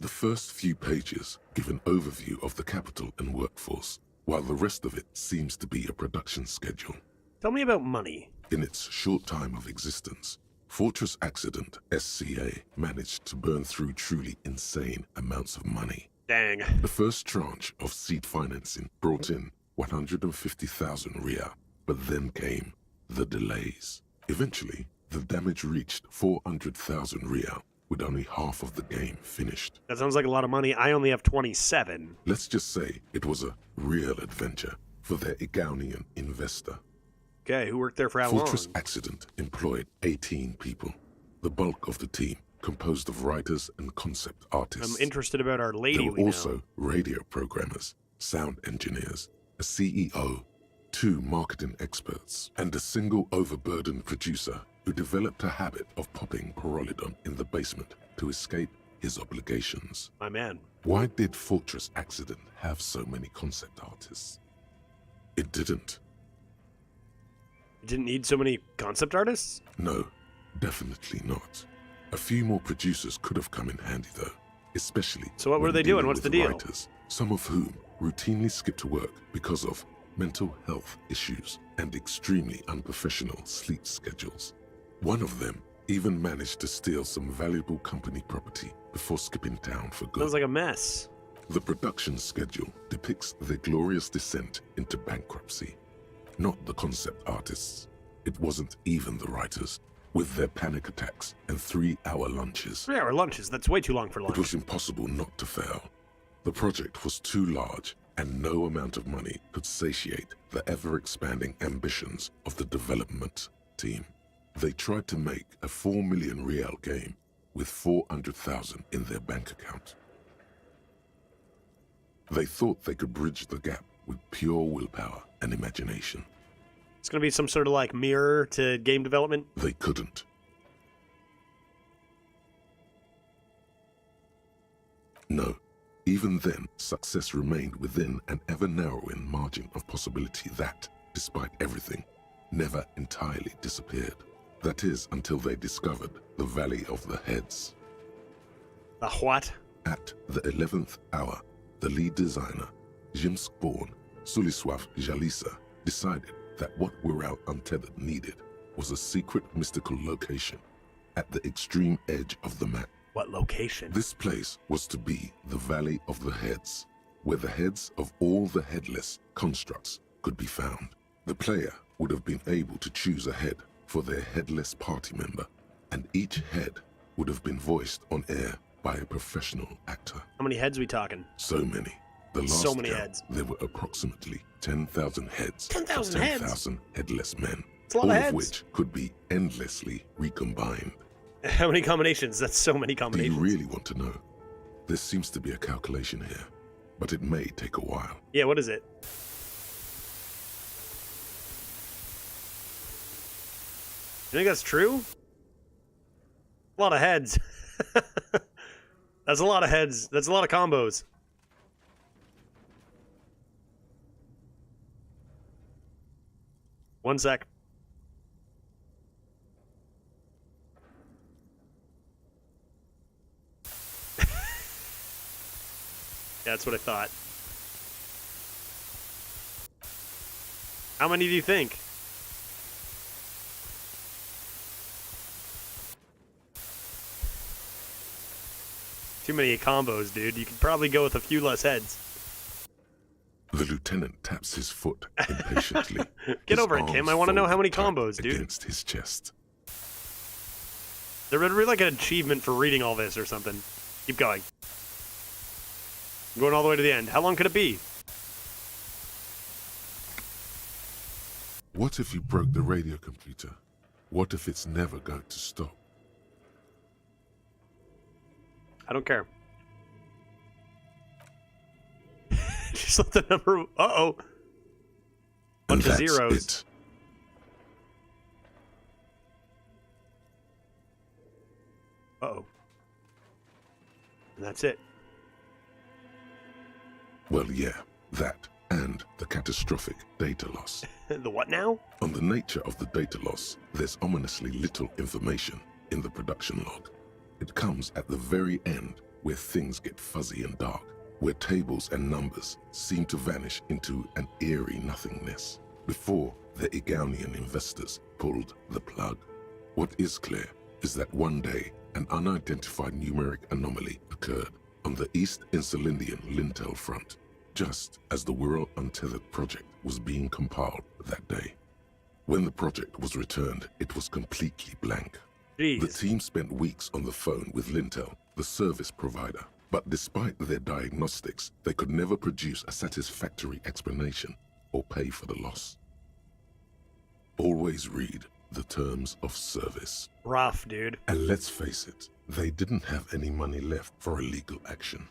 The first few pages give an overview of the capital and workforce, while the rest of it seems to be a production schedule. Tell me about money. In its short time of existence, Fortress Accident SCA managed to burn through truly insane amounts of money. Dang. The first tranche of seed financing brought in 150,000 Ria, but then came the delays. Eventually, the damage reached 400,000 Ria, with only half of the game finished. That sounds like a lot of money. I only have 27. Let's just say it was a real adventure for their Igaunian investor. Okay, who worked there for how Fortress long? Accident employed 18 people. The bulk of the team composed of writers and concept artists. I'm interested about our lady. There were also radio programmers, sound engineers, a CEO, 2 marketing experts, and a single overburdened producer who developed a habit of popping Pyrrolidon in the basement to escape his obligations. My man. Why did Fortress Accident have so many concept artists? It didn't. You didn't need so many concept artists? No, definitely not. A few more producers could have come in handy though, especially. So what were when they doing? dealing What's the with deal? Writers, some of whom routinely skipped to work because of mental health issues and extremely unprofessional sleep schedules. One of them even managed to steal some valuable company property before skipping town for good. Sounds like a mess. The production schedule depicts their glorious descent into bankruptcy. Not the concept artists. It wasn't even the writers. With their panic attacks and 3-hour lunches. 3-hour lunches? That's way too long for lunch. It was impossible not to fail. The project was too large, and no amount of money could satiate the ever-expanding ambitions of the development team. They tried to make a 4 million real game with 400,000 in their bank account. They thought they could bridge the gap with pure willpower and imagination. It's going to be some sort of like mirror to game development? They couldn't. No. Even then, success remained within an ever-narrowing margin of possibility that, despite everything, never entirely disappeared. That is, until they discovered the Valley of the Heads. The what? At the 11th hour, the lead designer, Jimsk-born Sulisław Jalisa, decided that what We're Out Untethered needed was a secret mystical location at the extreme edge of the map. What location? This place was to be the Valley of the Heads, where the heads of all the headless constructs could be found. The player would have been able to choose a head for their headless party member, and each head would have been voiced on air by a professional actor. How many heads we talking? So many. The last So many count, heads. There were approximately 10,000 heads. 10,000 heads? 10,000 headless men. It's a lot all of of heads. which could be endlessly recombined. How many combinations? That's so many Do combinations. you really want to know? There seems to be a calculation here, but it may take a while. Yeah, what is it? You think that's true? A lot of heads. That's a lot of heads. That's a lot of combos. One sec. Yeah, that's what I thought. How many do you think? Too many combos, dude. You could probably go with a few less heads. The lieutenant taps his foot impatiently. Get His over it, Kim. arms I want to know how many folded tight combos, dude. against his chest. There would be like an achievement for reading all this or something. Keep going. I'm going all the way to the end. How long could it be? What if you broke the radio computer? What if it's never going to stop? I don't care. Just let the number... Uh-oh. Bunch of That's zeros. it. Uh-oh. And that's it. Well, yeah, that and the catastrophic data loss. The what now? On the nature of the data loss, there's ominously little information in the production log. It comes at the very end where things get fuzzy and dark, where tables and numbers seem to vanish into an eerie nothingness before the Egonian investors pulled the plug. What is clear is that one day an unidentified numeric anomaly occurred on the East Insulindian Lintel front, just as the Wirral Untethered project was being compiled that day. When the project was returned, it was completely blank. Jeez. The team spent weeks on the phone with Lintel, the service provider, but despite their diagnostics, they could never produce a satisfactory explanation or pay for the loss. Always read the terms of service. Rough, dude. And let's face it, they didn't have any money left for illegal action.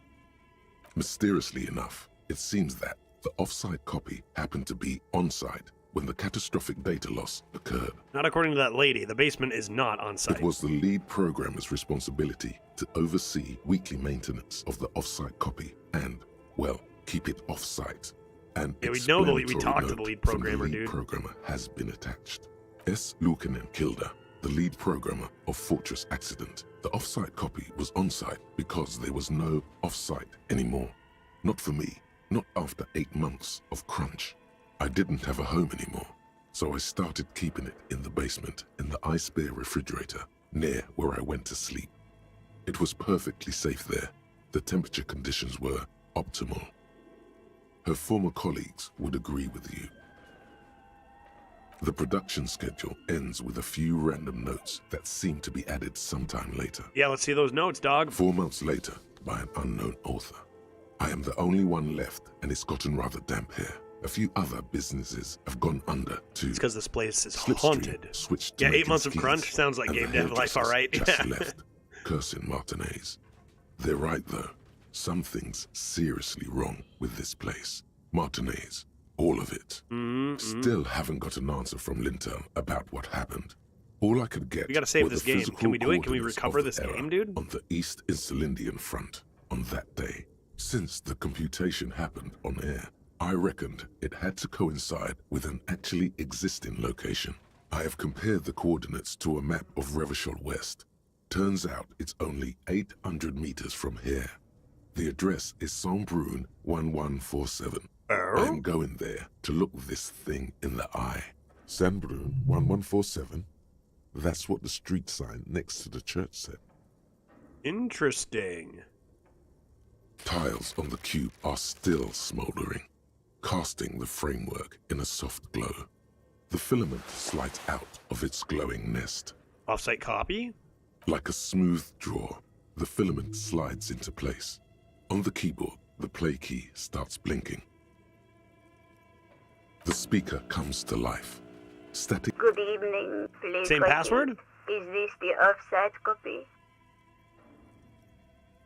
Mysteriously enough, it seems that the off-site copy happened to be on-site when the catastrophic data loss occurred. Not according to that lady. The basement is not on site. It was the lead programmer's responsibility to oversee weekly maintenance of the off-site copy and, well, keep it off-site. And yeah, we know we talked to the lead programmer, dude. Programmer has been attached. S. Luukkonen Kilda, the lead programmer of Fortress Accident. The off-site copy was on-site because there was no off-site anymore. Not for me, not after 8 months of crunch. I didn't have a home anymore, so I started keeping it in the basement in the ice bear refrigerator near where I went to sleep. It was perfectly safe there. The temperature conditions were optimal. Her former colleagues would agree with you. The production schedule ends with a few random notes that seem to be added sometime later. Yeah, let's see those notes, dog. 4 months later, by an unknown author. I am the only one left, and it's gotten rather damp here. A few other businesses have gone under too. It's because this place is Slipstream haunted. Switched to 8 months of skis, crunch sounds like and game the dev life, all right. just left, cursing Martinez. They're right though. Something's seriously wrong with this place. Martinez, all of it. Still haven't got an answer from Lintel about what happened. All I could get. We gotta save were this the game. physical Can we do it? Can we coordinates recover of the this error game, dude? On the East Insulindian front on that day. Since the computation happened on air, I reckoned it had to coincide with an actually existing location. I have compared the coordinates to a map of Revachol West. Turns out it's only 800 meters from here. The address is Saint-Brun 1147. I am going there to look this thing in the eye. Saint-Brun 1147? That's what the street sign next to the church said. Interesting. Tiles on the cube are still smoldering, casting the framework in a soft glow. The filament slides out of its glowing nest. Offsite copy? Like a smooth draw, the filament slides into place. On the keyboard, the play key starts blinking. The speaker comes to life. Static. Good evening. Please Same repeat. password? Is this the offsite copy?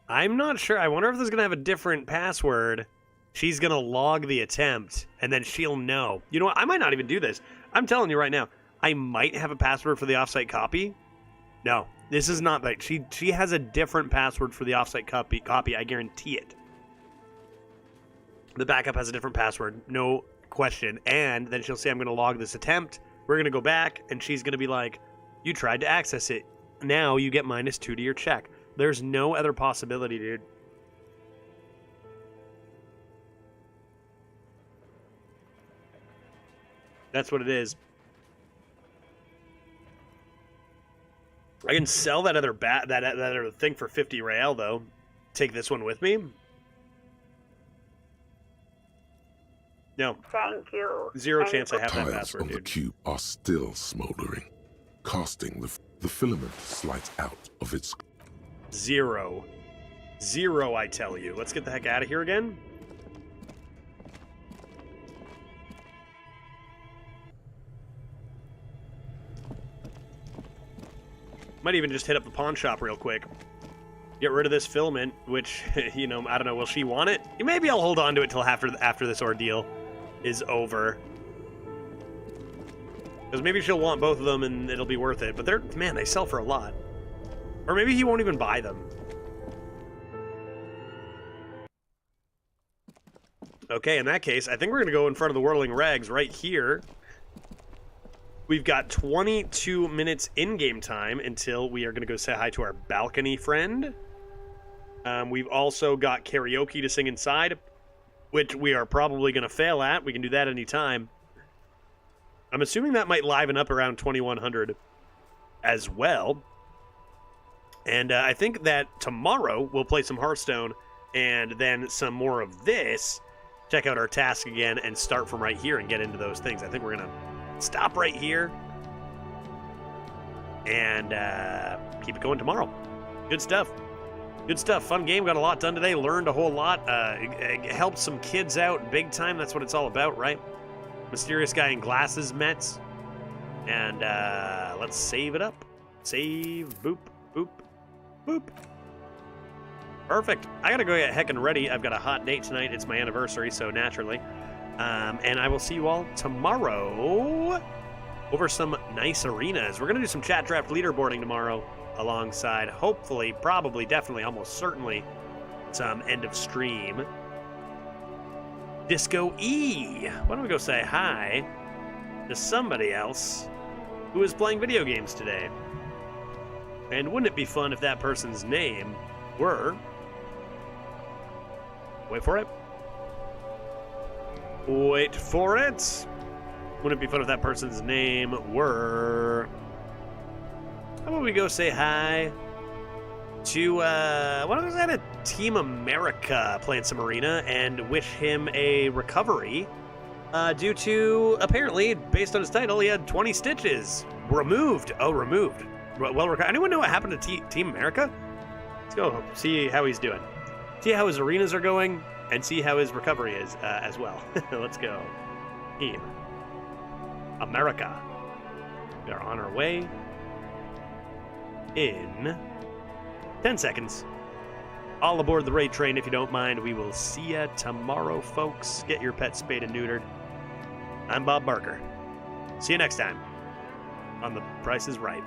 I'm not sure. I wonder if this is going to have a different password. She's going to log the attempt, and then she'll know. You know what? I might not even do this. I'm telling you right now. I might have a password for the offsite copy. No, this is not that. She has a different password for the offsite copy. I guarantee it. The backup has a different password. No question. And then she'll say, I'm going to log this attempt. We're going to go back, and she's going to be like, you tried to access it. Now you get -2 to your check. There's no other possibility, dude. That's what it is. I can sell that other that other thing for 50 real, though. Take this one with me. No. Thank you. Zero chance I have that Tiles password, on the dude. cube are still smoldering, casting the filament slides out of its. Zero, I tell you. Let's get the heck out of here again. Might even just hit up the pawn shop real quick. Get rid of this filament, which, you know, I don't know, will she want it? Maybe I'll hold on to it till after this ordeal is over. Because maybe she'll want both of them and it'll be worth it. But they're, man, they sell for a lot. Or maybe he won't even buy them. Okay, in that case, I think we're going to go in front of the Whirling Regs right here. We've got 22 minutes in-game time until we are going to go say hi to our balcony friend. We've also got karaoke to sing inside, which we are probably going to fail at. We can do that anytime. I'm assuming that might liven up around 2100 as well. And I think that tomorrow we'll play some Hearthstone and then some more of this. Check out our task again and start from right here and get into those things. I think we're going to stop right here and keep it going tomorrow. Good stuff. Good stuff. Fun game. Got a lot done today. Learned a whole lot. Helped some kids out big time. That's what it's all about, right? Mysterious guy in glasses, Mets. And let's save it up. Save, boop, boop, boop. Perfect. I gotta go get heckin' ready. I've got a hot date tonight. It's my anniversary, so naturally. And I will see you all tomorrow over some nice arenas. We're gonna do some chat draft leaderboarding tomorrow alongside, hopefully, probably, definitely, almost certainly, some end of stream. Disco E. Why don't we go say hi to somebody else who is playing video games today? And wouldn't it be fun if that person's name were... Wait for it. Wait for it. Wouldn't it be fun if that person's name were... How about we go say hi to, what was that? A Team America playing some arena and wish him a recovery due to, apparently, based on his title, he had 20 stitches. Removed. Oh, removed. Well, anyone know what happened to Team America? Let's go see how he's doing. See how his arenas are going, and see how his recovery is as well. Let's go. Team America. We are on our way in 10 seconds. All aboard the raid train if you don't mind. We will see ya tomorrow, folks. Get your pet spayed and neutered. I'm Bob Barker. See you next time on The Price is Right.